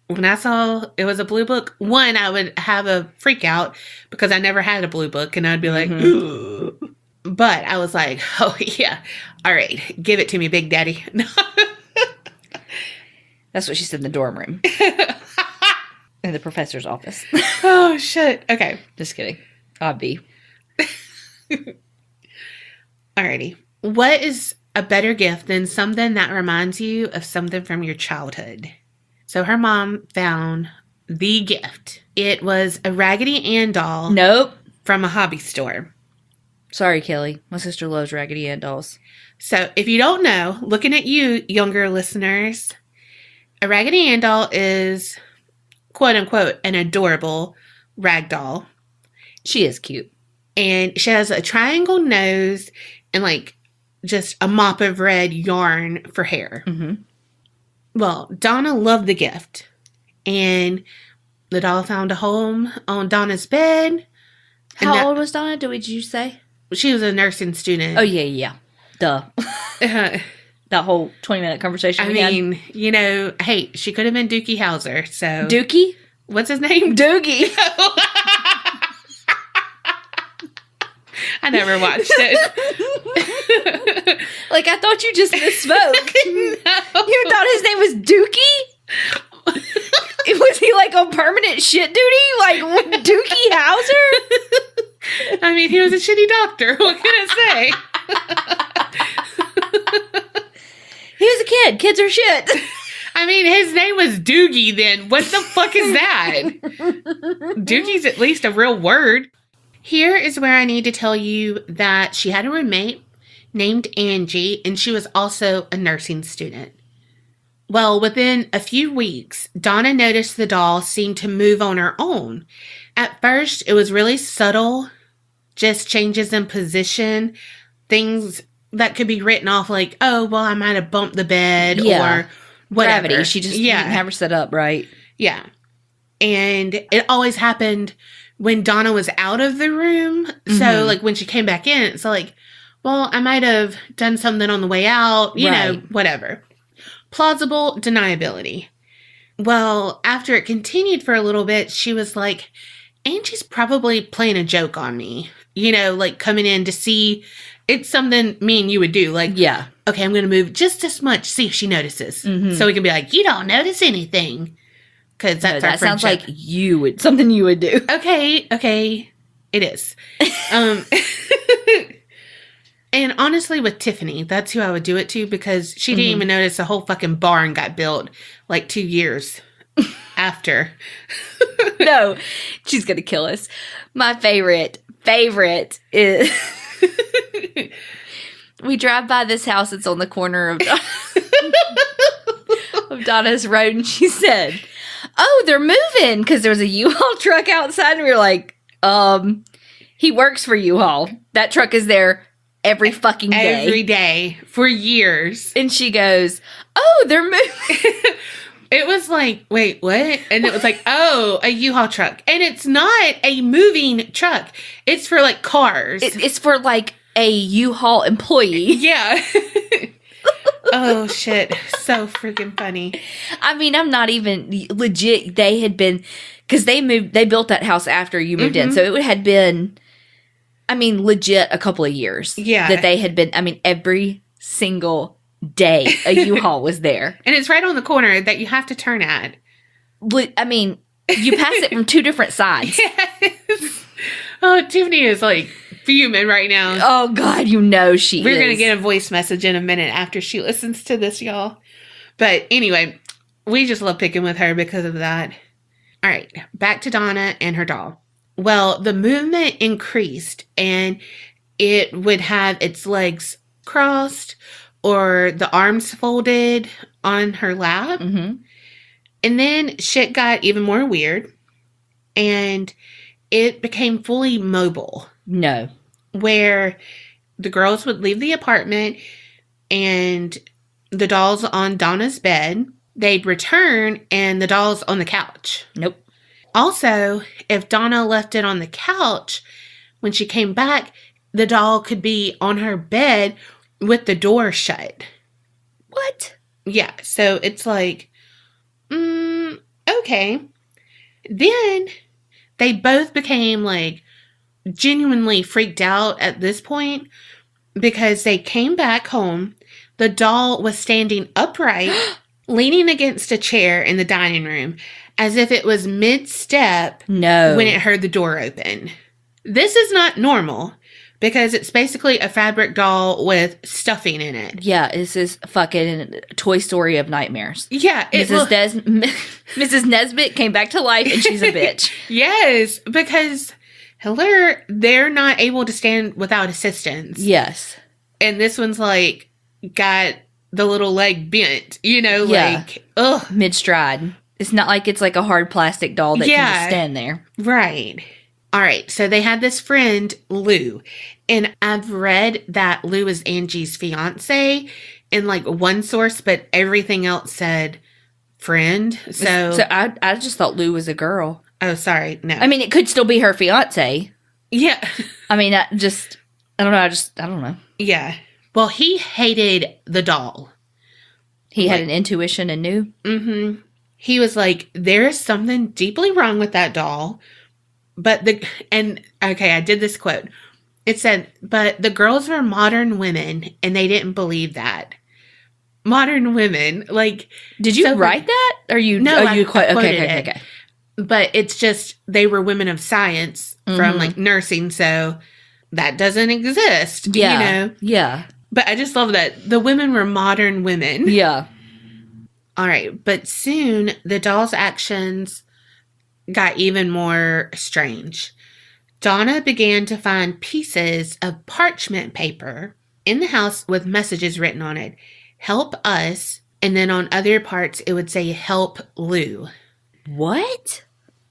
Speaker 1: when I saw it was a blue book, one, I would have a freak out because I never had a blue book. And I'd be like, ooh. But I was like, oh, yeah. All right. Give it to me, Big Daddy.
Speaker 2: That's what she said in the dorm room. In the professor's office.
Speaker 1: Oh, shit. Okay.
Speaker 2: Just kidding. I'd be.
Speaker 1: Alrighty. What is a better gift than something that reminds you of something from your childhood? So her mom found the gift. It was a Raggedy Ann doll.
Speaker 2: Nope.
Speaker 1: From a hobby store.
Speaker 2: Sorry, Kelly. My sister loves Raggedy Ann dolls. So if you don't know, looking at you, younger listeners... A Raggedy Ann doll is, quote unquote, an adorable rag doll. She is cute.
Speaker 1: And she has a triangle nose and like just a mop of red yarn for hair. Well, Donna loved the gift. And the doll found a home on Donna's bed.
Speaker 2: How old was Donna? Did you say?
Speaker 1: She was a nursing student.
Speaker 2: Oh, yeah. Duh. That whole 20-minute conversation we had.
Speaker 1: You know, hey, she could have been Dookie Howser, so...
Speaker 2: Dookie?
Speaker 1: What's his name?
Speaker 2: Doogie.
Speaker 1: I never watched it.
Speaker 2: Like, I thought you just misspoke. No. You thought his name was Dookie? Was he, like, on permanent shit duty? Like, Dookie Howser?
Speaker 1: I mean, he was a shitty doctor. What can I say?
Speaker 2: He was a kid. Kids are shit.
Speaker 1: I mean, his name was Doogie then. What the fuck is that? Doogie's at least a real word. Here is where I need to tell you that she had a roommate named Angie, and she was also a nursing student. Well, within a few weeks, Donna noticed the doll seemed to move on her own. At first, it was really subtle, just changes in position, things that could be written off like, oh, well, I might have bumped the bed or whatever.
Speaker 2: Gravity. She just didn't have her set up right.
Speaker 1: Yeah. And it always happened when Donna was out of the room. So, like, when she came back in, it's like, well, I might have done something on the way out, you know, whatever. Plausible deniability. Well, after it continued for a little bit, she was like, Angie's probably playing a joke on me. You know, like coming in to see... It's something me and you would do. Like, okay, I'm going to move just this much, see if she notices. So we can be like, you don't notice anything. Because that's our friendship. That sounds
Speaker 2: like something you would do.
Speaker 1: Okay. It is. And honestly, with Tiffany, that's who I would do it to because she didn't even notice the whole fucking barn got built like 2 years after.
Speaker 2: No, she's going to kill us. My favorite is... We drive by this house that's on the corner of Donna's road, and she said, oh, they're moving, because there was a U-Haul truck outside, and we were like, he works for U-Haul. That truck is there every fucking day.
Speaker 1: Every day, for years.
Speaker 2: And she goes, oh, they're moving.
Speaker 1: It was like, wait, what? And it was like, oh, a U-Haul truck. And it's not a moving truck. It's for like cars.
Speaker 2: It's for like a U-Haul employee.
Speaker 1: Yeah. Oh, shit. So freaking funny.
Speaker 2: I mean, I'm not even legit. They had been, because they built that house after you moved in. So it had been, I mean, legit a couple of years.
Speaker 1: Yeah.
Speaker 2: That they had been, I mean, every single day a U-Haul was there.
Speaker 1: And it's right on the corner that you have to turn at.
Speaker 2: I mean, you pass it from two different sides.
Speaker 1: Yes. Oh, Tiffany is like fuming right now.
Speaker 2: Oh, God, you know she
Speaker 1: We're
Speaker 2: is.
Speaker 1: going to get a voice message in a minute after she listens to this, y'all. But anyway, we just love picking with her because of that. All right, back to Donna and her doll. Well, the movement increased and it would have its legs crossed or the arms folded on her lap.
Speaker 2: Mm-hmm.
Speaker 1: And then shit got even more weird and it became fully mobile.
Speaker 2: No.
Speaker 1: Where the girls would leave the apartment and the doll's on Donna's bed. They'd return and the doll's on the couch.
Speaker 2: Nope.
Speaker 1: Also, if Donna left it on the couch, when she came back, the doll could be on her bed with the door shut.
Speaker 2: What?
Speaker 1: Yeah, so it's like, okay. Then they both became like genuinely freaked out at this point because they came back home. The doll was standing upright, leaning against a chair in the dining room as if it was mid-step when it heard the door open. This is not normal because it's basically a fabric doll with stuffing in it.
Speaker 2: Yeah, this is fucking Toy Story of nightmares.
Speaker 1: Yeah.
Speaker 2: Mrs. Nesbitt came back to life and she's a bitch.
Speaker 1: Yes, because they're not able to stand without assistance.
Speaker 2: Yes.
Speaker 1: And this one's like got the little leg bent, like, ugh.
Speaker 2: Mid-stride. It's not like it's like a hard plastic doll that can just stand there.
Speaker 1: Right. All right. So they had this friend, Lou. And I've read that Lou is Angie's fiance in like one source, but everything else said friend. So
Speaker 2: I just thought Lou was a girl.
Speaker 1: Oh, sorry. No.
Speaker 2: I mean, it could still be her fiance.
Speaker 1: Yeah.
Speaker 2: I mean, I don't know.
Speaker 1: Yeah. Well, he hated the doll.
Speaker 2: He had an intuition and knew.
Speaker 1: Mm-hmm. He was like, there is something deeply wrong with that doll. I did this quote. It said, but the girls were modern women and they didn't believe that. Modern women. Like,
Speaker 2: did you write that? Or you?
Speaker 1: No, I quoted
Speaker 2: okay.
Speaker 1: it. But it's just, they were women of science from like nursing. So that doesn't exist.
Speaker 2: Yeah. Yeah.
Speaker 1: But I just love that the women were modern women.
Speaker 2: Yeah.
Speaker 1: All right. But soon the doll's actions got even more strange. Donna began to find pieces of parchment paper in the house with messages written on it. Help us. And then on other parts, it would say help Lou.
Speaker 2: What?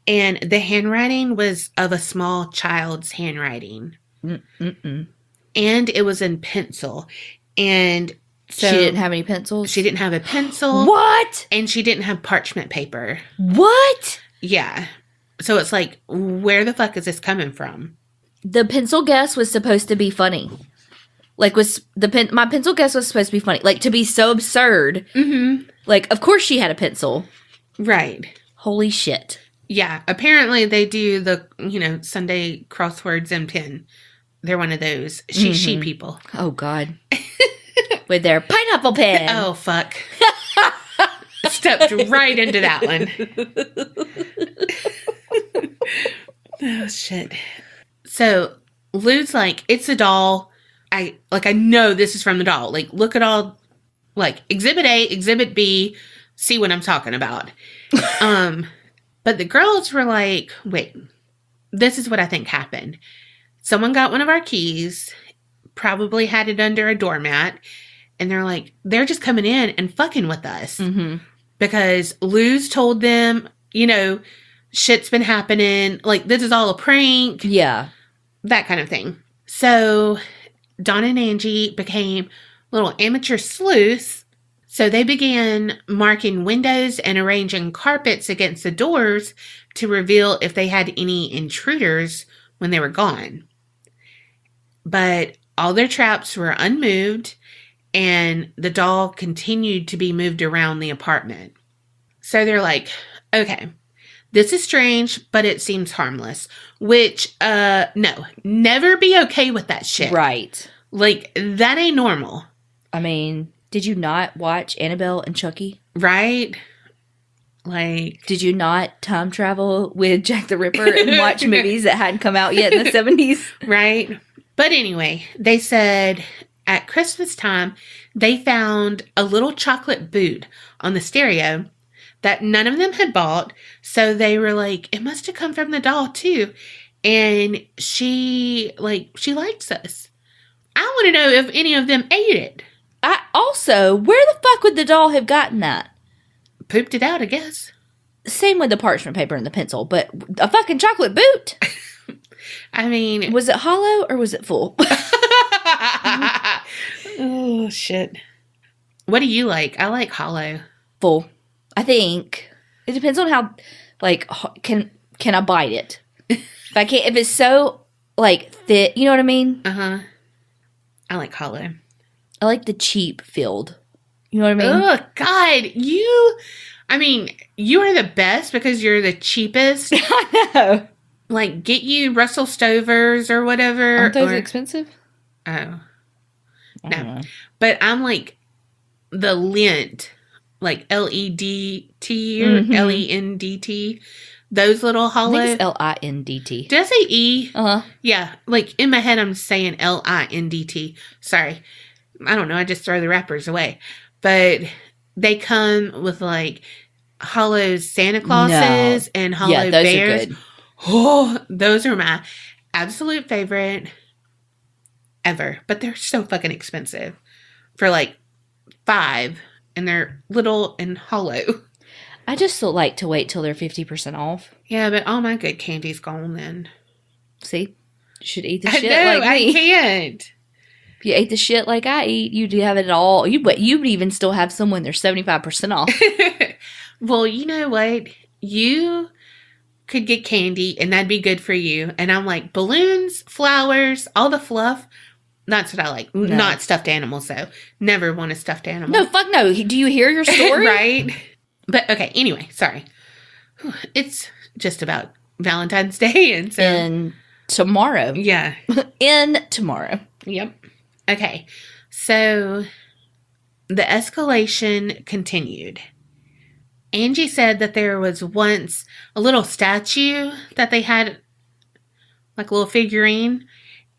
Speaker 1: And the handwriting was of a small child's handwriting.
Speaker 2: Mm-mm.
Speaker 1: And it was in pencil. And so
Speaker 2: she didn't have any pencils?
Speaker 1: She didn't have a pencil.
Speaker 2: What?
Speaker 1: And she didn't have parchment paper.
Speaker 2: What?
Speaker 1: Yeah. So it's like, where the fuck is this coming from?
Speaker 2: The pencil guess was supposed to be funny. Like, my pencil guess was supposed to be funny. Like, to be so absurd.
Speaker 1: Mm-hmm.
Speaker 2: Like, of course she had a pencil.
Speaker 1: Right.
Speaker 2: Holy shit.
Speaker 1: Yeah. Apparently they do the, Sunday crosswords and pen. They're one of those she people.
Speaker 2: Oh, God. With their pineapple pen.
Speaker 1: Oh, fuck. Stepped right into that one. Oh, shit. So, Lou's like, it's a doll. I know this is from the doll. Like, look at all, like, Exhibit A, Exhibit B, see what I'm talking about. But the girls were like, wait, this is what I think happened. Someone got one of our keys, probably had it under a doormat, and they're like, they're just coming in and fucking with us.
Speaker 2: Mm-hmm.
Speaker 1: Because Lou's told them, shit's been happening. Like, this is all a prank.
Speaker 2: Yeah.
Speaker 1: That kind of thing. So, Donna and Angie became little amateur sleuths So they began marking windows and arranging carpets against the doors to reveal if they had any intruders when they were gone. But all their traps were unmoved, and the doll continued to be moved around the apartment. So they're like, okay, this is strange, but it seems harmless. Which, no, never be okay with that shit.
Speaker 2: Right.
Speaker 1: Like, that ain't normal.
Speaker 2: I mean, did you not watch Annabelle and Chucky?
Speaker 1: Right? Like,
Speaker 2: did you not time travel with Jack the Ripper and watch movies that hadn't come out yet in the 70s?
Speaker 1: Right. But anyway, they said at Christmas time, they found a little chocolate boot on the stereo that none of them had bought. So they were like, it must have come from the doll too. And she likes us. I want to know if any of them ate it.
Speaker 2: Where the fuck would the doll have gotten that?
Speaker 1: Pooped it out, I guess.
Speaker 2: Same with the parchment paper and the pencil, but a fucking chocolate boot?
Speaker 1: I mean...
Speaker 2: Was it hollow or was it full?
Speaker 1: Oh, shit. What do you like? I like hollow.
Speaker 2: Full. I think it depends on how, like, can I bite it? If it's so, like, thick, you know what I mean?
Speaker 1: Uh-huh. I like hollow.
Speaker 2: I like the cheap filled. You know what I mean?
Speaker 1: Oh, God. You are the best because you're the cheapest.
Speaker 2: I know.
Speaker 1: Like, get you Russell Stovers or whatever.
Speaker 2: Aren't those expensive?
Speaker 1: Oh. No. But I'm like the lint, like L-E-D-T or L-E-N-D-T. Those little hollow.
Speaker 2: I think it's L-I-N-D-T.
Speaker 1: Did I say E?
Speaker 2: Uh-huh.
Speaker 1: Yeah. Like, in my head, I'm saying L-I-N-D-T. Sorry. I don't know. I just throw the wrappers away. But they come with, like, hollow Santa Clauses and hollow
Speaker 2: those
Speaker 1: bears.
Speaker 2: Are good.
Speaker 1: Oh, those are my absolute favorite ever. But they're so fucking expensive. For, like, $5. And they're little and hollow.
Speaker 2: I just still like to wait till they're 50% off.
Speaker 1: Yeah, but all my good candy's gone then.
Speaker 2: See? You should eat the shit
Speaker 1: like me.
Speaker 2: I
Speaker 1: can't.
Speaker 2: If you ate the shit like I eat, you'd have it all. You would even still have some when they're 75% off.
Speaker 1: Well, you know what? You could get candy, and that'd be good for you. And I'm like, balloons, flowers, all the fluff. That's what I like. No. Not stuffed animals, though. Never want a stuffed animal.
Speaker 2: No, fuck no. Do you hear your story?
Speaker 1: Right? But, okay, anyway, sorry. It's just about Valentine's Day, and so...
Speaker 2: And tomorrow.
Speaker 1: Yeah.
Speaker 2: In tomorrow.
Speaker 1: Yep. Okay, so the escalation continued. Angie said that there was once a little statue that they had, like a little figurine,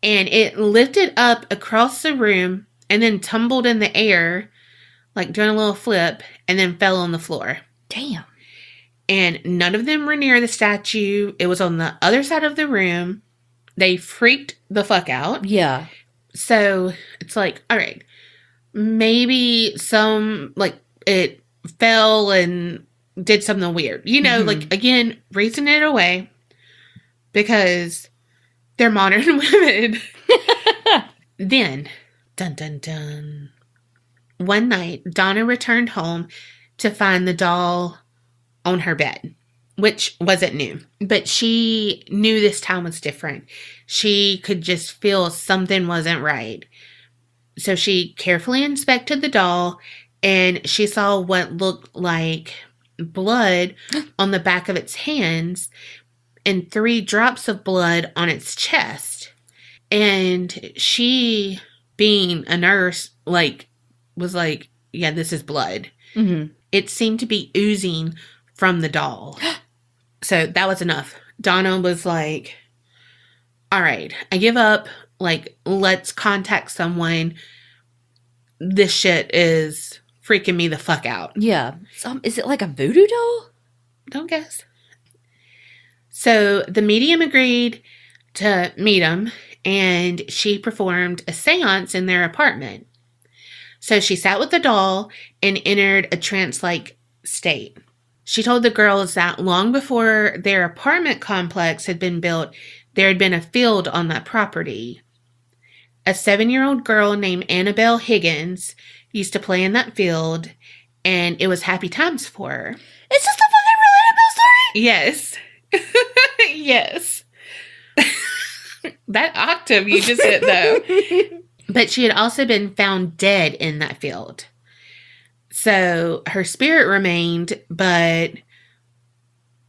Speaker 1: and it lifted up across the room and then tumbled in the air, like doing a little flip, and then fell on the floor.
Speaker 2: Damn.
Speaker 1: And none of them were near the statue. It was on the other side of the room. They freaked the fuck out.
Speaker 2: Yeah.
Speaker 1: So it's like, all right, maybe it fell and did something weird. You know, like, again, reason it away because they're modern women. Then, dun dun dun. One night, Donna returned home to find the doll on her bed, which wasn't new. But she knew this time was different. She could just feel something wasn't right. So she carefully inspected the doll, and she saw what looked like blood on the back of its hands and 3 drops of blood on its chest. And she, being a nurse, was like, yeah, this is blood. Mm-hmm. It seemed to be oozing from the doll. So that was enough. Donna was like, all right, I give up. Like, let's contact someone. This shit is freaking me the fuck out.
Speaker 2: Yeah. Is it like a voodoo doll?
Speaker 1: Don't guess. So the medium agreed to meet him, and she performed a seance in their apartment. So she sat with the doll and entered a trance-like state. She told the girls that long before their apartment complex had been built, there had been a field on that property. a 7-year-old girl named Annabelle Higgins used to play in that field, and it was happy times for her.
Speaker 2: Is this the fucking real Annabelle story?
Speaker 1: Yes. Yes. That octave you just hit, though. But she had also been found dead in that field. So her spirit remained, but,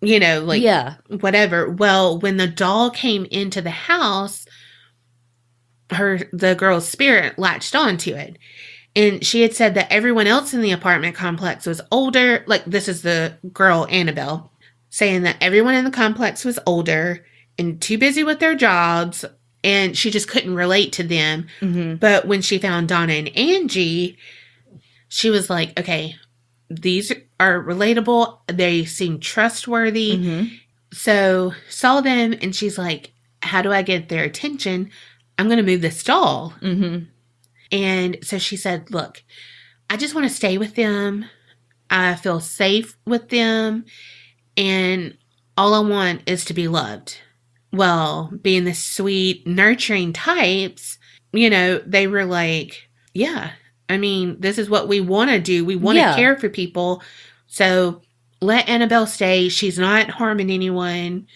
Speaker 1: you know, like, whatever. Well, when the doll came into the house, the girl's spirit latched onto it. And she had said that everyone else in the apartment complex was older. Like, this is the girl, Annabelle, saying that everyone in the complex was older and too busy with their jobs, and she just couldn't relate to them. Mm-hmm. But when she found Donna and Angie, she was like, okay, these are relatable. They seem trustworthy. Mm-hmm. So saw them, and she's like, how do I get their attention? I'm going to move this doll. Mm-hmm. And so she said, look, I just want to stay with them. I feel safe with them. And all I want is to be loved. Well, being the sweet, nurturing types, you know, they were like, yeah, I mean, this is what we want to do. We want to care for people. So let Annabelle stay. She's not harming anyone,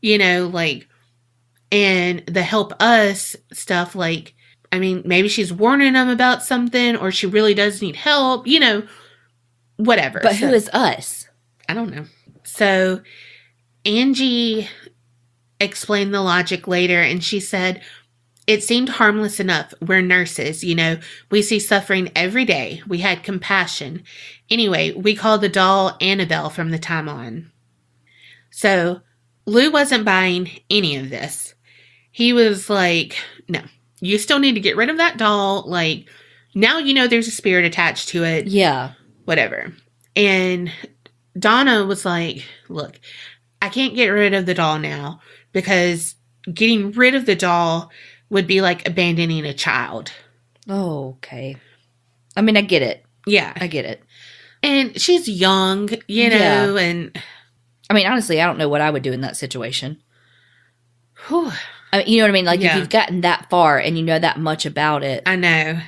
Speaker 1: you know, like, and the help us stuff, like, I mean, maybe she's warning them about something, or she really does need help, you know, whatever.
Speaker 2: But who is us?
Speaker 1: I don't know. So Angie explained the logic later, and she said, it seemed harmless enough. We're nurses, you know, we see suffering every day. We had compassion. Anyway, we called the doll Annabelle from the time on. So Lou wasn't buying any of this. He was like, no, you still need to get rid of that doll. Like, now you know there's a spirit attached to it.
Speaker 2: Yeah.
Speaker 1: Whatever. And Donna was like, look, I can't get rid of the doll now, because getting rid of the doll would be like abandoning a child.
Speaker 2: Oh, okay. I mean, I get it.
Speaker 1: Yeah.
Speaker 2: I get it.
Speaker 1: And she's young, you know, and...
Speaker 2: I mean, honestly, I don't know what I would do in that situation.
Speaker 1: Whew.
Speaker 2: I mean, you know what I mean? Like, if you've gotten that far and you know that much about it.
Speaker 1: I know.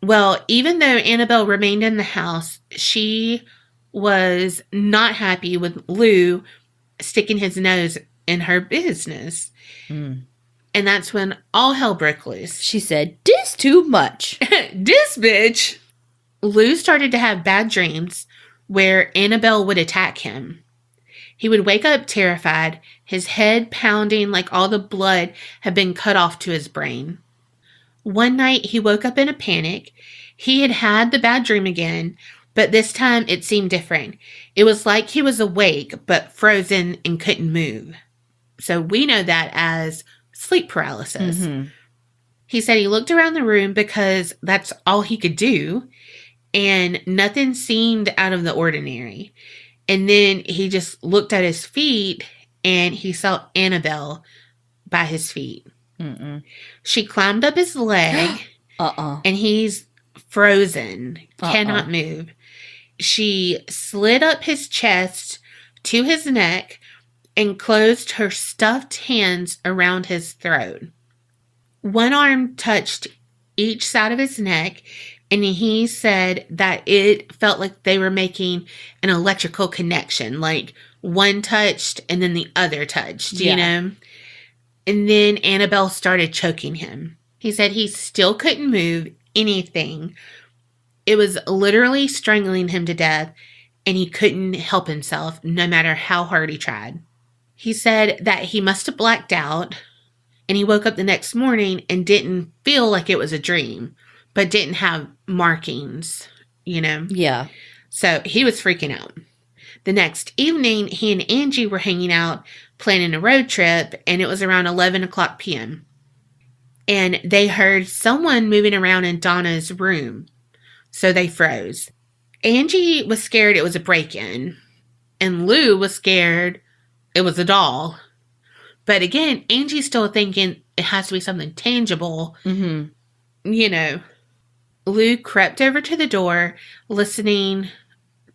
Speaker 1: Well, even though Annabelle remained in the house, she was not happy with Lou sticking his nose in her business. Mm. And that's when all hell broke loose.
Speaker 2: She said, this too much.
Speaker 1: This bitch. Lou started to have bad dreams where Annabelle would attack him. He would wake up terrified, his head pounding like all the blood had been cut off to his brain. One night, he woke up in a panic. He had had the bad dream again, but this time it seemed different. It was like he was awake, but frozen and couldn't move. So we know that as sleep paralysis. Mm-hmm. He said he looked around the room because that's all he could do, and nothing seemed out of the ordinary. And then he just looked at his feet, and he saw Annabelle by his feet. Mm-mm. She climbed up his leg, and he's frozen, cannot move. She slid up his chest to his neck and closed her stuffed hands around his throat. One arm touched each side of his neck, and he said that it felt like they were making an electrical connection, like one touched and then the other touched, you know? And then Annabelle started choking him. He said he still couldn't move anything. It was literally strangling him to death, and he couldn't help himself no matter how hard he tried. He said that he must have blacked out, and he woke up the next morning and didn't feel like it was a dream, but didn't have markings, you know?
Speaker 2: Yeah.
Speaker 1: So he was freaking out. The next evening, he and Angie were hanging out, planning a road trip, and it was around 11 o'clock p.m. And they heard someone moving around in Donna's room. So they froze. Angie was scared it was a break-in, and Lou was scared it was a doll. But again, Angie's still thinking it has to be something tangible. Mm-hmm. You know, Lou crept over to the door, listening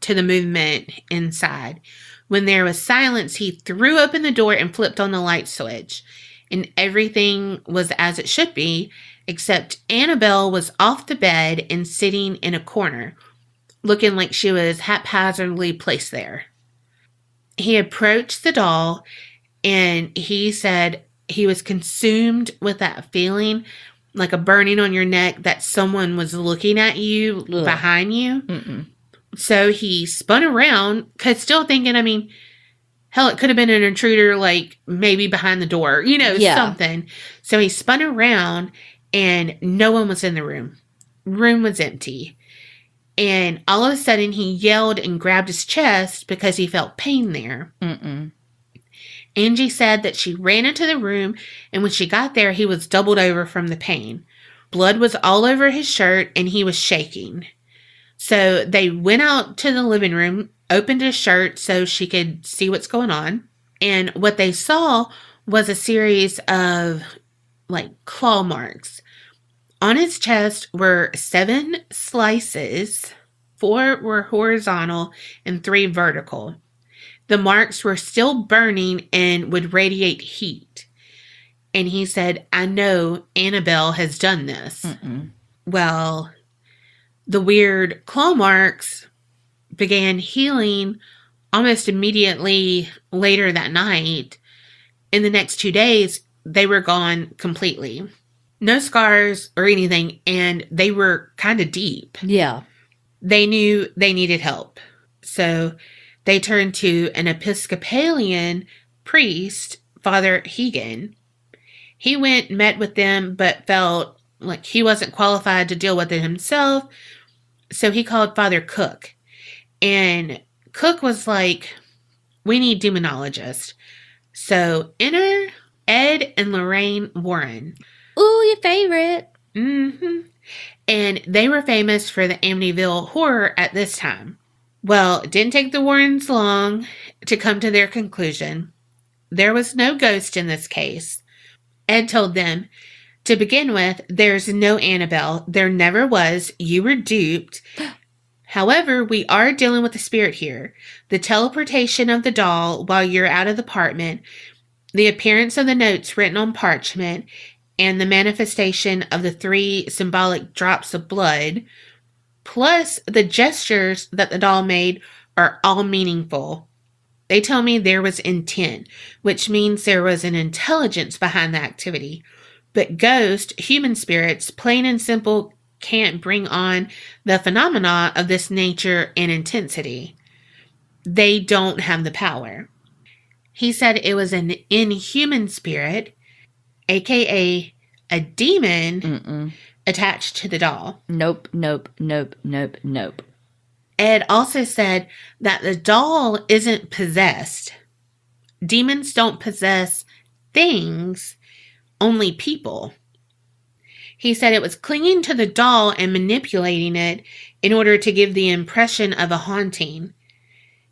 Speaker 1: to the movement inside. When there was silence, he threw open the door and flipped on the light switch. and everything was as it should be, except Annabelle was off the bed and sitting in a corner, looking like she was haphazardly placed there. He approached the doll, and he said he was consumed with that feeling, like a burning on your neck, that someone was looking at you behind you.
Speaker 2: Mm-mm.
Speaker 1: So he spun around, cause still thinking, I mean, hell, it could have been an intruder, like maybe behind the door, something. So he spun around, and no one was in the room. Room was empty. And all of a sudden, he yelled and grabbed his chest because he felt pain there.
Speaker 2: Mm-mm.
Speaker 1: Angie said that she ran into the room, and when she got there, he was doubled over from the pain. Blood was all over his shirt, and he was shaking. So they went out to the living room, opened his shirt so she could see what's going on. And what they saw was a series of, claw marks. On his chest were 7 slices, 4 were horizontal, and 3 vertical. The marks were still burning and would radiate heat. And he said, I know Annabelle has done this.
Speaker 2: Mm-mm.
Speaker 1: Well, the weird claw marks began healing almost immediately later that night. In the next 2 days, they were gone completely. No scars or anything, and they were kind of deep.
Speaker 2: Yeah.
Speaker 1: They knew they needed help. So they turned to an Episcopalian priest, Father Hegan. He went and met with them, but felt like he wasn't qualified to deal with it himself. So he called Father Cook. And Cook was like, we need demonologists. So enter Ed and Lorraine Warren.
Speaker 2: Ooh, your favorite.
Speaker 1: Mm-hmm. And they were famous for the Amityville horror at this time. Well, it didn't take the Warrens long to come to their conclusion. There was no ghost in this case. Ed told them, to begin with, there's no Annabelle. There never was. You were duped. However, we are dealing with the spirit here. The teleportation of the doll while you're out of the apartment, the appearance of the notes written on parchment, and the manifestation of the 3 symbolic drops of blood, plus the gestures that the doll made, are all meaningful. They tell me there was intent, which means there was an intelligence behind the activity. But ghost, human spirits, plain and simple, can't bring on the phenomena of this nature and intensity. They don't have the power. He said it was an inhuman spirit, aka a demon, attached to the doll.
Speaker 2: Nope, nope, nope, nope, nope.
Speaker 1: Ed also said that the doll isn't possessed. Demons don't possess things, only people. He said it was clinging to the doll and manipulating it in order to give the impression of a haunting.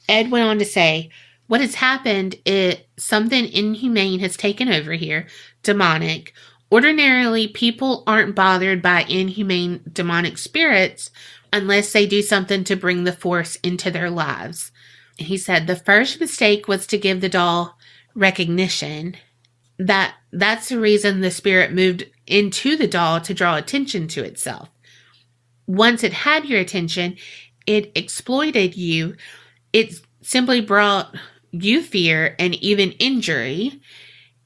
Speaker 1: Ed went on to say, what has happened is something inhumane has taken over here, demonic. Ordinarily, people aren't bothered by inhumane demonic spirits unless they do something to bring the force into their lives. He said the first mistake was to give the doll recognition. That's the reason the spirit moved into the doll, to draw attention to itself. Once it had your attention, it exploited you. It simply brought you fear and even injury.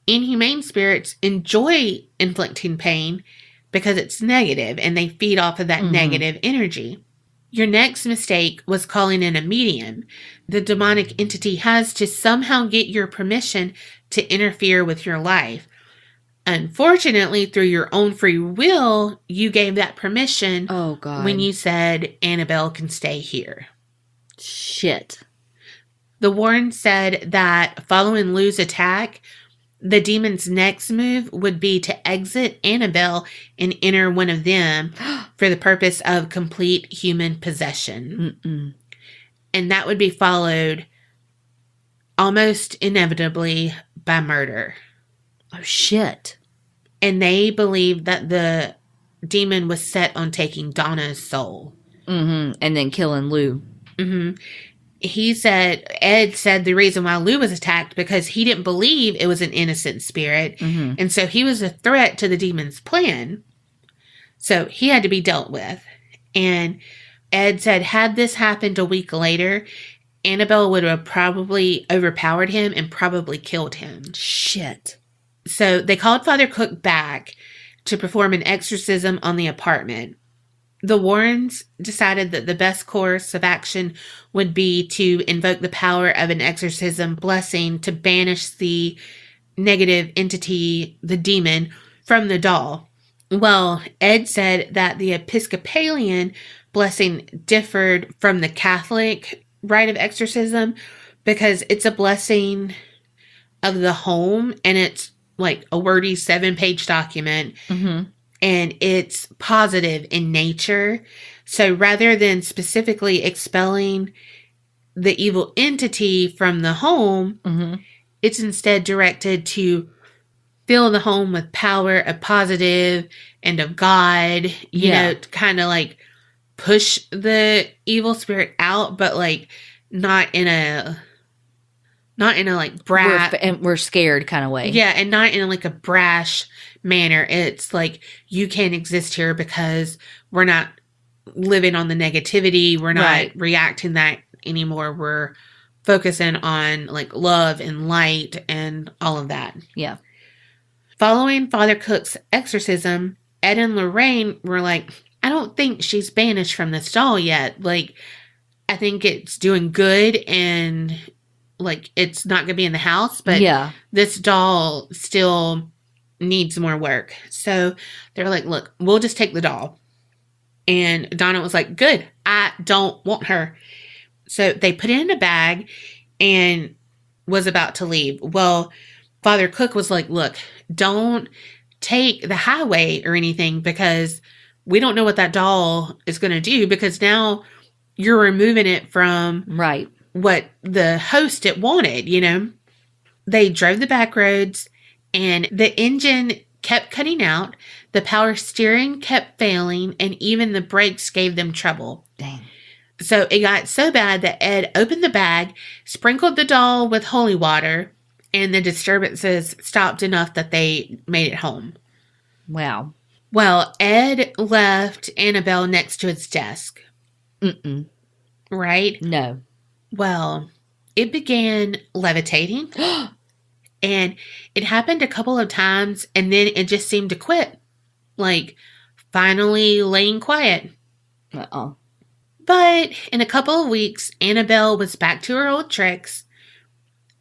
Speaker 1: Inhumane spirits enjoy inflicting pain because it's negative and they feed off of that negative energy. Your next mistake was calling in a medium. The demonic entity has to somehow get your permission to interfere with your life. Unfortunately, through your own free will, you gave that permission.
Speaker 2: Oh, God.
Speaker 1: When you said Annabelle can stay here.
Speaker 2: Shit.
Speaker 1: The Warren said that following Lou's attack, the demon's next move would be to exit Annabelle and enter one of them for the purpose of complete human possession.
Speaker 2: Mm-mm.
Speaker 1: And that would be followed almost inevitably by murder.
Speaker 2: Oh, shit.
Speaker 1: And they believed that the demon was set on taking Donna's soul.
Speaker 2: Mm-hmm. And then killing Lou.
Speaker 1: Mm-hmm. Ed said the reason why Lou was attacked because he didn't believe it was an innocent spirit.
Speaker 2: Mm-hmm.
Speaker 1: And so he was a threat to the demon's plan. So he had to be dealt with. And Ed said, had this happened a week later, Annabelle would have probably overpowered him and probably killed him.
Speaker 2: Shit.
Speaker 1: So they called Father Cook back to perform an exorcism on the apartment. The Warrens decided that the best course of action would be to invoke the power of an exorcism blessing to banish the negative entity, the demon, from the doll. Well, Ed said that the Episcopalian blessing differed from the Catholic rite of exorcism because it's a blessing of the home, and it's like a wordy 7-page document.
Speaker 2: Mm-hmm.
Speaker 1: And it's positive in nature. So rather than specifically expelling the evil entity from the home,
Speaker 2: mm-hmm.
Speaker 1: it's instead directed to fill the home with power of positive and of God, you know, to kind of like push the evil spirit out, but like not in a like brash
Speaker 2: and we're scared kind of way.
Speaker 1: Yeah, and not in like a brash manner. It's like, you can't exist here because we're not living on the negativity. We're not reacting that anymore. We're focusing on like love and light and all of that.
Speaker 2: Yeah.
Speaker 1: Following Father Cook's exorcism, Ed and Lorraine were like, I don't think she's banished from this doll yet. Like, I think it's doing good and like it's not going to be in the house, but this doll still needs more work. So they're like, look, we'll just take the doll. And Donna was like, good, I don't want her. So they put it in a bag and was about to leave. Well, Father Cook was like, look, don't take the highway or anything because we don't know what that doll is going to do, because now you're removing it from what the host it wanted, you know. They drove the back roads and the engine kept cutting out, the power steering kept failing, and even the brakes gave them trouble.
Speaker 2: Dang.
Speaker 1: So it got so bad that Ed opened the bag, sprinkled the doll with holy water, and the disturbances stopped enough that they made it home.
Speaker 2: Wow.
Speaker 1: Well, Ed left Annabelle next to his desk.
Speaker 2: Mm-mm.
Speaker 1: Right?
Speaker 2: No.
Speaker 1: Well, it began levitating. And it happened a couple of times, and then it just seemed to quit. Like, finally laying quiet.
Speaker 2: Uh-uh.
Speaker 1: But in a couple of weeks, Annabelle was back to her old tricks.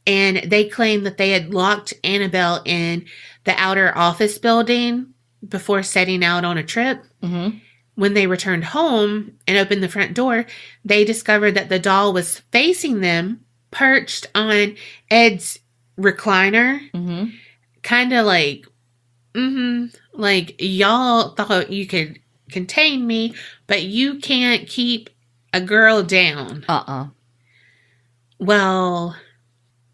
Speaker 1: And they claimed that they had locked Annabelle in the outer office building before setting out on a trip.
Speaker 2: Mm-hmm.
Speaker 1: When they returned home and opened the front door, they discovered that the doll was facing them, perched on Ed's recliner.
Speaker 2: Mm-hmm.
Speaker 1: Kind of like, like, y'all thought you could contain me, but you can't keep a girl down.
Speaker 2: Uh-uh.
Speaker 1: Well,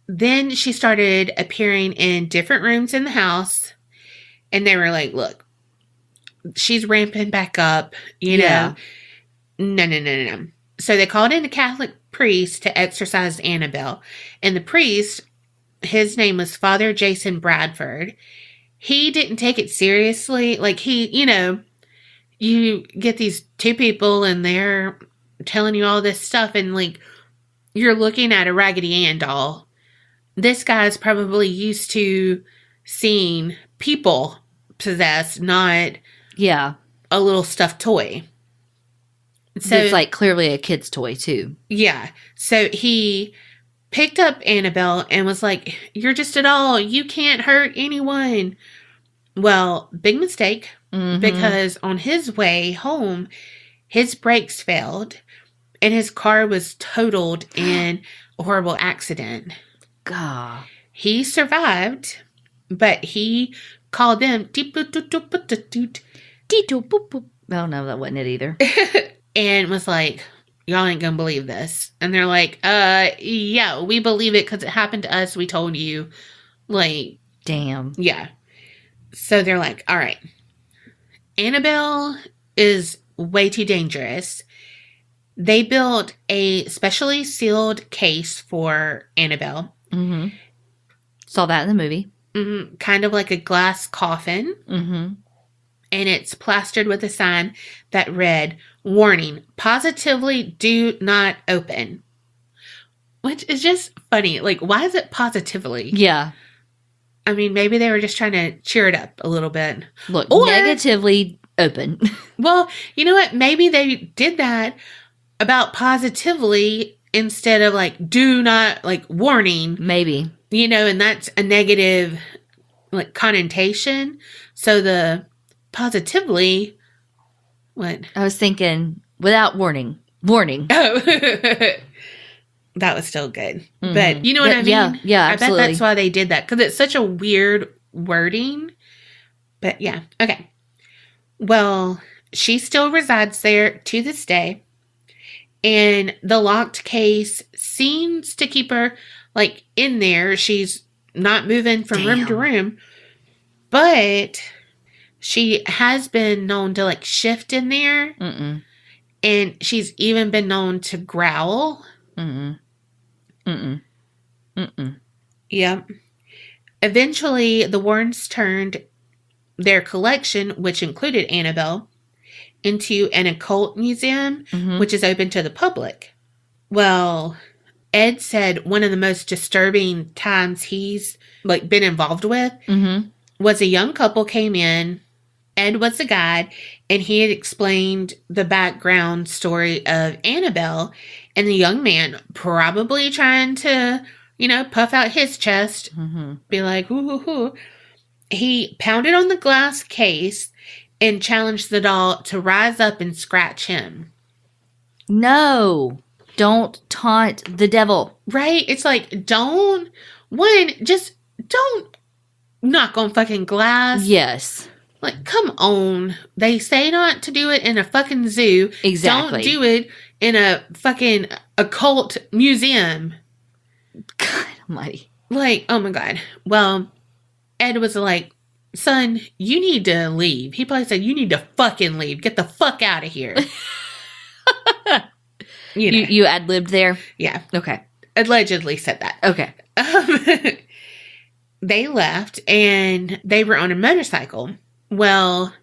Speaker 1: then she started appearing in different rooms in the house, and they were like, look, she's ramping back up, you know. No. So they called in a Catholic priest to exorcise Annabelle. And the priest, his name was Father Jason Bradford. He didn't take it seriously. Like, he, you know, you get these two people and they're telling you all this stuff, and like, you're looking at a Raggedy Ann doll. This guy's probably used to seeing people possessed, not a little stuffed toy.
Speaker 2: So it's like clearly a kid's toy too.
Speaker 1: Yeah. So he picked up Annabelle and was like, you're just a doll. You can't hurt anyone. Well, big mistake, because on his way home, his brakes failed and his car was totaled in a horrible accident.
Speaker 2: God.
Speaker 1: He survived, but he called them
Speaker 2: Oh, no, that wasn't it either.
Speaker 1: and was like, y'all ain't gonna believe this. And they're like, yeah, we believe it because it happened to us. We told you. Like,
Speaker 2: damn.
Speaker 1: Yeah. So they're like, all right, Annabelle is way too dangerous. They built a specially sealed case for Annabelle.
Speaker 2: Mm-hmm. Saw that in the movie.
Speaker 1: Mm-hmm. Kind of like a glass coffin.
Speaker 2: Mm-hmm.
Speaker 1: And it's plastered with a sign that read, "Warning, positively do not open." Which is just funny. Like, why is it positively?
Speaker 2: Yeah.
Speaker 1: I mean, maybe they were just trying to cheer it up a little bit.
Speaker 2: Look, negatively open.
Speaker 1: Well, you know what? Maybe they did that about positively instead of like, do not, like, warning.
Speaker 2: Maybe.
Speaker 1: You know, and that's a negative, like, connotation. So the positively, what?
Speaker 2: I was thinking, without warning. Warning.
Speaker 1: Oh. That was still good. Mm-hmm. But you know what I mean?
Speaker 2: Yeah, absolutely.
Speaker 1: I bet that's why they did that. Because it's such a weird wording. But yeah. Okay. Well, she still resides there to this day. And the locked case seems to keep her, like, in there. She's not moving from room to room. But she has been known to, like, shift in there.
Speaker 2: Mm-mm.
Speaker 1: And she's even been known to growl.
Speaker 2: Mm-mm. Mm-mm. Mm-mm.
Speaker 1: Yep. Eventually, the Warrens turned their collection, which included Annabelle, into an occult museum, which is open to the public. Well, Ed said one of the most disturbing times he's, like, been involved with was a young couple came in. Ed was the guide, and he had explained the background story of Annabelle, and the young man, probably trying to, you know, puff out his chest, be like, ooh, ooh, ooh. He pounded on the glass case and challenged the doll to rise up and scratch him.
Speaker 2: No, don't taunt the devil.
Speaker 1: Right? It's like, don't knock on fucking glass.
Speaker 2: Yes.
Speaker 1: Like, come on. They say not to do it in a fucking zoo.
Speaker 2: Exactly.
Speaker 1: Don't do it in a fucking occult museum.
Speaker 2: God almighty.
Speaker 1: Like, oh my God. Well, Ed was like, son, you need to leave. He probably said, you need to fucking leave. Get the fuck out of here. You know.
Speaker 2: You ad-libbed there?
Speaker 1: Yeah.
Speaker 2: Okay.
Speaker 1: Allegedly said that.
Speaker 2: Okay.
Speaker 1: They left and they were on a motorcycle. Well,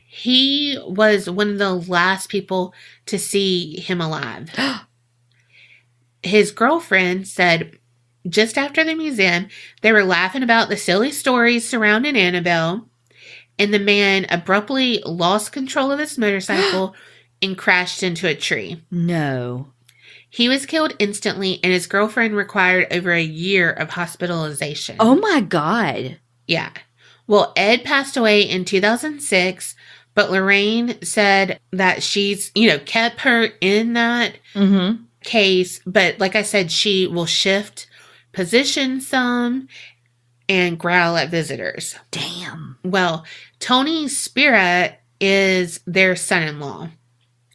Speaker 1: he was one of the last people to see him alive. His girlfriend said just after the museum, they were laughing about the silly stories surrounding Annabelle, and the man abruptly lost control of his motorcycle and crashed into a tree.
Speaker 2: No.
Speaker 1: He was killed instantly, and his girlfriend required over a year of hospitalization.
Speaker 2: Oh my God.
Speaker 1: Yeah. Well, Ed passed away in 2006, but Lorraine said that she's, you know, kept her in that case. But like I said, she will shift position some and growl at visitors.
Speaker 2: Damn.
Speaker 1: Well, Tony Spira is their son-in-law,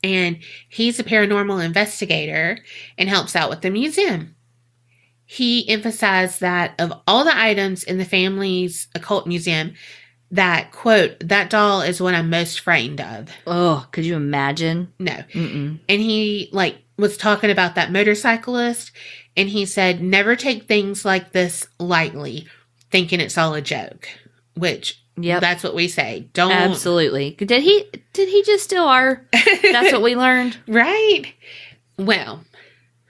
Speaker 1: and he's a paranormal investigator and helps out with the museum. He emphasized that of all the items in the family's occult museum, that, quote, that doll is what I'm most frightened of.
Speaker 2: Oh, could you imagine?
Speaker 1: No.
Speaker 2: Mm-mm.
Speaker 1: And he, like, was talking about that motorcyclist, and he said, never take things like this lightly, thinking it's all a joke. Which, that's what we say. Don't.
Speaker 2: Absolutely. Did he just steal our, that's what we learned?
Speaker 1: Right? Well,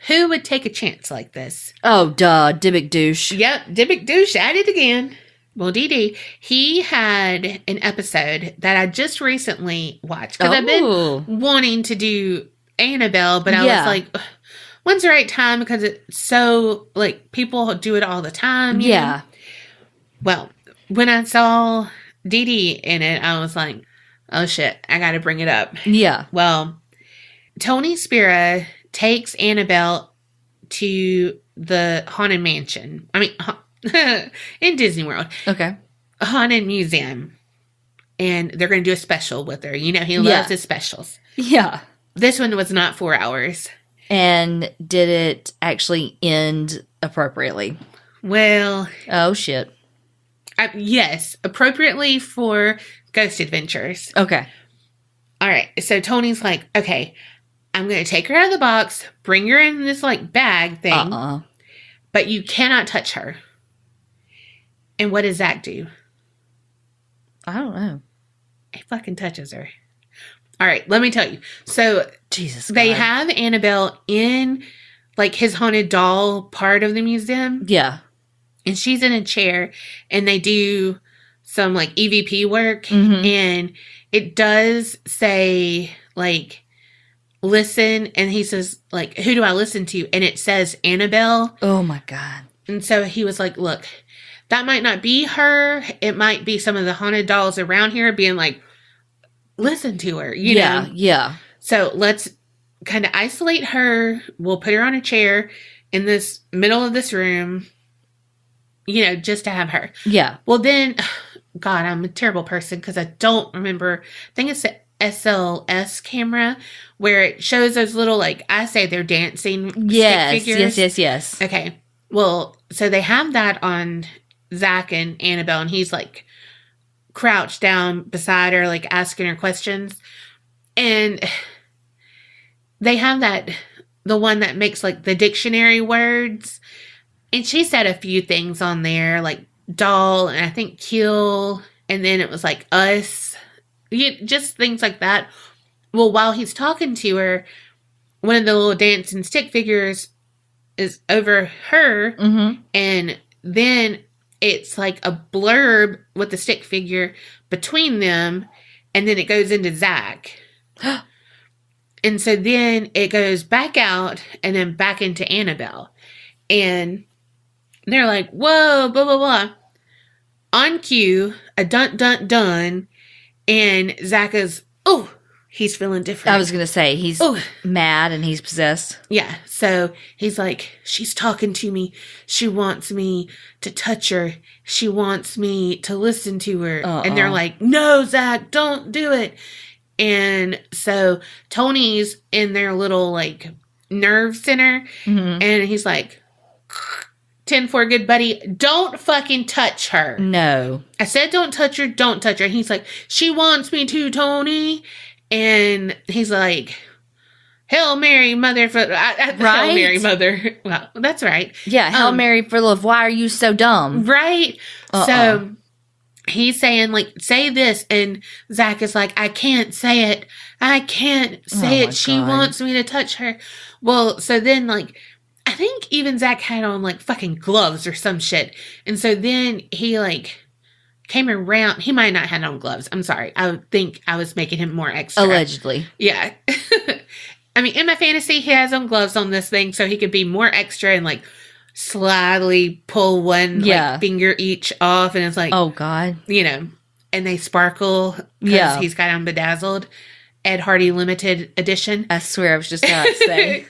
Speaker 1: who would take a chance like this?
Speaker 2: Oh, duh. Dybbuk douche.
Speaker 1: Yep. Dybbuk douche at it again. Well, Dee, he had an episode that I just recently watched. Because I've been wanting to do Annabelle, but I was like, when's the right time? Because it's so, like, people do it all the time. You know? Well, when I saw Dee in it, I was like, oh shit, I got to bring it up.
Speaker 2: Yeah.
Speaker 1: Well, Tony Spira takes Annabelle to the Haunted Mansion. I mean, in Disney World.
Speaker 2: Okay.
Speaker 1: A Haunted Museum. And they're going to do a special with her. You know, he loves his specials.
Speaker 2: Yeah.
Speaker 1: This one was not 4 hours.
Speaker 2: And did it actually end appropriately?
Speaker 1: Well.
Speaker 2: Oh, shit.
Speaker 1: Yes. Appropriately for Ghost Adventures.
Speaker 2: Okay.
Speaker 1: All right. So Tony's like, okay, I'm going to take her out of the box, bring her in this, like, bag thing, but you cannot touch her. And what does Zach do?
Speaker 2: I don't know.
Speaker 1: He fucking touches her. All right, let me tell you. So,
Speaker 2: Jesus God.
Speaker 1: They have Annabelle in, like, his haunted doll part of the museum.
Speaker 2: Yeah.
Speaker 1: And she's in a chair, and they do some, like, EVP work. And it does say, like, listen. And he says, like, who do I listen to? And it says Annabelle.
Speaker 2: Oh, my God.
Speaker 1: And so he was like, look, that might not be her. It might be some of the haunted dolls around here being like, listen to her, you know?
Speaker 2: Yeah.
Speaker 1: So let's kind of isolate her. We'll put her on a chair in this middle of this room, you know, just to have her.
Speaker 2: Yeah.
Speaker 1: Well, then, God, I'm a terrible person because I don't remember. I think it's the SLS camera where it shows those little, like, I say they're dancing stick figures.
Speaker 2: Yes.
Speaker 1: Okay. Well, so they have that on Zach and Annabelle, and he's, like, crouched down beside her, like, asking her questions. And they have the one that makes, like, the dictionary words. And she said a few things on there, like doll, and I think kill, and then it was like us. Just things like that. Well, while he's talking to her, one of the little dancing stick figures is over her, and then it's like a blurb with the stick figure between them, and then it goes into Zach. And so then it goes back out and then back into Annabelle. And they're like, whoa, blah, blah, blah. On cue, a dun, dun, dun. And Zach is, oh, he's feeling different.
Speaker 2: I was going to say, he's mad and he's possessed.
Speaker 1: Yeah. So he's like, she's talking to me. She wants me to touch her. She wants me to listen to her. And they're like, no, Zach, don't do it. And so Tony's in their little, like, nerve center. And he's like, 10-4, good buddy. Don't fucking touch her.
Speaker 2: No.
Speaker 1: I said don't touch her. Don't touch her. And he's like, she wants me to, Tony. And he's like, Hail Mary, mother. Right? Hail Mary, mother. Well, that's right.
Speaker 2: Yeah, Hail Mary, full of why are you so dumb?
Speaker 1: Right? So he's saying, like, say this. And Zach is like, I can't say it. I can't say it. She wants me to touch her. Well, so then, like, I think even Zach had on, like, fucking gloves or some shit. And so then he, like, came around. He might not have on gloves. I'm sorry. I would think I was making him more extra.
Speaker 2: Allegedly.
Speaker 1: Yeah. I mean, in my fantasy, he has on gloves on this thing so he could be more extra and, like, slyly pull one like, finger each off. And it's like,
Speaker 2: oh, God.
Speaker 1: You know, and they sparkle because he's got on Bedazzled. Ed Hardy limited edition.
Speaker 2: I swear I was just about to say.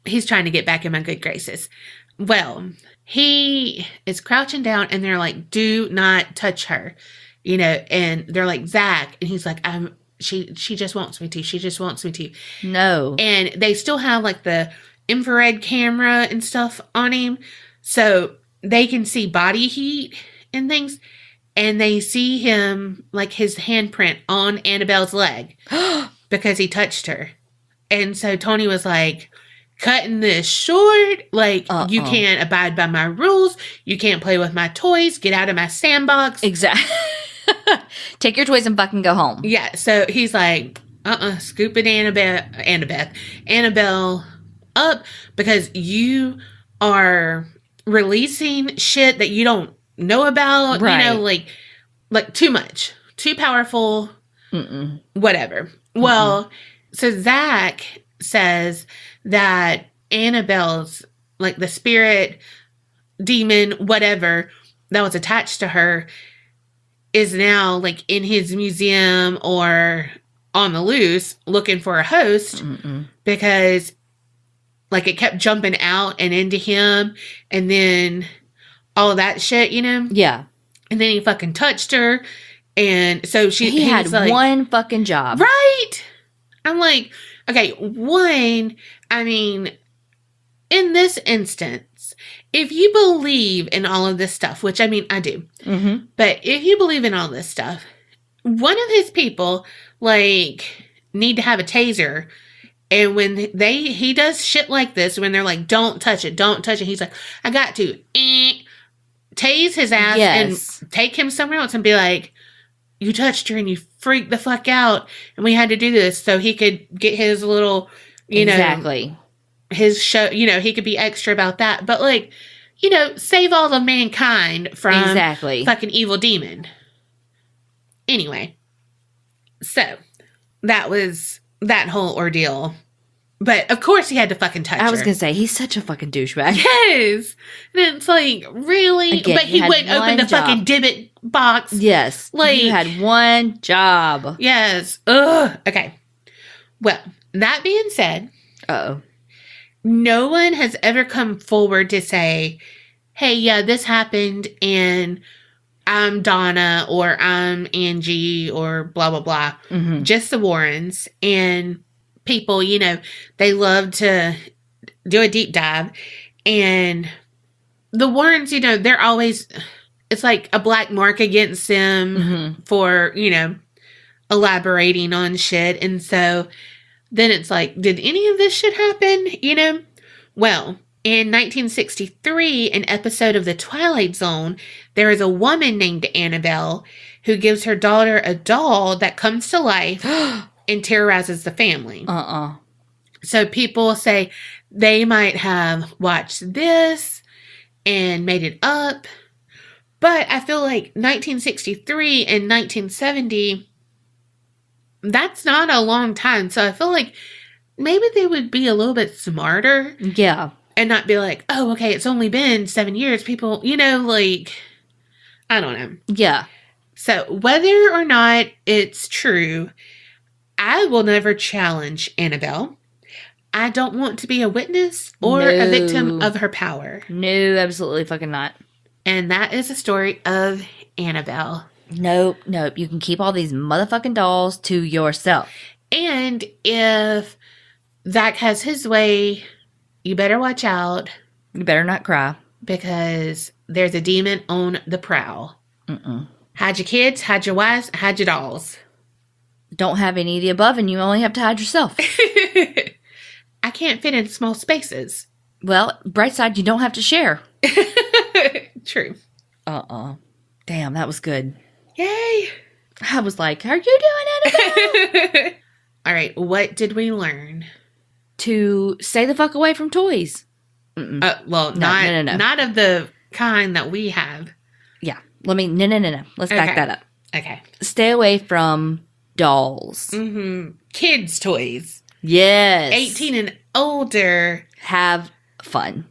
Speaker 1: He's trying to get back in my good graces. Well, he is crouching down and they're like, do not touch her. You know, and they're like, Zach. And he's like, she just wants me to. She just wants me to.
Speaker 2: No.
Speaker 1: And they still have like the infrared camera and stuff on him. So they can see body heat and things. And they see him, like his handprint on Annabelle's leg because he touched her. And so Tony was like, cutting this short, like, you can't abide by my rules. You can't play with my toys. Get out of my sandbox.
Speaker 2: Exactly. Take your toys and fucking go home.
Speaker 1: Yeah, so he's like, scooping Annabelle up because you are releasing shit that you don't know about. Right. You know, like too much. Too powerful. Whatever. Well, so Zach says that Annabelle's, like, the spirit, demon, whatever, that was attached to her is now, like, in his museum or on the loose looking for a host because, like, it kept jumping out and into him and then all of that shit, you know?
Speaker 2: Yeah.
Speaker 1: And then he fucking touched her. And so he
Speaker 2: had like, one fucking job.
Speaker 1: Right. I'm like, okay, one, I mean, in this instance, if you believe in all of this stuff, which I mean, I do, but if you believe in all this stuff, one of his people, like, need to have a taser And when he does shit like this, when they're like, don't touch it, he's like, I got to. Tase his ass and take him somewhere else and be like, you touched her and you freaked the fuck out. And we had to do this so he could get his little,
Speaker 2: exactly.
Speaker 1: His show, he could be extra about that. But like, save all of mankind from fucking evil demon. Anyway, so that was that whole ordeal. But of course he had to fucking touch her.
Speaker 2: I was going to say, he's such a fucking douchebag.
Speaker 1: Yes. And it's like, really?
Speaker 2: Again,
Speaker 1: but he wouldn't open the fucking Dibbit box.
Speaker 2: Yes.
Speaker 1: Like,
Speaker 2: you had one job.
Speaker 1: Yes. Ugh. Okay. Well, that being said.
Speaker 2: Uh-oh.
Speaker 1: No one has ever come forward to say, hey, yeah, this happened and I'm Donna or I'm Angie or blah, blah, blah.
Speaker 2: Mm-hmm.
Speaker 1: Just the Warrens. And people, they love to do a deep dive. And the Warrens, they're always, it's like a black mark against them for, elaborating on shit. And so then it's like, did any of this shit happen? Well, in 1963, an episode of The Twilight Zone, there is a woman named Annabelle who gives her daughter a doll that comes to life and terrorizes the family. So people say they might have watched this and made it up. But I feel like 1963 and 1970, that's not a long time. So I feel like maybe they would be a little bit smarter.
Speaker 2: Yeah.
Speaker 1: And not be like, oh, okay, it's only been 7 years. People, like, I don't know.
Speaker 2: Yeah.
Speaker 1: So whether or not it's true, I will never challenge Annabelle. I don't want to be a witness or a victim of her power.
Speaker 2: No, absolutely fucking not.
Speaker 1: And that is the story of Annabelle.
Speaker 2: Nope. You can keep all these motherfucking dolls to yourself.
Speaker 1: And if Zach has his way, you better watch out.
Speaker 2: You better not cry.
Speaker 1: Because there's a demon on the prowl. Hide your kids, hide your wives, hide your dolls.
Speaker 2: Don't have any of the above and you only have to hide yourself.
Speaker 1: I can't fit in small spaces.
Speaker 2: Well, bright side, you don't have to share.
Speaker 1: True.
Speaker 2: Damn, that was good.
Speaker 1: Yay.
Speaker 2: I was like, are you doing it?
Speaker 1: All right, what did we learn?
Speaker 2: To stay the fuck away from toys.
Speaker 1: Well, no. Not of the kind that we have.
Speaker 2: Yeah. No. Let's back that up.
Speaker 1: Okay.
Speaker 2: Stay away from dolls.
Speaker 1: Kids' toys.
Speaker 2: Yes.
Speaker 1: 18 and older.
Speaker 2: Have fun.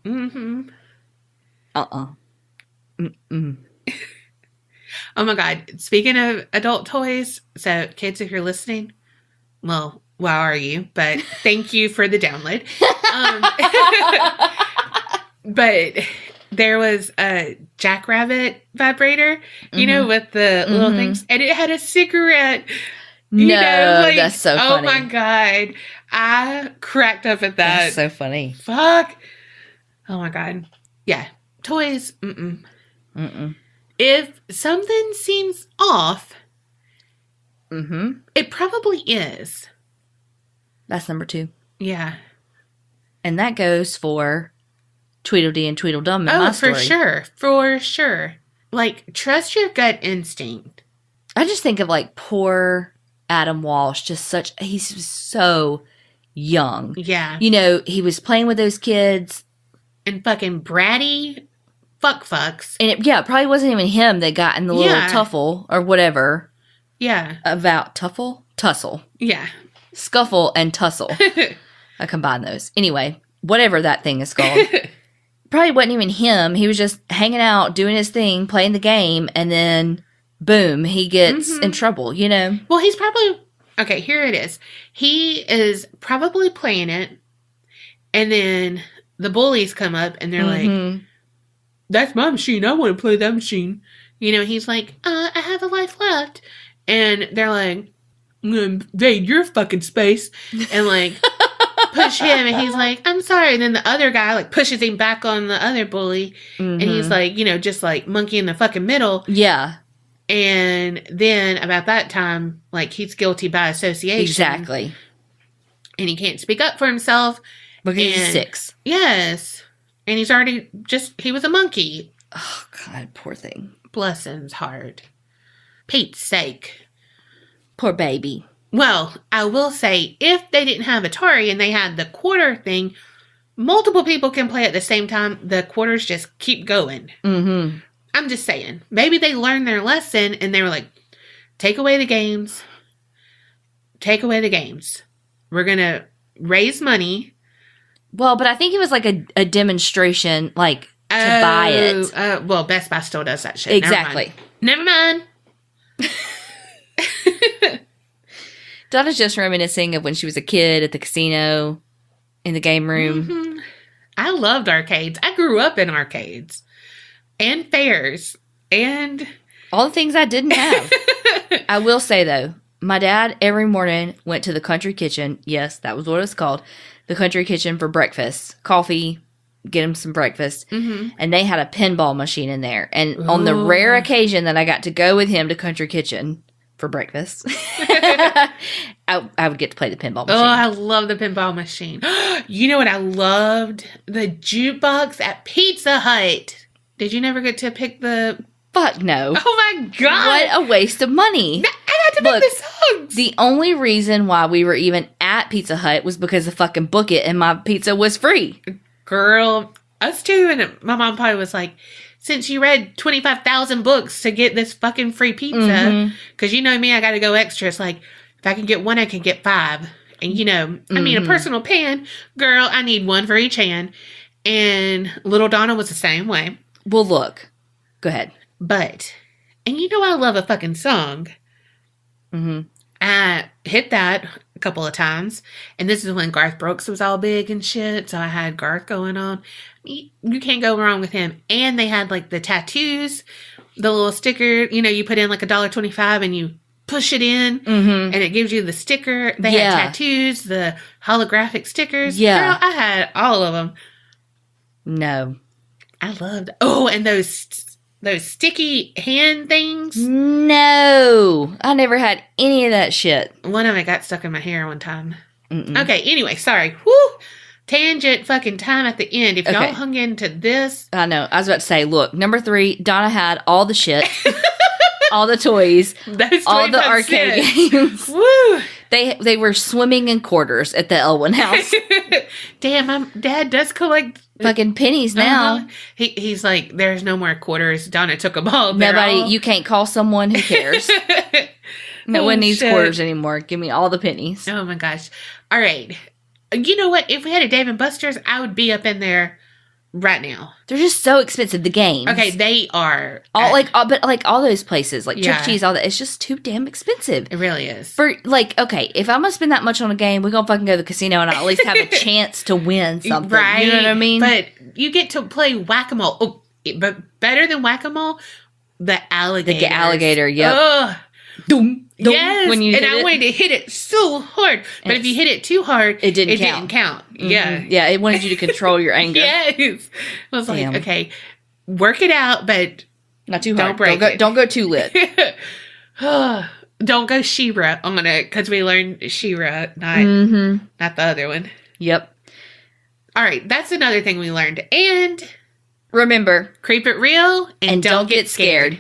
Speaker 1: Oh my God. Speaking of adult toys, so kids, if you're listening, well, why are you? But thank you for the download. But there was a jackrabbit vibrator, with the little things, and it had a cigarette.
Speaker 2: That's so funny.
Speaker 1: Oh my God. I cracked up at that.
Speaker 2: That's so funny.
Speaker 1: Fuck. Oh my God. Yeah. Toys. If something seems off, it probably is.
Speaker 2: That's number 2.
Speaker 1: Yeah.
Speaker 2: And that goes for Tweedledee and Tweedledum in my story.
Speaker 1: For sure. Like, trust your gut instinct.
Speaker 2: I just think of, like, poor Adam Walsh. He's so young.
Speaker 1: Yeah.
Speaker 2: He was playing with those kids.
Speaker 1: And fucking bratty fucks.
Speaker 2: And it probably wasn't even him that got in the little tuffle or whatever.
Speaker 1: Yeah.
Speaker 2: About tussle.
Speaker 1: Yeah.
Speaker 2: Scuffle and tussle. I combine those. Anyway, whatever that thing is called. Probably wasn't even him. He was just hanging out, doing his thing, playing the game, and then, boom, he gets in trouble,
Speaker 1: Well, he's probably... Okay, here it is. He is probably playing it, and then the bullies come up, and they're like, that's my machine. I want to play that machine. He's like, I have a life left. And they're like, invade your fucking space. And, like, push him. And he's like, I'm sorry. And then the other guy, like, pushes him back on the other bully. And he's like, just, like, monkey in the fucking middle.
Speaker 2: Yeah.
Speaker 1: And then, about that time, like, he's guilty by association.
Speaker 2: Exactly.
Speaker 1: and he can't speak up for himself.
Speaker 2: Because he's 6.
Speaker 1: Yes. And he's already he was a monkey.
Speaker 2: Oh, God, poor thing.
Speaker 1: Bless his heart. Pete's sake.
Speaker 2: Poor baby.
Speaker 1: Well, I will say, if they didn't have Atari and they had the quarter thing, multiple people can play at the same time. The quarters just keep going.
Speaker 2: Mm-hmm.
Speaker 1: I'm just saying. Maybe they learned their lesson and they were like, take away the games. Take away the games. We're going to raise money.
Speaker 2: Well, but I think it was like a demonstration, like, to buy it.
Speaker 1: Well, Best Buy still does that shit.
Speaker 2: Exactly.
Speaker 1: Never mind.
Speaker 2: Donna's just reminiscing of when she was a kid at the casino, in the game room.
Speaker 1: Mm-hmm. I loved arcades. I grew up in arcades. And fairs. And
Speaker 2: all the things I didn't have. I will say, though, my dad every morning went to the country kitchen. Yes, that was what it was called. The country kitchen for breakfast. Coffee, get him some breakfast. Mm-hmm. And they had a pinball machine in there. And on the rare occasion that I got to go with him to country kitchen for breakfast, I would get to play the pinball machine.
Speaker 1: Oh, I love the pinball machine. You know what I loved? The jukebox at Pizza Hut. Did you never get to pick the...
Speaker 2: Fuck no.
Speaker 1: Oh my God.
Speaker 2: What a waste of money.
Speaker 1: I got to pick the songs.
Speaker 2: The only reason why we were even at Pizza Hut was because of fucking book it and my pizza was free.
Speaker 1: Girl, us too. And my mom probably was like, since you read 25,000 books to get this fucking free pizza, because you know me, I got to go extra. It's like, if I can get 1, I can get 5. And you know, I mean, a personal pan, girl, I need 1 for each hand. And little Donna was the same way.
Speaker 2: Well, look. Go ahead.
Speaker 1: But, and you know I love a fucking song. Mm-hmm. I hit that a couple of times. And this is when Garth Brooks was all big and shit. So I had Garth going on. You can't go wrong with him. And they had like the tattoos, the little sticker, you know, you put in like $1.25 and you push it in and it gives you the sticker. They had tattoos, the holographic stickers.
Speaker 2: Yeah.
Speaker 1: Girl, I had all of them.
Speaker 2: No.
Speaker 1: I loved, oh, and those sticky hand things.
Speaker 2: No. I never had any of that shit.
Speaker 1: One of it got stuck in my hair one time. Mm-mm. Okay, anyway, sorry. Woo! Tangent fucking time at the end. If y'all hung into this.
Speaker 2: I know. I was about to say, look, number 3, Donna had all the shit. All the toys. All the arcade games.
Speaker 1: Woo!
Speaker 2: They were swimming in quarters at the Elwyn house.
Speaker 1: Damn, my dad does collect
Speaker 2: fucking pennies now.
Speaker 1: He's like, there's no more quarters. Donna took them all.
Speaker 2: You can't call someone who cares. No one needs quarters anymore. Give me all the pennies.
Speaker 1: Oh my gosh. All right. You know what? If we had a Dave & Buster's, I would be up in there right now.
Speaker 2: They're just so expensive, the games.
Speaker 1: Okay, they are.
Speaker 2: But all those places, like Chuck E. Cheese, all that, it's just too damn expensive.
Speaker 1: It really is.
Speaker 2: For, like, okay, if I'm going to spend that much on a game, we're going to fucking go to the casino and I'll at least have a chance to win something. Right. You know what I mean?
Speaker 1: But you get to play whack-a-mole. Oh, but better than whack-a-mole, the alligator.
Speaker 2: The alligator, yep.
Speaker 1: Ugh.
Speaker 2: Doom.
Speaker 1: Yes, and I wanted to hit it so hard. But if you hit it too hard, it didn't count. Mm-hmm. Yeah.
Speaker 2: Yeah, it wanted you to control your anger.
Speaker 1: Yes. I was like, okay, work it out, but
Speaker 2: not too hard. Don't go too lit.
Speaker 1: Don't go She-Ra on it, because we learned She-Ra, not the other one.
Speaker 2: Yep.
Speaker 1: All right, that's another thing we learned. And
Speaker 2: remember,
Speaker 1: creep it real and don't get scared.